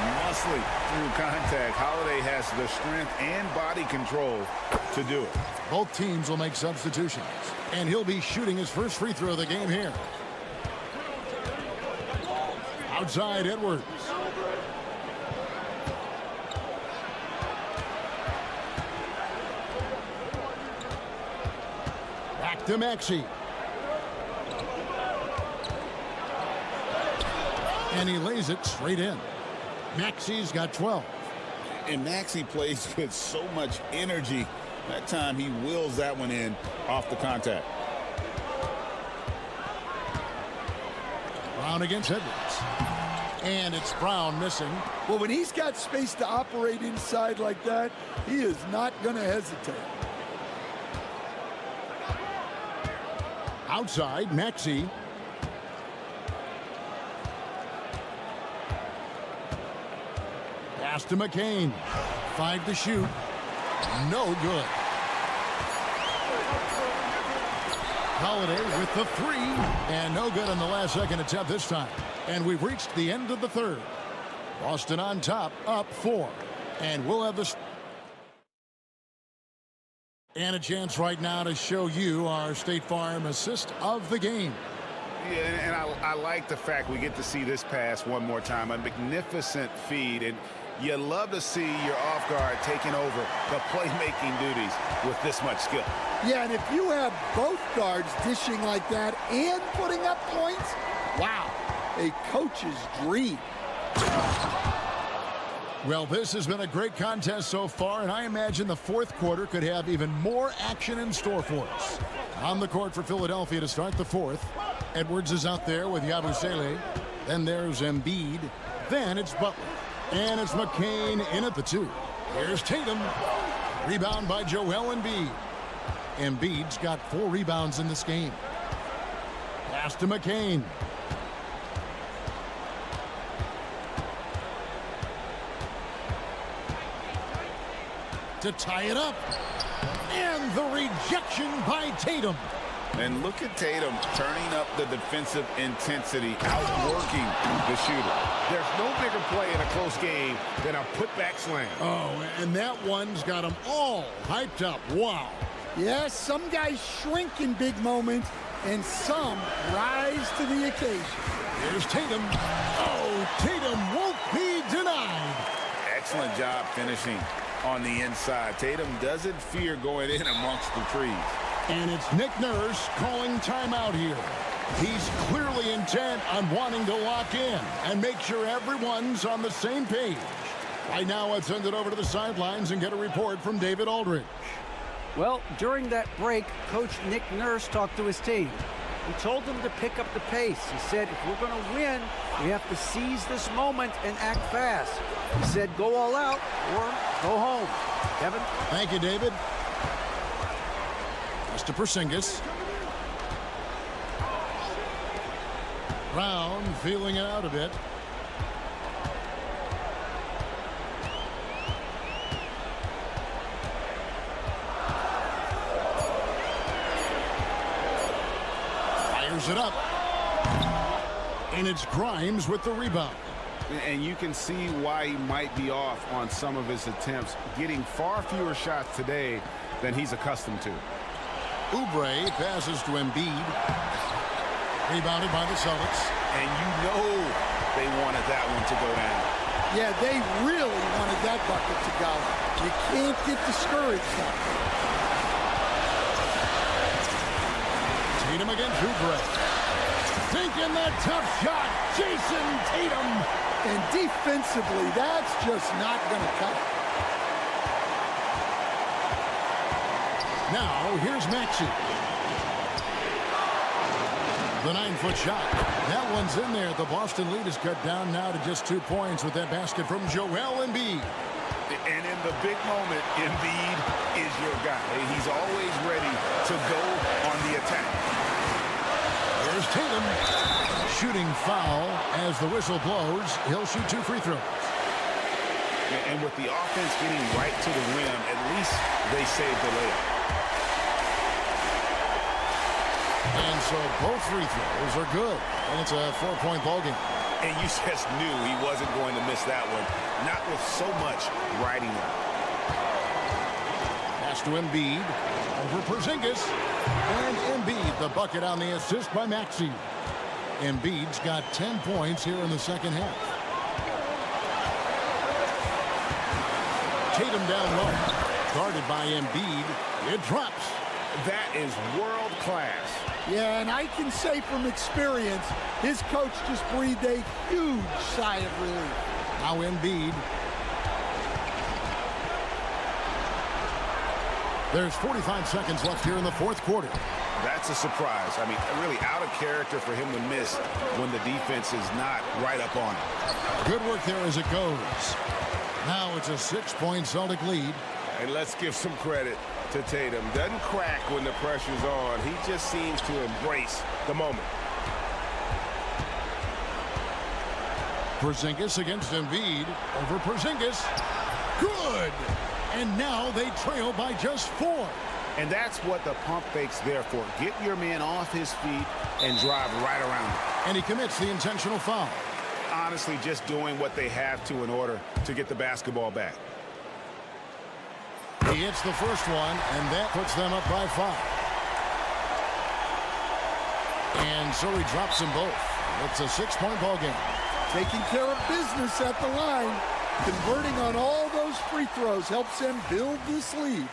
Muscly through contact. Holiday has the strength and body control to do it. Both teams will make substitutions, and he'll be shooting his first free throw of the game here. Outside Edwards. Back to Maxey. And he lays it straight in. Maxey's got 12. And Maxey plays with so much energy. That time he wills that one in off the contact. Brown against Edwards. And it's Brown missing. Well, when he's got space to operate inside like that, he is not going to hesitate. Outside, Maxey. Pass to McCain. 5 to shoot. No good. Holiday with the 3. And no good on the last second attempt this time. And we've reached the end of the third. Boston on top, up 4. And we'll have this. And a chance right now to show you our State Farm assist of the game. Yeah, and I like the fact we get to see this pass one more time. A magnificent feed. And you love to see your off guard taking over the playmaking duties with this much skill. Yeah, and if you have both guards dishing like that and putting up points, wow, a coach's dream. Well, this has been a great contest so far, and I imagine the fourth quarter could have even more action in store for us. On the court for Philadelphia to start the fourth. Edwards is out there with Yabusele. Then there's Embiid. Then it's Butler. And it's McCain in at the 2. Here's Tatum. Rebound by Joel Embiid. Embiid's got 4 rebounds in this game. Pass to McCain. To tie it up. And the rejection by Tatum. And look at Tatum turning up the defensive intensity, outworking the shooter. There's no bigger play in a close game than a putback slam. Oh, and that one's got them all hyped up. Wow. Yes, some guys shrink in big moments, and some rise to the occasion. Here's Tatum. Oh, Tatum won't be denied. Excellent job finishing on the inside. Tatum doesn't fear going in amongst the trees. And it's Nick Nurse calling timeout here. He's clearly intent on wanting to lock in and make sure everyone's on the same page. Right now, let's send it over to the sidelines and get a report from David Aldridge. Well, during that break, Coach Nick Nurse talked to his team. He told them to pick up the pace. He said, if we're going to win, we have to seize this moment and act fast. He said, go all out or go home. Kevin? Thank you, David. To Porzingis. Brown feeling it out a bit. Fires it up. And it's Grimes with the rebound. And you can see why he might be off on some of his attempts, getting far fewer shots today than he's accustomed to. Oubre passes to Embiid. Rebounded by the Celtics. And you know they wanted that one to go down. Yeah, they really wanted that bucket to go. You can't get discouraged now. Tatum against Oubre. Taking that tough shot. Jason Tatum. And defensively, that's just not going to cut it. Now, here's Maxey. The 9-foot shot. That one's in there. The Boston lead is cut down now to just 2 points with that basket from Joel Embiid. And in the big moment, Embiid is your guy. He's always ready to go on the attack. There's Tatum. Shooting foul as the whistle blows. He'll shoot 2 free throws. And with the offense getting right to the rim, at least they saved the layup. And so both free throws are good. And it's a 4-point ball game. And you just knew he wasn't going to miss that one. Not with so much riding on. Pass to Embiid. Over Porzingis. And Embiid, the bucket on the assist by Maxey. Embiid's got 10 points here in the second half. Tatum down low. Guarded by Embiid. It drops. That is world class. Yeah, and I can say from experience, his coach just breathed a huge sigh of relief. Now Embiid. There's 45 seconds left here in the fourth quarter. That's a surprise. I mean, really out of character for him to miss when the defense is not right up on him. Good work there as it goes. Now it's a 6-point Celtic lead. And let's give some credit to Tatum. Doesn't crack when the pressure's on. He just seems to embrace the moment. Porzingis against Embiid. Over Porzingis. Good! And now they trail by just 4. And that's what the pump fake's there for. Get your man off his feet and drive right around him. And he commits the intentional foul. Honestly, just doing what they have to in order to get the basketball back. He hits the first one, and that puts them up by 5. And so he drops them both. It's a 6-point ball game. Taking care of business at the line. Converting on all those free throws helps them build this lead.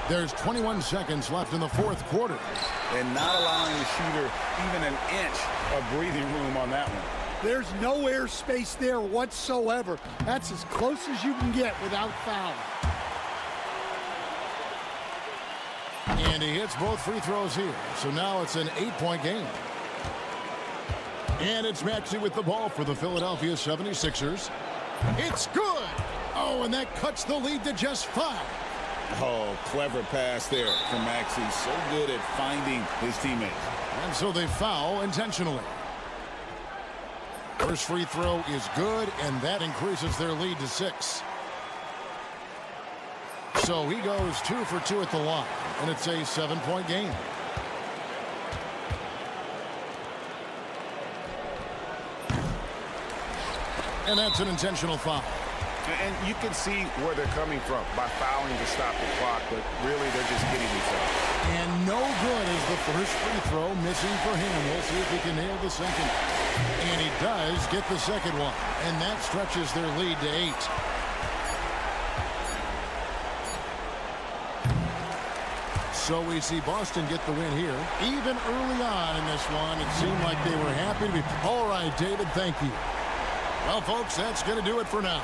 There's 21 seconds left in the fourth quarter. And not allowing the shooter even an inch of breathing room on that one. There's no air space there whatsoever. That's as close as you can get without foul. And he hits both free throws here. So now it's an 8-point game. And it's Maxey with the ball for the Philadelphia 76ers. It's good! Oh, and that cuts the lead to just 5. Oh, clever pass there from Maxey. So good at finding his teammates. And so they foul intentionally. First free throw is good, and that increases their lead to 6. So he goes 2 for 2 at the line, and it's a 7-point game. And that's an intentional foul. And you can see where they're coming from by fouling to stop the clock, but really they're just getting themselves. And no good is the first free throw missing for him. We'll see if he can nail the second. And he does get the second one, and that stretches their lead to 8. So we see Boston get the win here. Even early on in this one, it seemed like they were happy to be. All right, David, thank you. Well, folks, that's going to do it for now.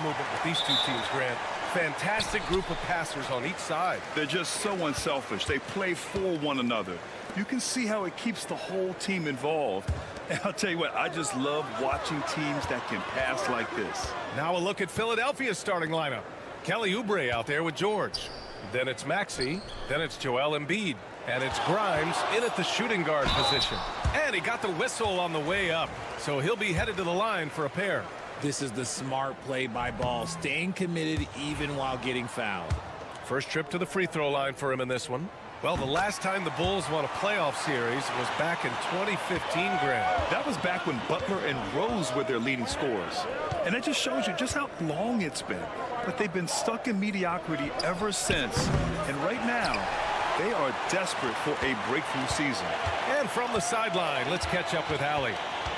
Movement with these two teams, Grant. Fantastic group of passers on each side. They're just so unselfish. They play for one another. You can see how it keeps the whole team involved. And I'll tell you what, I just love watching teams that can pass like this. Now a look at Philadelphia's starting lineup. Kelly Oubre out there with George. Then it's Maxey. Then it's Joel Embiid. And it's Grimes in at the shooting guard position. And he got the whistle on the way up. So he'll be headed to the line for a pair. This is the smart play by Ball, staying committed even while getting fouled. First trip to the free throw line for him in this one. Well, the last time the Bulls won a playoff series was back in 2015, Grant. That was back when Butler and Rose were their leading scorers. And that just shows you just how long it's been. But they've been stuck in mediocrity ever since. And right now, they are desperate for a breakthrough season. And from the sideline, let's catch up with Allie.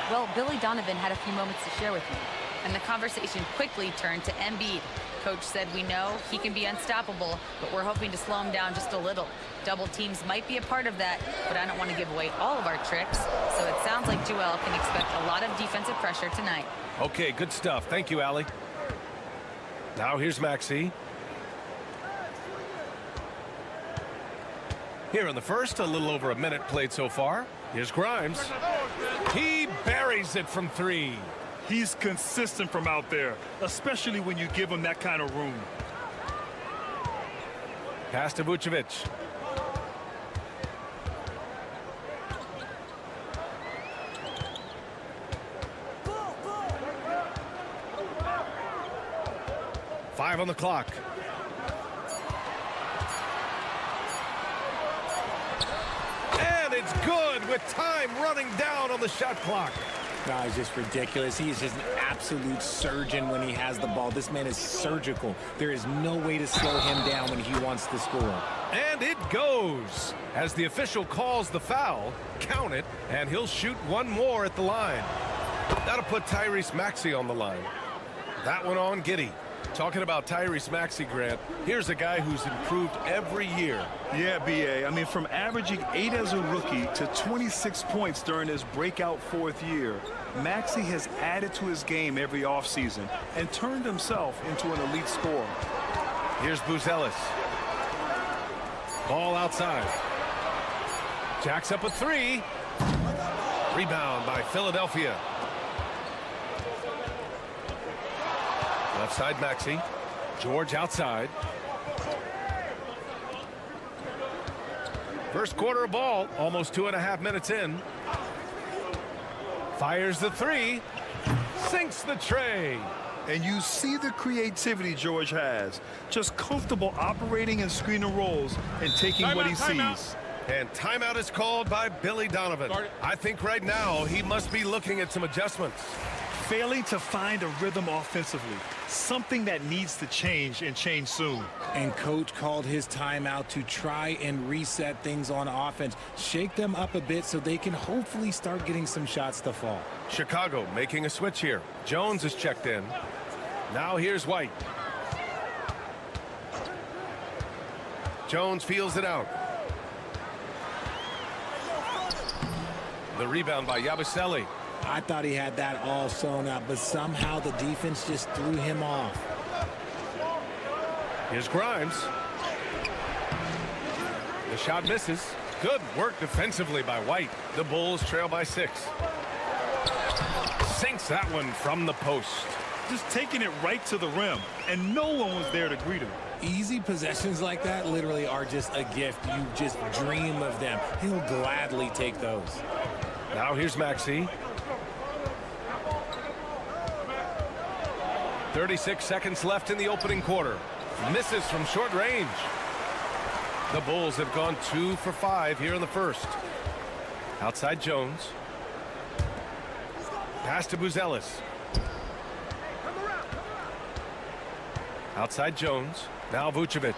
Well, Billy Donovan had a few moments to share with me, and the conversation quickly turned to Embiid. Coach said we know he can be unstoppable, but we're hoping to slow him down just a little. Double teams might be a part of that, but I don't want to give away all of our tricks. So it sounds like Joel can expect a lot of defensive pressure tonight. Okay, good stuff. Thank you, Allie. Now here's Maxey. Here in the first, a little over a minute played so far. Here's Grimes. He buries it from three. He's consistent from out there, especially when you give him that kind of room. Pass to Vucevic. Five on the clock. And it's good with time running down on the shot clock. No, it's just ridiculous. He is just an absolute surgeon when he has the ball. This man is surgical. There is no way to slow him down when he wants to score. And it goes. As the official calls the foul, count it, and he'll shoot one more at the line. That'll put Tyrese Maxey on the line. That one on Giddey. Talking about Tyrese Maxey, Grant, here's a guy who's improved every year. Yeah, B.A. I mean, from averaging 8 as a rookie to 26 points during his breakout 4th year, Maxey has added to his game every offseason and turned himself into an elite scorer. Here's Buzelis. Ball outside. Jacks up a three. Rebound by Philadelphia. Left side, Maxey. George outside. First quarter of ball, almost 2.5 minutes in. Fires the three. Sinks the tray. And you see the creativity George has. Just comfortable operating in screen and rolls and taking what he sees. And timeout is called by Billy Donovan. I think right now he must be looking at some adjustments. Failing to find a rhythm offensively. Something that needs to change and change soon. And coach called his timeout to try and reset things on offense. Shake them up a bit so they can hopefully start getting some shots to fall. Chicago making a switch here. Jones is checked in. Now here's White. Jones feels it out. The rebound by Yabusele. I thought he had that all sewn up, but somehow the defense just threw him off. Here's Grimes. The shot misses. Good work defensively by White. The Bulls trail by 6. Sinks that one from the post. Just taking it right to the rim, and no one was there to greet him. Easy possessions like that literally are just a gift. You just dream of them. He'll gladly take those. Now here's Maxey. 36 seconds left in the opening quarter. Misses from short range. The Bulls have gone 2 for 5 here in the first. Outside Jones. Pass to Buzelis. Outside Jones. Now Vucevic.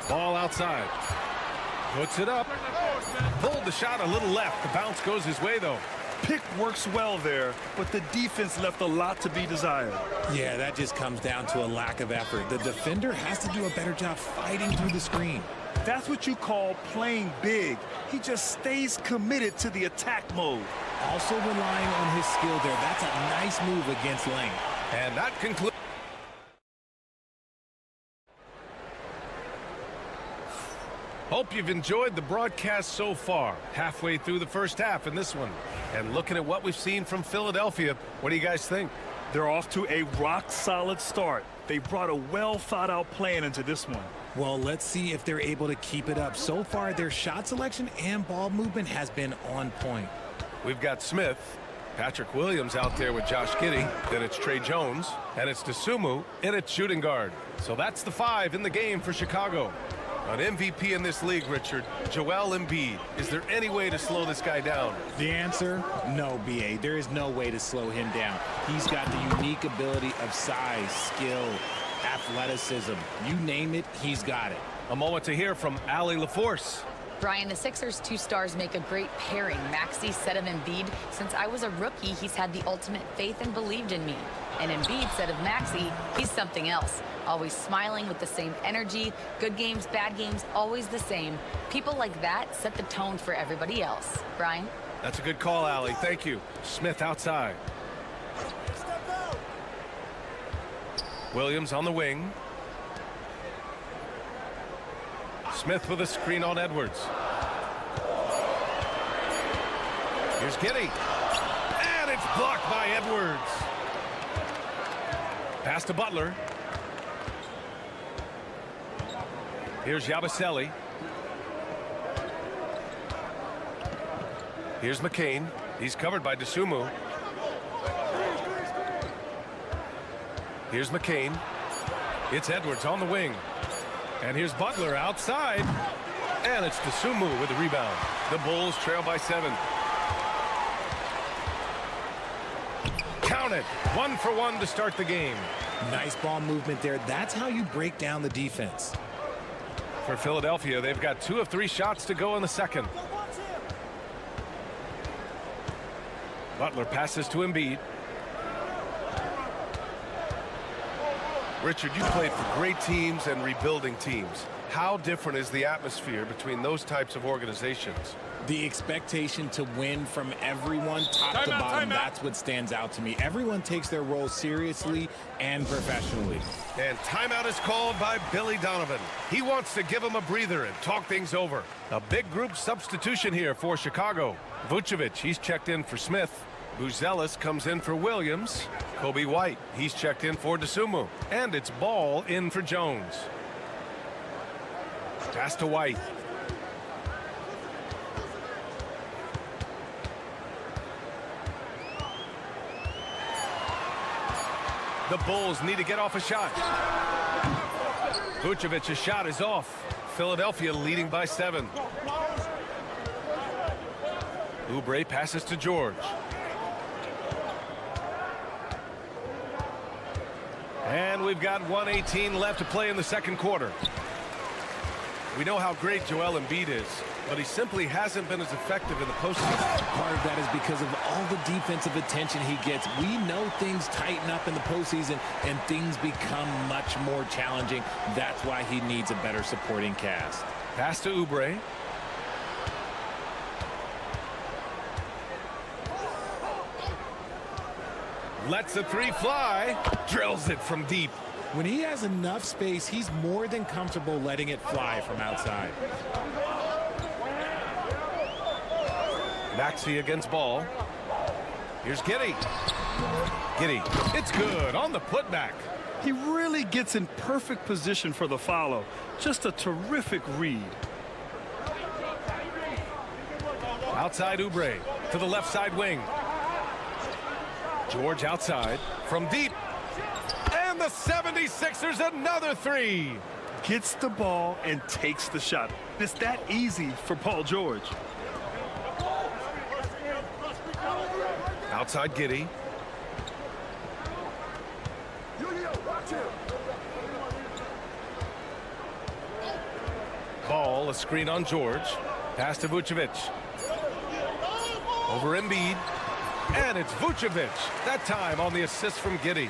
Ball outside. Puts it up. Pulled the shot a little left. The bounce goes his way, though. Pick works well there, but the defense left a lot to be desired. Yeah, that just comes down to a lack of effort. The defender has to do a better job fighting through the screen. That's what you call playing big. He just stays committed to the attack mode. Also relying on his skill there. That's a nice move against Lane. And that concludes. Hope you've enjoyed the broadcast so far. Halfway through the first half in this one. And looking at what we've seen from Philadelphia, what do you guys think? They're off to a rock-solid start. They brought a well-thought-out plan into this one. Well, let's see if they're able to keep it up. So far, their shot selection and ball movement has been on point. We've got Smith, Patrick Williams out there with Josh Giddey. Then it's Trey Jones, and it's Dosunmu, and it's shooting guard. So that's the 5 in the game for Chicago. An MVP in this league, Richard, Joel Embiid. Is there any way to slow this guy down? The answer, no, B.A. There is no way to slow him down. He's got the unique ability of size, skill, athleticism. You name it, he's got it. A moment to hear from Allie LaForce. Brian, the Sixers' 2 stars make a great pairing. Maxey said of Embiid, since I was a rookie, he's had the ultimate faith and believed in me. And Embiid said of Maxey, he's something else. Always smiling with the same energy. Good games, bad games, always the same. People like that set the tone for everybody else. Brian? That's a good call, Allie. Thank you. Smith outside. Williams on the wing. Smith with a screen on Edwards. Here's Giddey. And it's blocked by Edwards. Pass to Butler. Here's Yabusele. Here's McCain. He's covered by Dosunmu. Here's McCain. It's Edwards on the wing. And here's Butler outside. And it's Dosunmu with the rebound. The Bulls trail by 7. Count it. 1 for 1 to start the game. Nice ball movement there. That's how you break down the defense. For Philadelphia, they've got 2 of 3 shots to go in the second. Butler passes to Embiid. Richard, you played for great teams and rebuilding teams. How different is the atmosphere between those types of organizations? The expectation to win from everyone, top to bottom, that's what stands out to me. Everyone takes their role seriously and professionally. And timeout is called by Billy Donovan. He wants to give him a breather and talk things over. A big group substitution here for Chicago. Vucevic, he's checked in for Smith. Buzelis comes in for Williams. Kobe White, he's checked in for Dosunmu. And it's Ball in for Jones. Pass to White. The Bulls need to get off a shot. Vucevic's shot is off. Philadelphia leading by 7. Oubre passes to George. And we've got 1:18 left to play in the second quarter. We know how great Joel Embiid is, but he simply hasn't been as effective in the postseason. Part of that is because of all the defensive attention he gets. We know things tighten up in the postseason and things become much more challenging. That's why he needs a better supporting cast. Pass to Oubre. Lets the 3 fly. Drills it from deep. When he has enough space, he's more than comfortable letting it fly from outside. Maxey against Ball. Here's Giddey. Giddey, it's good on the putback. He really gets in perfect position for the follow. Just a terrific read. Outside Oubre to the left side wing. George outside from deep. And the 76ers another 3. Gets the ball and takes the shot. It's that easy for Paul George. Outside Giddey. Ball, a screen on George. Pass to Vucevic. Over Embiid. And it's Vucevic. That time on the assist from Giddey.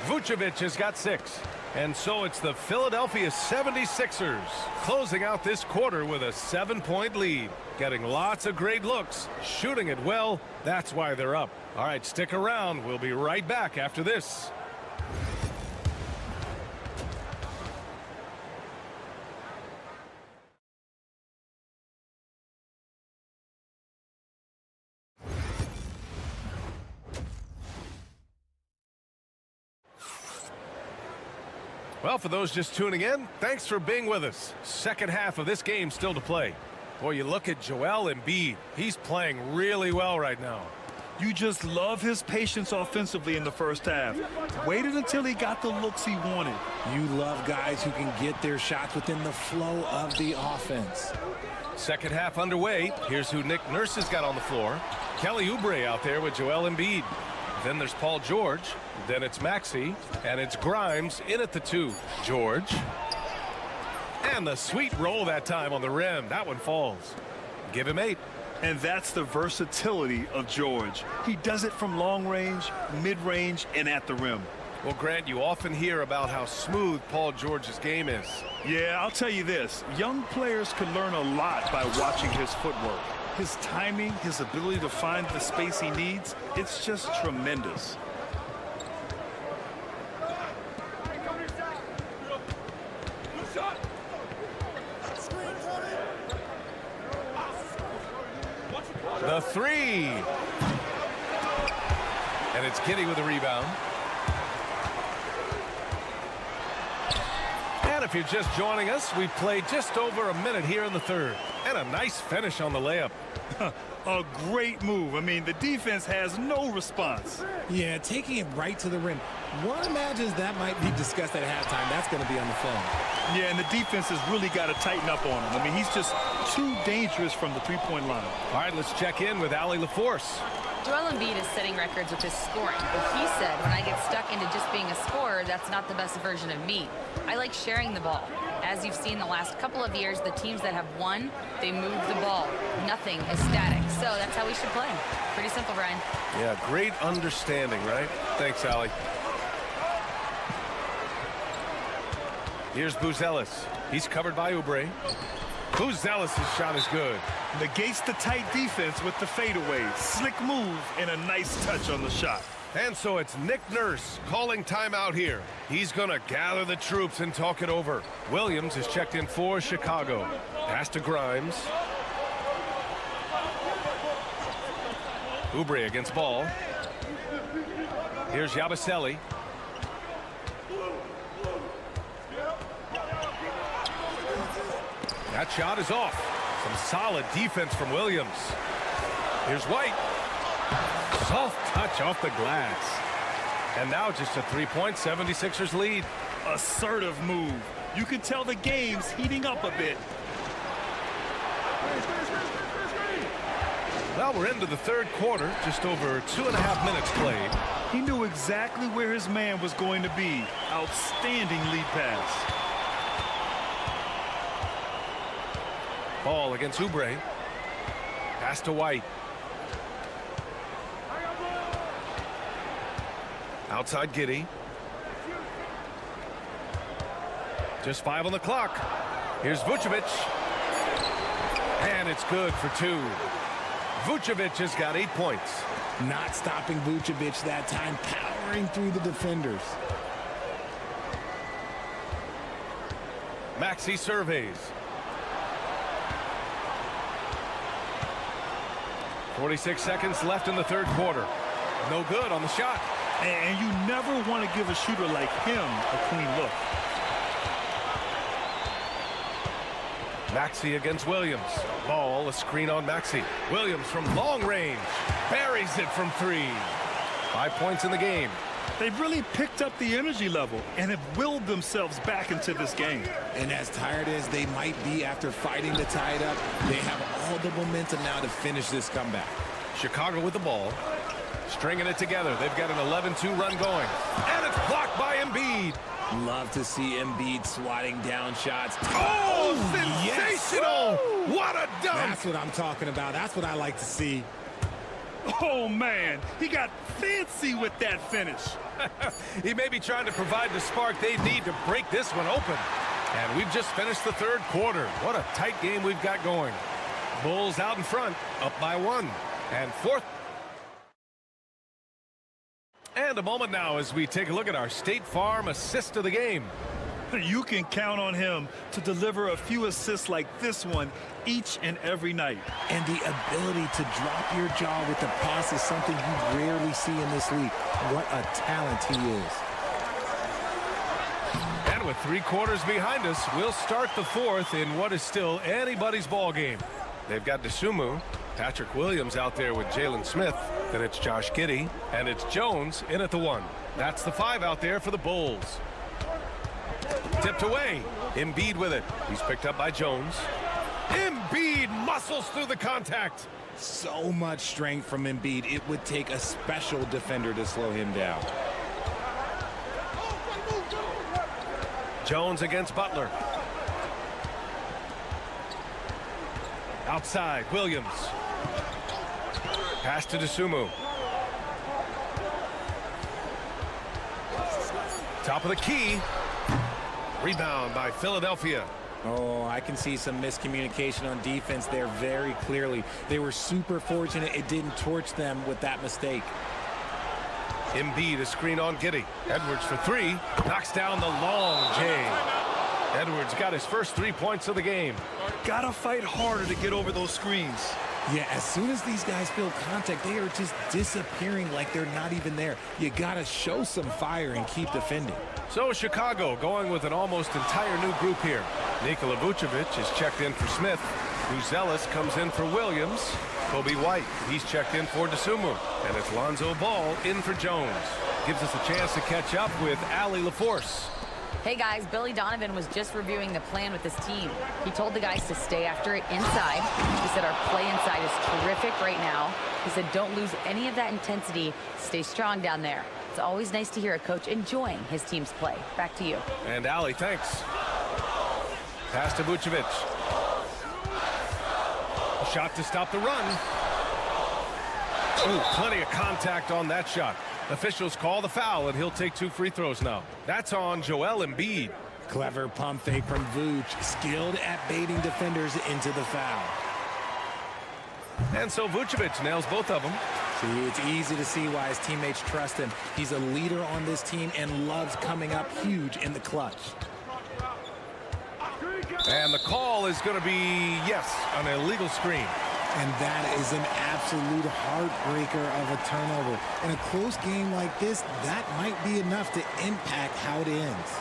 Vucevic has got 6. And so it's the Philadelphia 76ers closing out this quarter with a 7-point lead. Getting lots of great looks, shooting it well. That's why they're up. All right, stick around. We'll be right back after this. Well, for those just tuning in, thanks for being with us. Second half of this game still to play. Boy, you look at Joel Embiid. He's playing really well right now. You just love his patience offensively in the first half. Waited until he got the looks he wanted. You love guys who can get their shots within the flow of the offense. Second half underway. Here's who Nick Nurse has got on the floor. Kelly Oubre out there with Joel Embiid. Then there's Paul George. Then it's Maxey. And it's Grimes in at the 2. George. And the sweet roll that time on the rim. That one falls. Give him 8. And that's the versatility of George. He does it from long range, mid-range, and at the rim. Well, Grant, you often hear about how smooth Paul George's game is. Yeah, I'll tell you this. Young players can learn a lot by watching his footwork. His timing, his ability to find the space he needs, it's just tremendous. The 3. And it's Giddey with a rebound. And if you're just joining us, we've played just over a minute here in the third. And a nice finish on the layup. A great move. I mean, the defense has no response. Yeah, taking it right to the rim. One imagines that might be discussed at halftime. That's going to be on the film. Yeah, and the defense has really got to tighten up on him. I mean, he's just too dangerous from the three-point line. All right, let's check in with Allie LaForce. Joel Embiid is setting records with his scoring, but he said, when I get stuck into just being a scorer, that's not the best version of me. I like sharing the ball. As you've seen the last couple of years, the teams that have won, they move the ball. Nothing is static. So that's how we should play. Pretty simple, Brian. Yeah, great understanding, right? Thanks, Allie. Here's Buzelis. He's covered by Oubre. Buzelis' shot is good. Negates the tight defense with the fadeaway. Slick move and a nice touch on the shot. And so it's Nick Nurse calling timeout here. He's going to gather the troops and talk it over. Williams is checked in for Chicago. Pass to Grimes. Oubre against Ball. Here's Yabusele. That shot is off. Some solid defense from Williams. Here's White. Soft touch off the glass. And now just a 3-point 76ers lead. Assertive move. You can tell the game's heating up a bit. Well, we're into the third quarter, just over 2.5 minutes played. He knew exactly where his man was going to be. Outstanding lead pass. Ball against Oubre. Pass to White. Outside Giddey. Just 5 on the clock. Here's Vucevic. And it's good for 2. Vucevic has got 8 points. Not stopping Vucevic that time, powering through the defenders. Maxey surveys. 46 seconds left in the third quarter. No good on the shot. And you never want to give a shooter like him a clean look. Maxey against Williams. Ball, a screen on Maxey. Williams from long range. Buries it from 3. 5 points in the game. They've really picked up the energy level and have willed themselves back into this game. And as tired as they might be after fighting to tie it up, they have all the momentum now to finish this comeback. Chicago with the ball. Stringing it together. They've got an 11-2 run going. And it's blocked by Embiid. Love to see Embiid swatting down shots. Oh, sensational! Yes. What a dunk! That's what I'm talking about. That's what I like to see. Oh, man. He got fancy with that finish. He may be trying to provide the spark they need to break this one open. And we've just finished the third quarter. What a tight game we've got going. Bulls out in front, up by 1. And fourth. And a moment now as we take a look at our State Farm assist of the game. You can count on him to deliver a few assists like this one each and every night. And the ability to drop your jaw with the pass is something you rarely see in this league. What a talent he is. And with 3 quarters behind us, we'll start the fourth in what is still anybody's ball game. They've got Dosunmu, Patrick Williams out there with Jalen Smith. Then it's Josh Giddey, and it's Jones in at the 1. That's the 5 out there for the Bulls. Tipped away. Embiid with it. He's picked up by Jones. Embiid muscles through the contact. So much strength from Embiid. It would take a special defender to slow him down. Jones against Butler. Outside, Williams. Pass to Dosunmu. Top of the key. Rebound by Philadelphia. Oh, I can see some miscommunication on defense there very clearly. They were super fortunate it didn't torch them with that mistake. Embiid, a screen on Giddey. Edwards for 3. Knocks down the long J. Edwards got his first 3 points of the game. Gotta fight harder to get over those screens. Yeah, as soon as these guys feel contact, they are just disappearing like they're not even there. You gotta show some fire and keep defending. So Chicago going with an almost entire new group here. Nikola Vucevic is checked in for Smith. Buzelis comes in for Williams. Kobe White, he's checked in for Dosunmu. And it's Lonzo Ball in for Jones. Gives us a chance to catch up with Allie LaForce. Hey guys, Billy Donovan was just reviewing the plan with his team. He told the guys to stay after it inside. He said our play inside is terrific right now. He said don't lose any of that intensity. Stay strong down there. It's always nice to hear a coach enjoying his team's play. Back to you. And Allie, thanks. Pass to Vucevic. A shot to stop the run. Oh, plenty of contact on that shot. Officials call the foul, and he'll take 2 free throws now. That's on Joel Embiid. Clever pump fake from Vooch, skilled at baiting defenders into the foul. And so Vucevic nails both of them. See, it's easy to see why his teammates trust him. He's a leader on this team and loves coming up huge in the clutch. And the call is going to be, yes, an illegal screen. And that is an absolute heartbreaker of a turnover. In a close game like this, that might be enough to impact how it ends.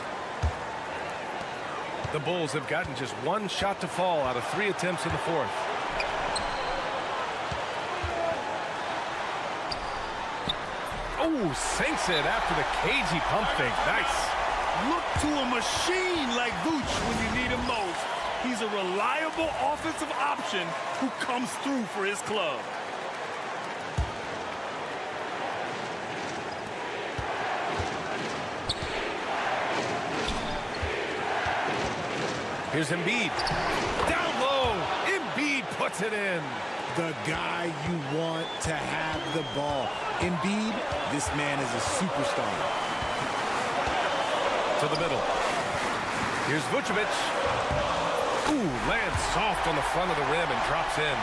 The Bulls have gotten just 1 shot to fall out of 3 attempts in the fourth. Oh, Ooh, sinks it after the cagey pump fake. Nice. Look to a machine like Vooch when you need him most. He's a reliable offensive option who comes through for his club. Here's Embiid. Down low. Embiid puts it in. The guy you want to have the ball. Embiid, this man is a superstar. To the middle. Here's Vucevic. Ooh, lands soft on the front of the rim and drops in.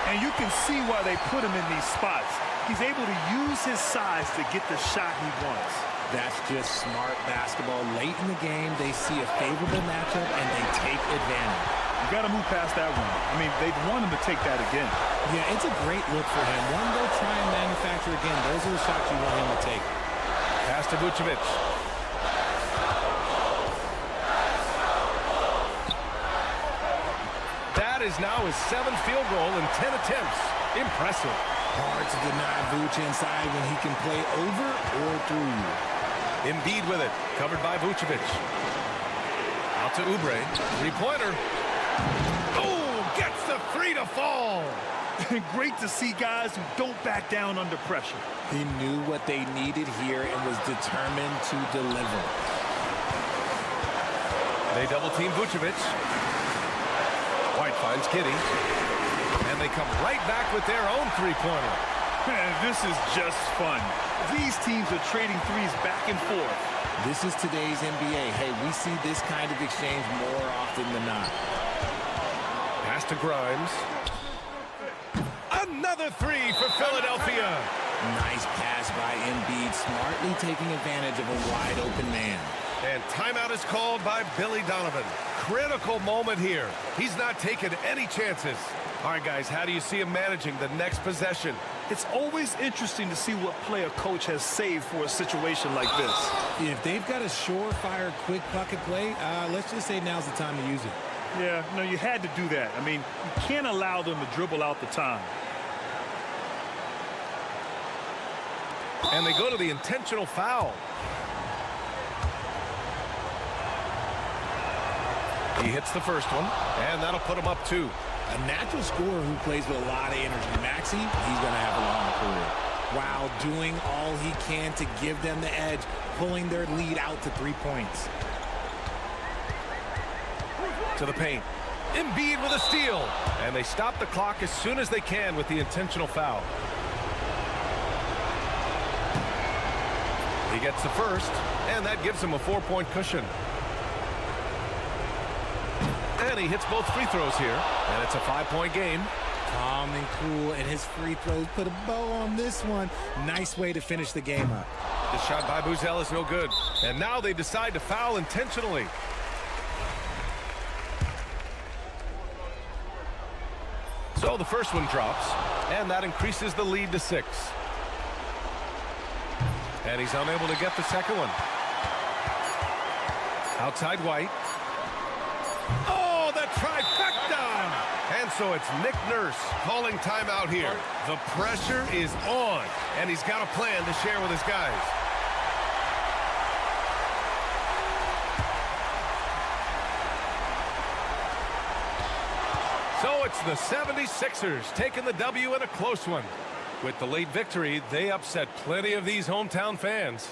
And you can see why they put him in these spots. He's able to use his size to get the shot he wants. That's just smart basketball. Late in the game, they see a favorable matchup and they take advantage. You got to move past that one. I mean, they'd want him to take that again. Yeah, it's a great look for him. One, go try and manufacture again. Those are the shots you want him to take. Pass to Vucevic. That is now his 7th field goal in 10 attempts. Impressive. Hard to deny Vooch inside when he can play over or through. Embiid with it. Covered by Vucevic. Out to Oubre. Three-pointer. Oh, gets the 3 to fall. Great to see guys who don't back down under pressure. He knew what they needed here and was determined to deliver. They double-team Vucevic. White finds Kitty. And they come right back with their own three-pointer. Man, this is just fun. These teams are trading threes back and forth. This is today's NBA. Hey, we see this kind of exchange more often than not. Pass to Grimes. Another 3 for Philadelphia. Nice pass by Embiid, smartly taking advantage of a wide-open man. And timeout is called by Billy Donovan. Critical moment here. He's not taking any chances. All right, guys, how do you see him managing the next possession? It's always interesting to see what play a coach has saved for a situation like this. If they've got a surefire, quick bucket play, let's just say now's the time to use it. Yeah, no, you had to do that. I mean, you can't allow them to dribble out the time. And they go to the intentional foul. He hits the first one, and that'll put him up 2. A natural scorer who plays with a lot of energy. Maxey, he's going to have a long career. While doing all he can to give them the edge, pulling their lead out to 3 points. To the paint. Embiid with a steal. And they stop the clock as soon as they can with the intentional foul. He gets the first, and that gives him a 4-point cushion. And he hits both free throws here, and it's a 5-point game. Calm and cool, and his free throws put a bow on this one. Nice way to finish the game up. The shot by Buzel is no good, and now they decide to foul intentionally. So the first one drops, and that increases the lead to 6. And he's unable to get the second one. Outside White. Oh, the trifecta! And so it's Nick Nurse calling timeout here. The pressure is on, and he's got a plan to share with his guys. So it's the 76ers taking the W in a close one. With the late victory, they upset plenty of these hometown fans.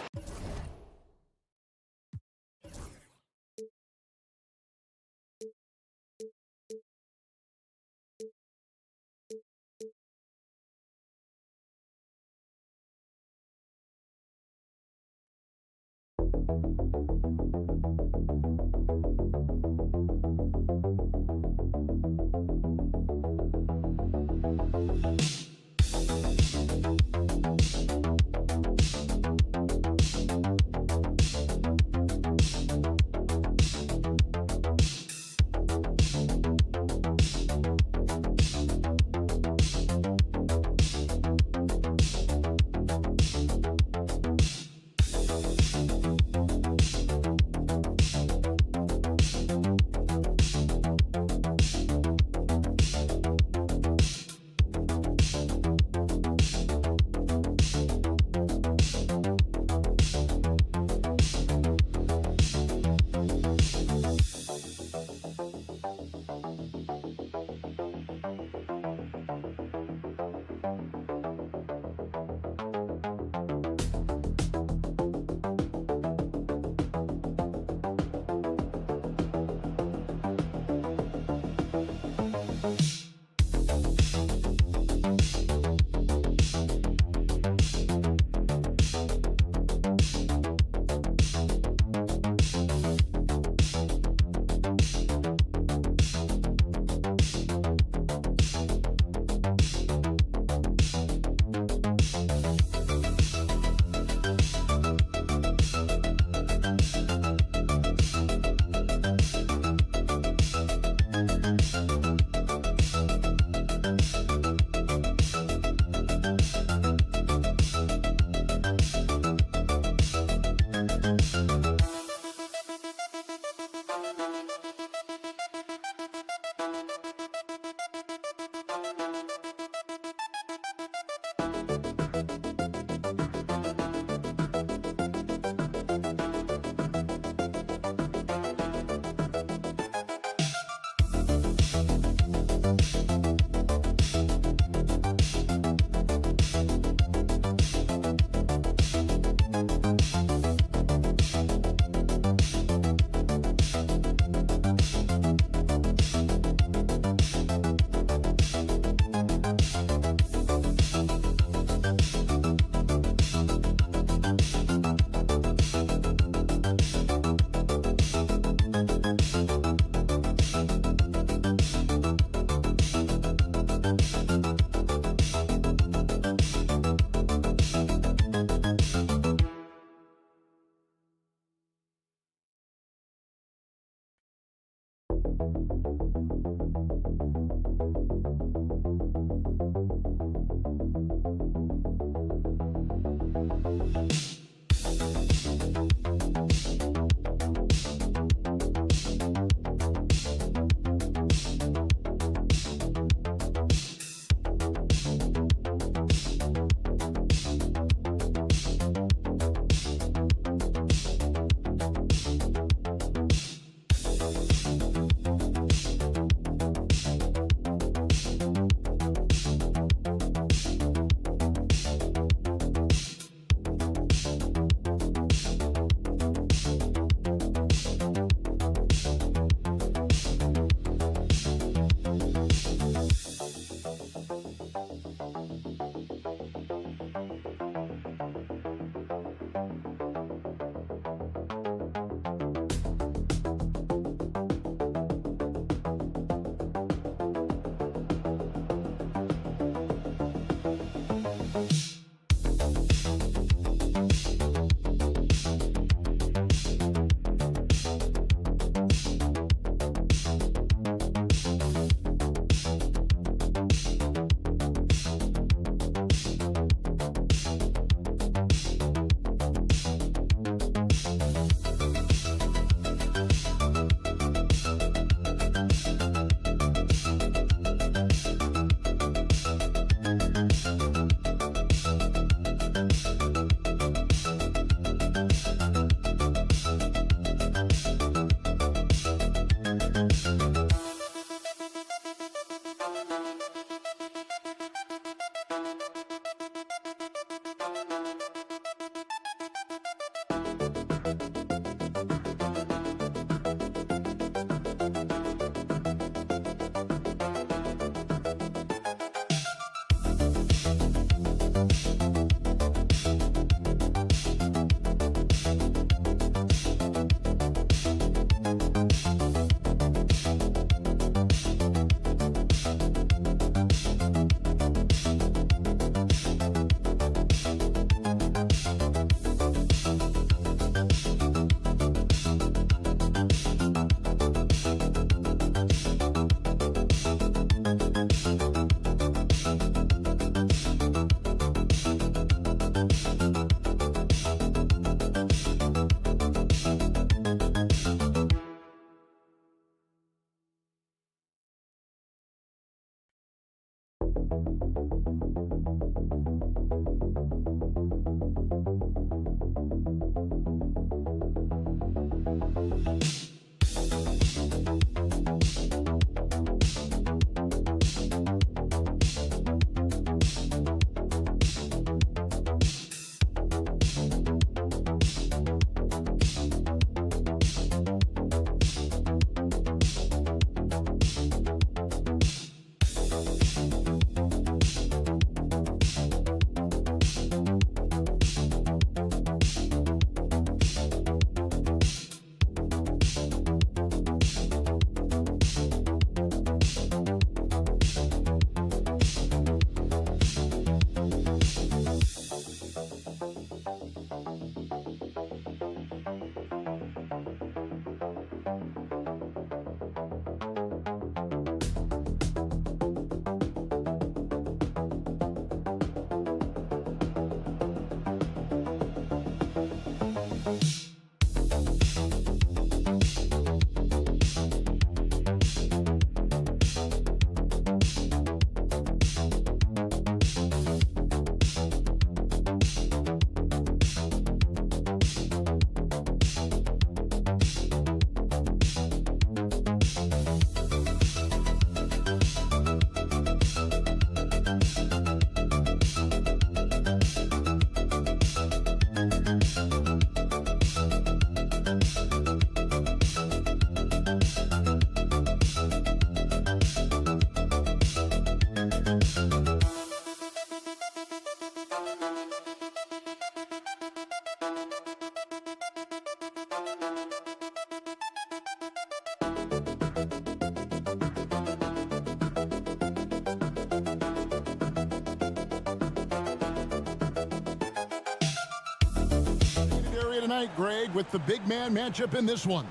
Tonight, Greg, with the big man matchup in this one.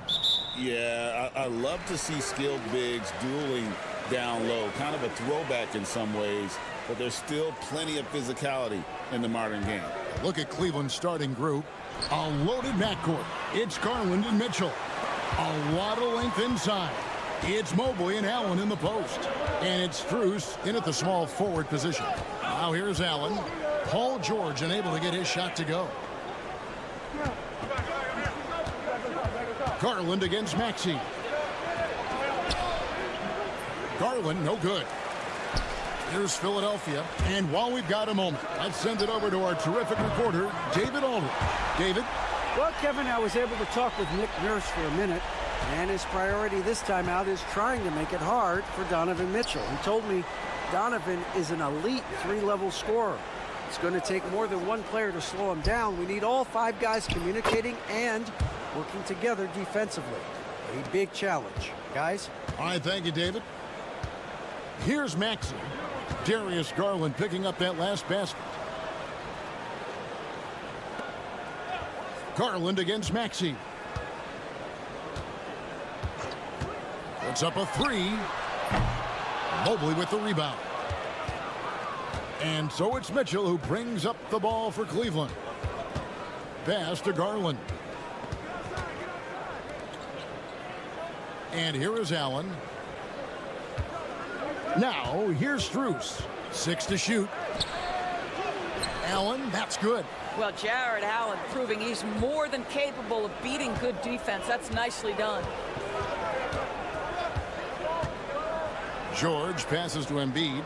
Yeah, I love to see skilled bigs dueling down low. Kind of a throwback in some ways, but there's still plenty of physicality in the modern game. Look at Cleveland's starting group. A loaded backcourt. It's Garland and Mitchell. A lot of length inside. It's Mobley and Allen in the post. And it's Strus in at the small forward position. Now here's Allen. Paul George unable to get his shot to go. Garland against Maxey. Garland, no good. Here's Philadelphia. And while we've got a moment, let's send it over to our terrific reporter, David Aldridge. David? Well, Kevin, I was able to talk with Nick Nurse for a minute, and his priority this time out is trying to make it hard for Donovan Mitchell. He told me Donovan is an elite three-level scorer. It's going to take more than one player to slow him down. We need all five guys communicating and working together defensively. A big challenge. Guys? All right, thank you, David. Here's Maxey. Darius Garland picking up that last basket. Garland against Maxey. Puts up a three. Mobley with the rebound. And so it's Mitchell who brings up the ball for Cleveland. Pass to Garland. And here is Allen. Now, here's Strus. 6 to shoot. Allen, that's good. Well, Jared Allen proving he's more than capable of beating good defense. That's nicely done. George passes to Embiid.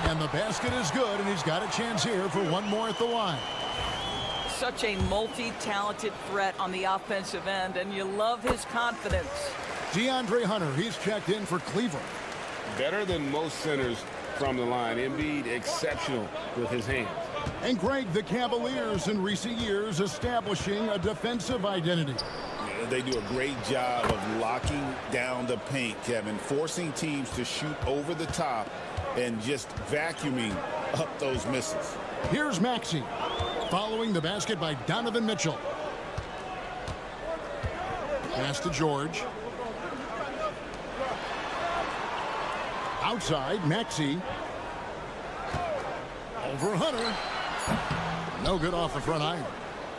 And the basket is good, and he's got a chance here for one more at the line. Such a multi-talented threat on the offensive end, and you love his confidence. DeAndre Hunter, he's checked in for Cleveland. Better than most centers from the line. Embiid exceptional with his hands. And Greg, the Cavaliers in recent years establishing a defensive identity. They do a great job of locking down the paint, Kevin, forcing teams to shoot over the top and just vacuuming up those misses. Here's Maxey, following the basket by Donovan Mitchell. Pass to George. Outside, Maxey. Over Hunter. No good off the front iron.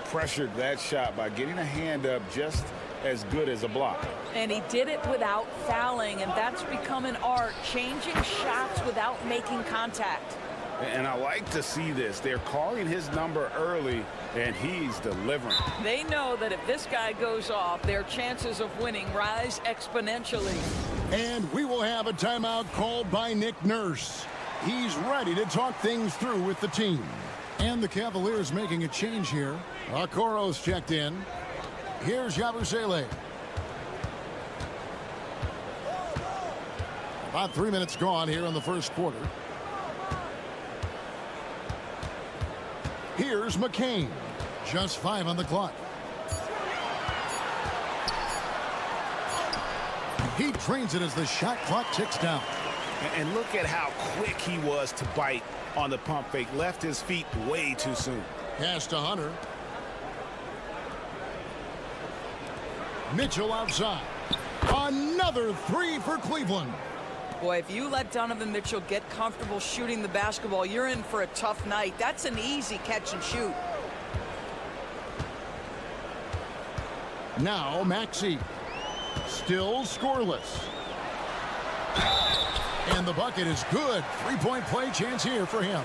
Pressured that shot by getting a hand up just as good as a block. And he did it without fouling, and that's become an art, changing shots without making contact. And I like to see this. They're calling his number early, and he's delivering. They know that if this guy goes off, their chances of winning rise exponentially. And we will have a timeout called by Nick Nurse. He's ready to talk things through with the team. And the Cavaliers making a change here. Okoro's checked in. Here's Yabusele. About 3 minutes gone here in the first quarter. Here's McCain. Just 5 on the clock. He trains it as the shot clock ticks down. And look at how quick he was to bite on the pump fake. Left his feet way too soon. Pass to Hunter. Mitchell outside. Another 3 for Cleveland. Boy, if you let Donovan Mitchell get comfortable shooting the basketball, you're in for a tough night. That's an easy catch and shoot. Now Maxey. Still scoreless. And the bucket is good. 3-point play chance here for him.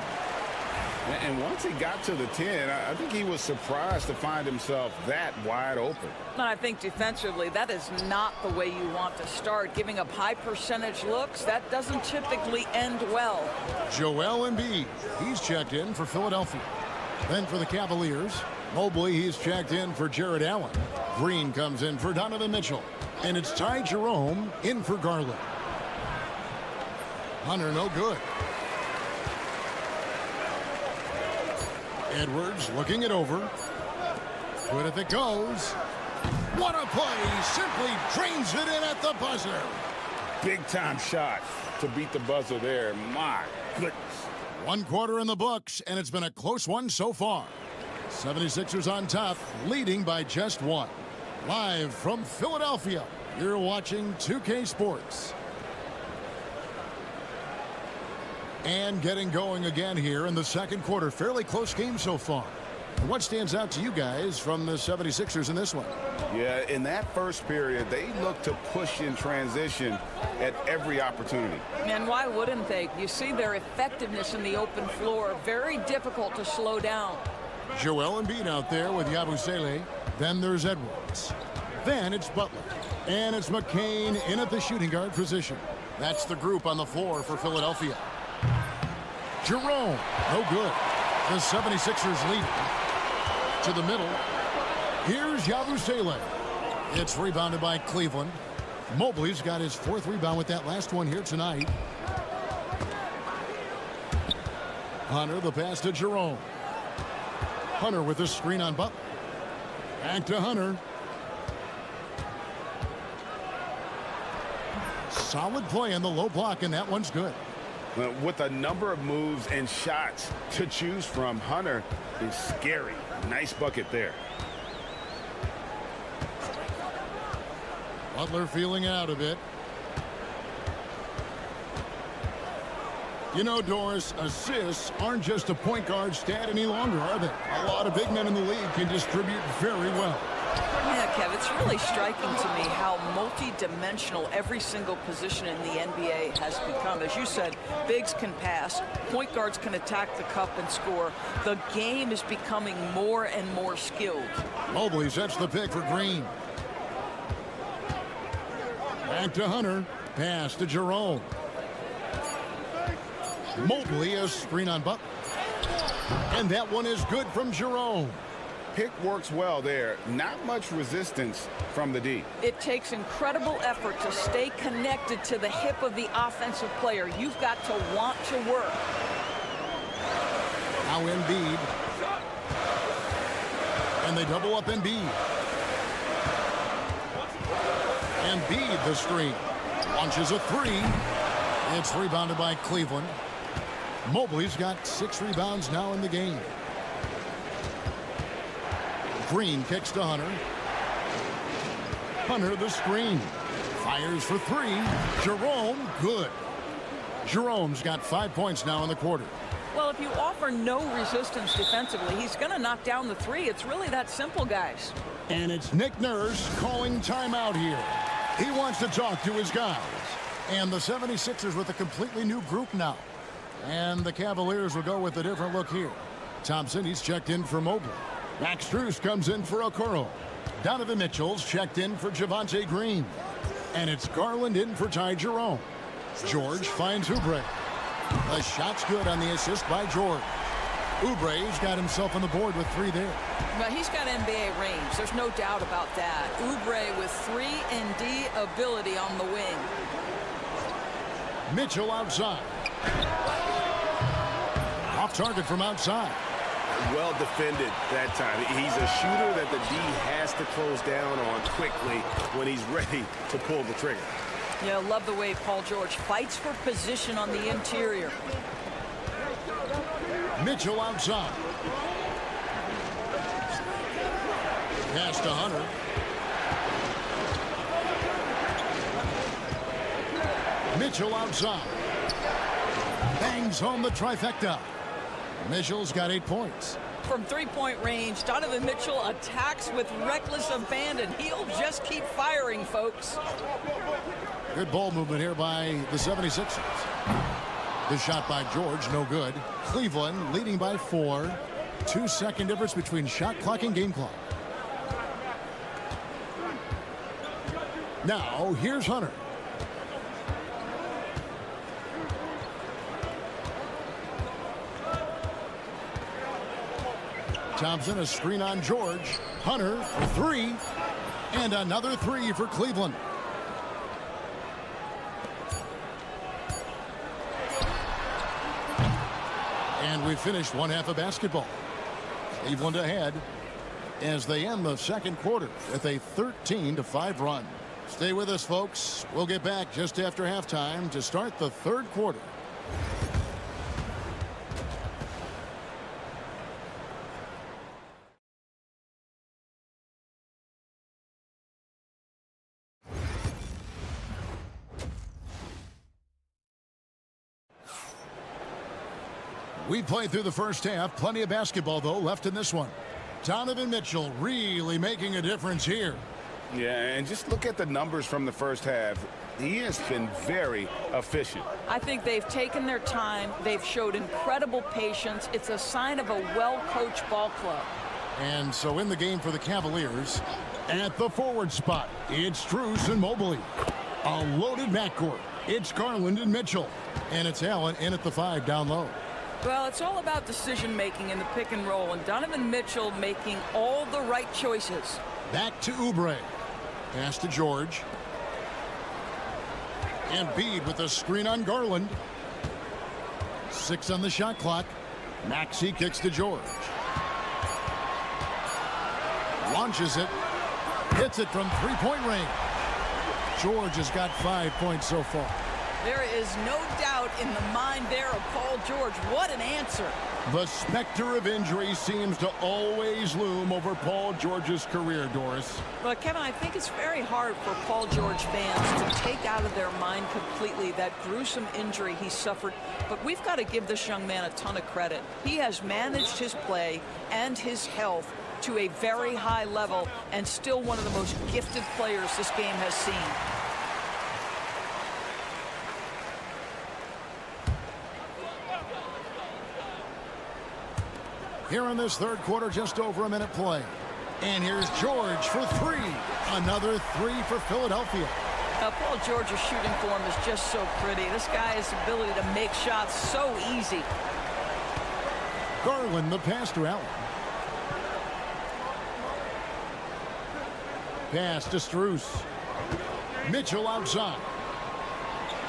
And once he got to the 10, I think he was surprised to find himself that wide open. I think defensively, that is not the way you want to start. Giving up high percentage looks, that doesn't typically end well. Joel Embiid, he's checked in for Philadelphia. Then for the Cavaliers, Mobley, he's checked in for Jared Allen. Green comes in for Donovan Mitchell. And it's Ty Jerome in for Garland. Hunter, no good. Edwards looking it over. Good if it goes. What a play. Simply drains it in at the buzzer. Big time shot to beat the buzzer there. My goodness. 1 quarter in the books, and it's been a close one so far. 76ers on top, leading by just 1. Live from Philadelphia, you're watching 2K Sports. And getting going again here in the second quarter. Fairly close game so far. What stands out to you guys from the 76ers in this one? Yeah, in that first period, they looked to push in transition at every opportunity. And why wouldn't they? You see their effectiveness in the open floor. Very difficult to slow down. Joel Embiid out there with Yabusele. Then there's Edwards. Then it's Butler. And it's McCain in at the shooting guard position. That's the group on the floor for Philadelphia. Jerome, no good. The 76ers lead to the middle. Here's Yabusele. It's rebounded by Cleveland. Mobley's got his 4th rebound with that last one here tonight. Hunter, the pass to Jerome. Hunter with the screen on Butler. Back to Hunter. Solid play in the low block, and that one's good. With a number of moves and shots to choose from, Hunter is scary. Nice bucket there. Butler feeling out a bit. You know, Doris, assists aren't just a point guard stat any longer, are they? A lot of big men in the league can distribute very well. Yeah, Kev, it's really striking to me how multi-dimensional every single position in the NBA has become. As you said, bigs can pass, point guards can attack the cup and score. The game is becoming more and more skilled. Mobley sets the pick for Green. Back to Hunter. Pass to Jerome. Mobley, a screen on Butler. And that one is good from Jerome. Pick works well there. Not much resistance from the D. It takes incredible effort to stay connected to the hip of the offensive player. You've got to want to work. Now Embiid. And they double up Embiid. Embiid the screen. Launches a 3. It's rebounded by Cleveland. Mobley's got 6 rebounds now in the game. Green kicks to Hunter. Hunter the screen. Fires for 3. Jerome, good. Jerome's got 5 points now in the quarter. Well, if you offer no resistance defensively, he's going to knock down the three. It's really that simple, guys. And it's Nick Nurse calling timeout here. He wants to talk to his guys. And the 76ers with a completely new group now. And the Cavaliers will go with a different look here. Thompson, he's checked in for Mobley. Max Strus comes in for Okoro. Donovan Mitchell's checked in for Javonte Green. And it's Garland in for Ty Jerome. George finds Oubre. The shot's good on the assist by George. Oubre's got himself on the board with 3 there. But he's got NBA range. There's no doubt about that. Oubre with 3-and-D ability on the wing. Mitchell outside. Off target from outside. Well defended that time. He's a shooter that the D has to close down on quickly when he's ready to pull the trigger. Yeah, love the way Paul George fights for position on the interior. Mitchell outside. Pass to Hunter. Mitchell outside. Bangs home the trifecta. Mitchell's got 8 points. From three-point range, Donovan Mitchell attacks with reckless abandon. He'll just keep firing, folks. Good ball movement here by the 76ers. The shot by George, no good. Cleveland leading by 4. 2-second difference between shot clock and game clock. Now, here's Hunter. Thompson, a screen on George. Hunter for 3. And another 3 for Cleveland. And we finished one half of basketball. Cleveland ahead as they end the second quarter with a 13-5 run. Stay with us, folks. We'll get back just after halftime to start the third quarter. We played through the first half. Plenty of basketball, though, left in this one. Donovan Mitchell really making a difference here. Yeah, and just look at the numbers from the first half. He has been very efficient. I think they've taken their time. They've showed incredible patience. It's a sign of a well-coached ball club. And so in the game for the Cavaliers, at the forward spot, it's Strus and Mobley. A loaded backcourt. It's Garland and Mitchell. And it's Allen in at the 5 down low. Well, it's all about decision-making in the pick and roll, and Donovan Mitchell making all the right choices. Back to Oubre. Pass to George. Embiid with a screen on Garland. 6 on the shot clock. Maxey kicks to George. Launches it. Hits it from 3-point range. George has got 5 points so far. There is no doubt in the mind there of Paul George. What an answer. The specter of injury seems to always loom over Paul George's career, Doris. But, Kevin, I think it's very hard for Paul George fans to take out of their mind completely that gruesome injury he suffered. But we've got to give this young man a ton of credit. He has managed his play and his health to a very high level and still one of the most gifted players this game has seen. Here in this third quarter, just over a minute play. And here's George for 3. Another 3 for Philadelphia. Paul George's shooting form is just so pretty. This guy's ability to make shots so easy. Garland, the pass to Allen. Pass to Strus. Mitchell outside.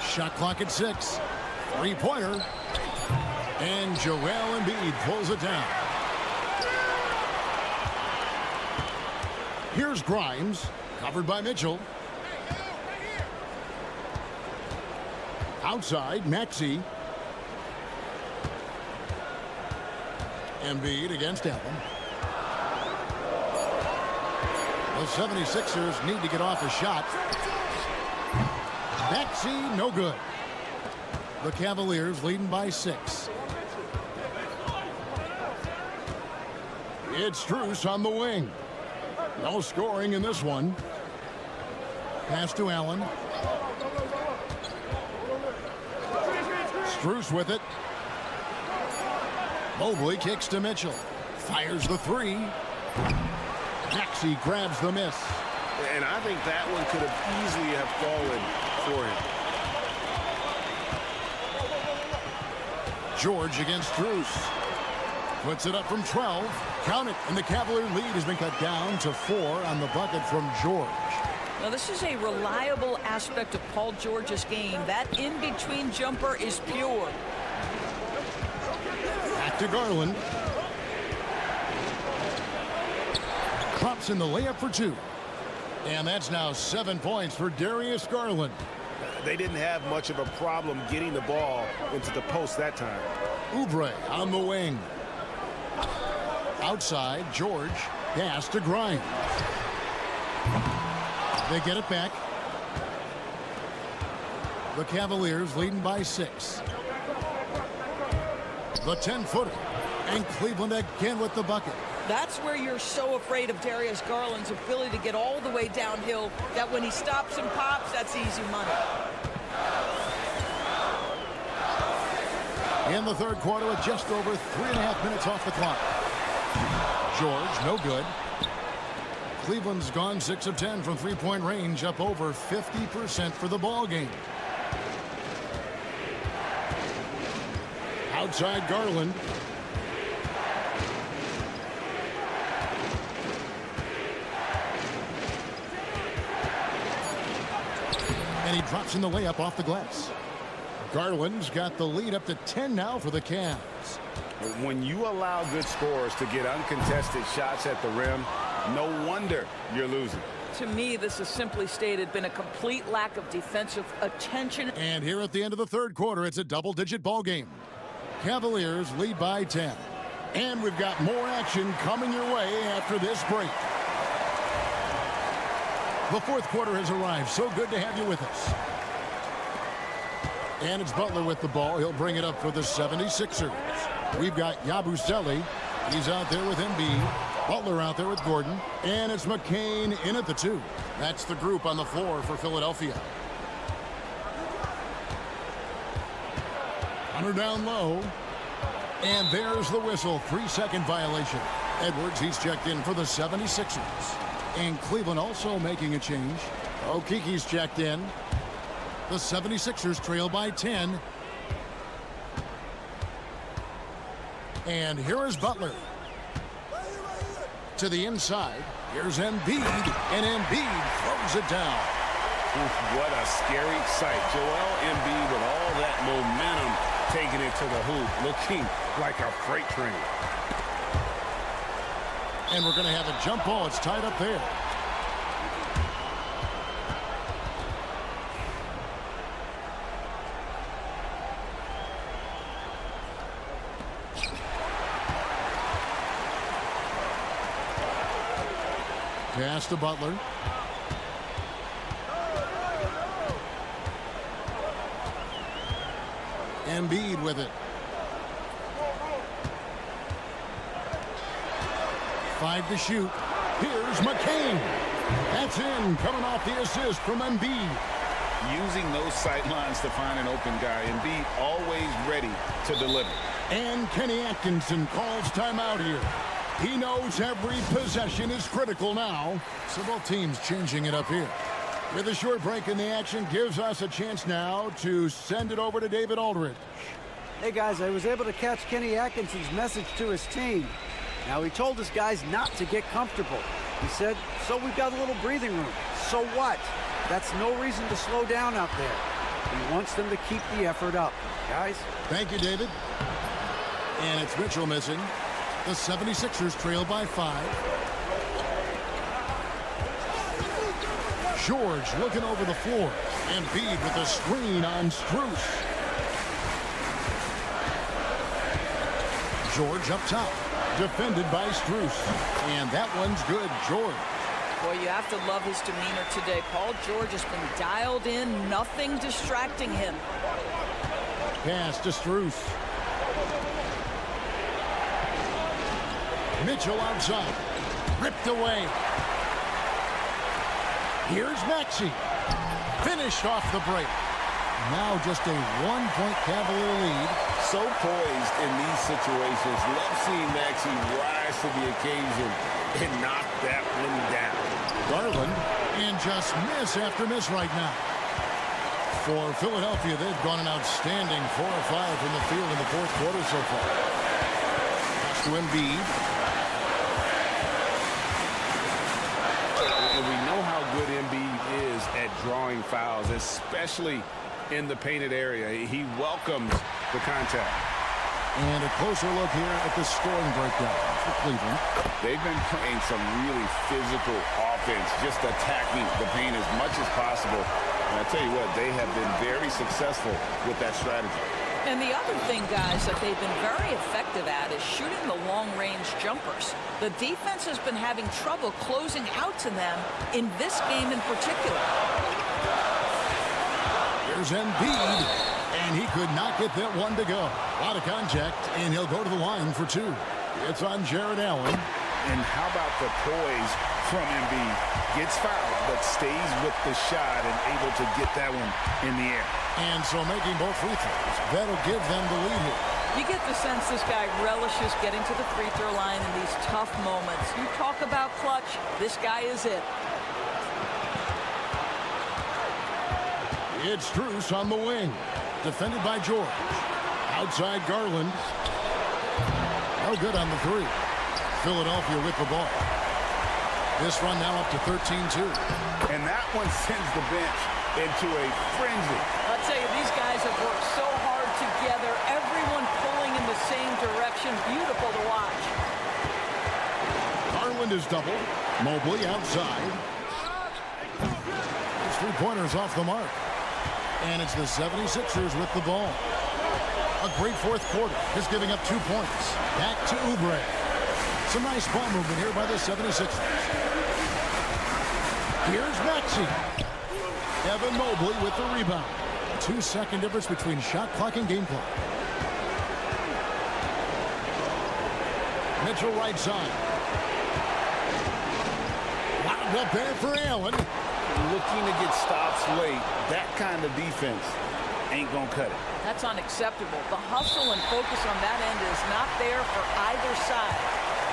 Shot clock at 6. 3-pointer. And Joel Embiid pulls it down. Here's Grimes, covered by Mitchell. Outside, Maxey. Embiid against Allen. The 76ers need to get off a shot. Maxey, no good. The Cavaliers leading by 6. It's Strus on the wing. No scoring in this one. Pass to Allen. Strus with it. Mobley kicks to Mitchell. Fires the three. Maxey grabs the miss. And I think that one could have easily have fallen for him. George against Strus. Puts it up from 12. Count it. And the Cavalier lead has been cut down to 4 on the bucket from George. Now, this is a reliable aspect of Paul George's game. That in-between jumper is pure. Back to Garland. Drops in the layup for 2. And that's now 7 points for Darius Garland. They didn't have much of a problem getting the ball into the post that time. Oubre on the wing. Outside, George. Pass to Grimes. They get it back. The Cavaliers leading by 6. The 10-footer. And Cleveland again with the bucket. That's where you're so afraid of Darius Garland's ability to get all the way downhill, that when he stops and pops, that's easy money. In the third quarter with just over 3.5 minutes off the clock. George, no good. Cleveland's gone 6 of 10 from three-point range, up over 50% for the ball game. Outside Garland. And he drops in the layup off the glass. Garland's got the lead up to 10 now for the Cavs. When you allow good scorers to get uncontested shots at the rim, no wonder you're losing. To me, this is simply stated been a complete lack of defensive attention. And here at the end of the third quarter, it's a double-digit ball game. Cavaliers lead by 10. And we've got more action coming your way after this break. The fourth quarter has arrived. So good to have you with us. And it's Butler with the ball. He'll bring it up for the 76ers. We've got Yabusele. He's out there with Embiid. Butler out there with Gordon. And it's McCain in at the 2. That's the group on the floor for Philadelphia. Hunter down low. And there's the whistle. 3-second violation. Edwards, he's checked in for the 76ers. And Cleveland also making a change. Okiki's checked in. The 76ers trail by 10. And here is Butler. To the inside. Here's Embiid. And Embiid throws it down. What a scary sight. Joel Embiid with all that momentum taking it to the hoop, looking like a freight train. And we're going to have a jump ball. It's tied up there. Pass to Butler. Embiid with it. 5 to shoot. Here's McCain. That's in, coming off the assist from Embiid. Using those sight lines to find an open guy. Embiid always ready to deliver. And Kenny Atkinson calls timeout here. He knows every possession is critical now. So both teams changing it up here. With a short break in the action, gives us a chance now to send it over to David Aldridge. Hey guys, I was able to catch Kenny Atkinson's message to his team. Now he told his guys not to get comfortable. He said, so we've got a little breathing room. So what? That's no reason to slow down out there. He wants them to keep the effort up. Guys? Thank you, David. And it's Mitchell missing. The 76ers trail by 5. George looking over the floor. Embiid with a screen on Strus. George up top. Defended by Strus. And that one's good. George. Boy, you have to love his demeanor today. Paul George has been dialed in. Nothing distracting him. Pass to Strus. Mitchell outside. Ripped away. Here's Maxey. Finished off the break. Now just a 1-point Cavalier lead. So poised in these situations. Love seeing Maxey rise to the occasion and knock that one down. Garland, and just miss after miss right now. For Philadelphia, they've gone an outstanding 4 of 5 from the field in the fourth quarter so far. Pass to Embiid. And we know how good Embiid is at drawing fouls, especially in the painted area. He welcomes the contact. And a closer look here at the scoring breakdown for Cleveland. They've been playing some really physical offense, just attacking the paint as much as possible. And I tell you what, they have been very successful with that strategy. And the other thing, guys, that they've been very effective at is shooting the long-range jumpers. The defense has been having trouble closing out to them in this game in particular. Here's Embiid, and he could not get that one to go. A lot of contact, and he'll go to the line for 2. It's on Jared Allen. And how about the poise from Embiid? Gets fouled, but stays with the shot and able to get that one in the air. And so making both free throws, that'll give them the lead here. You get the sense this guy relishes getting to the free throw line in these tough moments. You talk about clutch, this guy is it. It's Strus on the wing. Defended by George. Outside Garland. No good on the 3. Philadelphia with the ball. This run now up to 13-2. And that one sends the bench into a frenzy. I'll tell you, these guys have worked so hard together. Everyone pulling in the same direction. Beautiful to watch. Garland is doubled. Mobley outside. His 3-pointers off the mark. And it's the 76ers with the ball. A great fourth quarter. Just giving up 2 points. Back to Oubre. Some nice ball movement here by the 76ers. Here's Maxey. Evan Mobley with the rebound. 2-second difference between shot clock and game clock. Mitchell right side. Wound up there for Allen. Looking to get stops late. That kind of defense ain't gonna cut it. That's unacceptable. The hustle and focus on that end is not there for either side.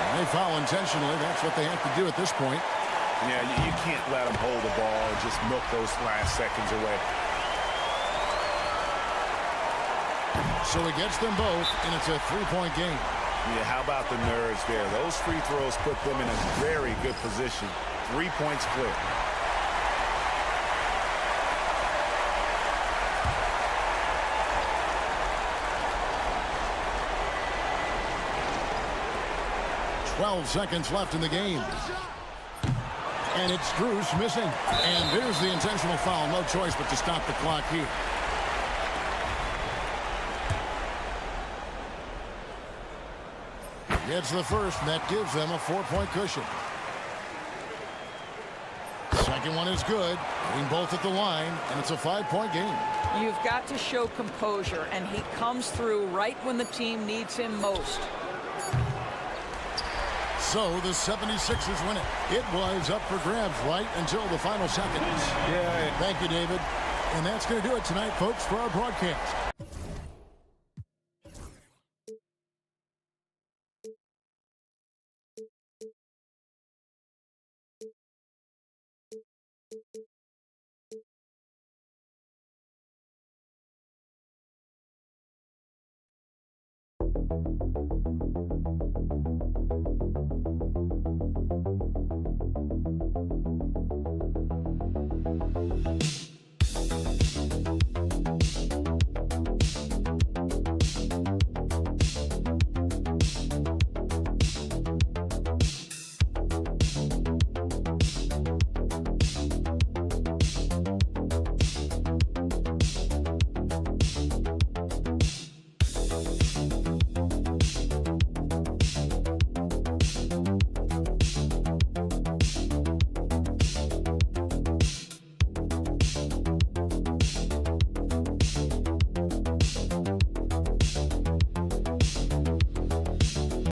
And they foul intentionally. That's what they have to do at this point. Yeah, you can't let them hold the ball and just milk those last seconds away. So he gets them both, and it's a 3-point game. Yeah, how about the nerves there? Those free throws put them in a very good position. 3 points clear. .12 seconds left in the game. And it's Strus missing. And there's the intentional foul. No choice but to stop the clock here. Gets the first, and that gives them a 4-point cushion. Second one is good. Getting both at the line, and it's a 5-point game. You've got to show composure, and he comes through right when the team needs him most. So the 76ers win it. It was up for grabs right until the final seconds. Yeah. Thank you, David. And that's going to do it tonight, folks, for our broadcast.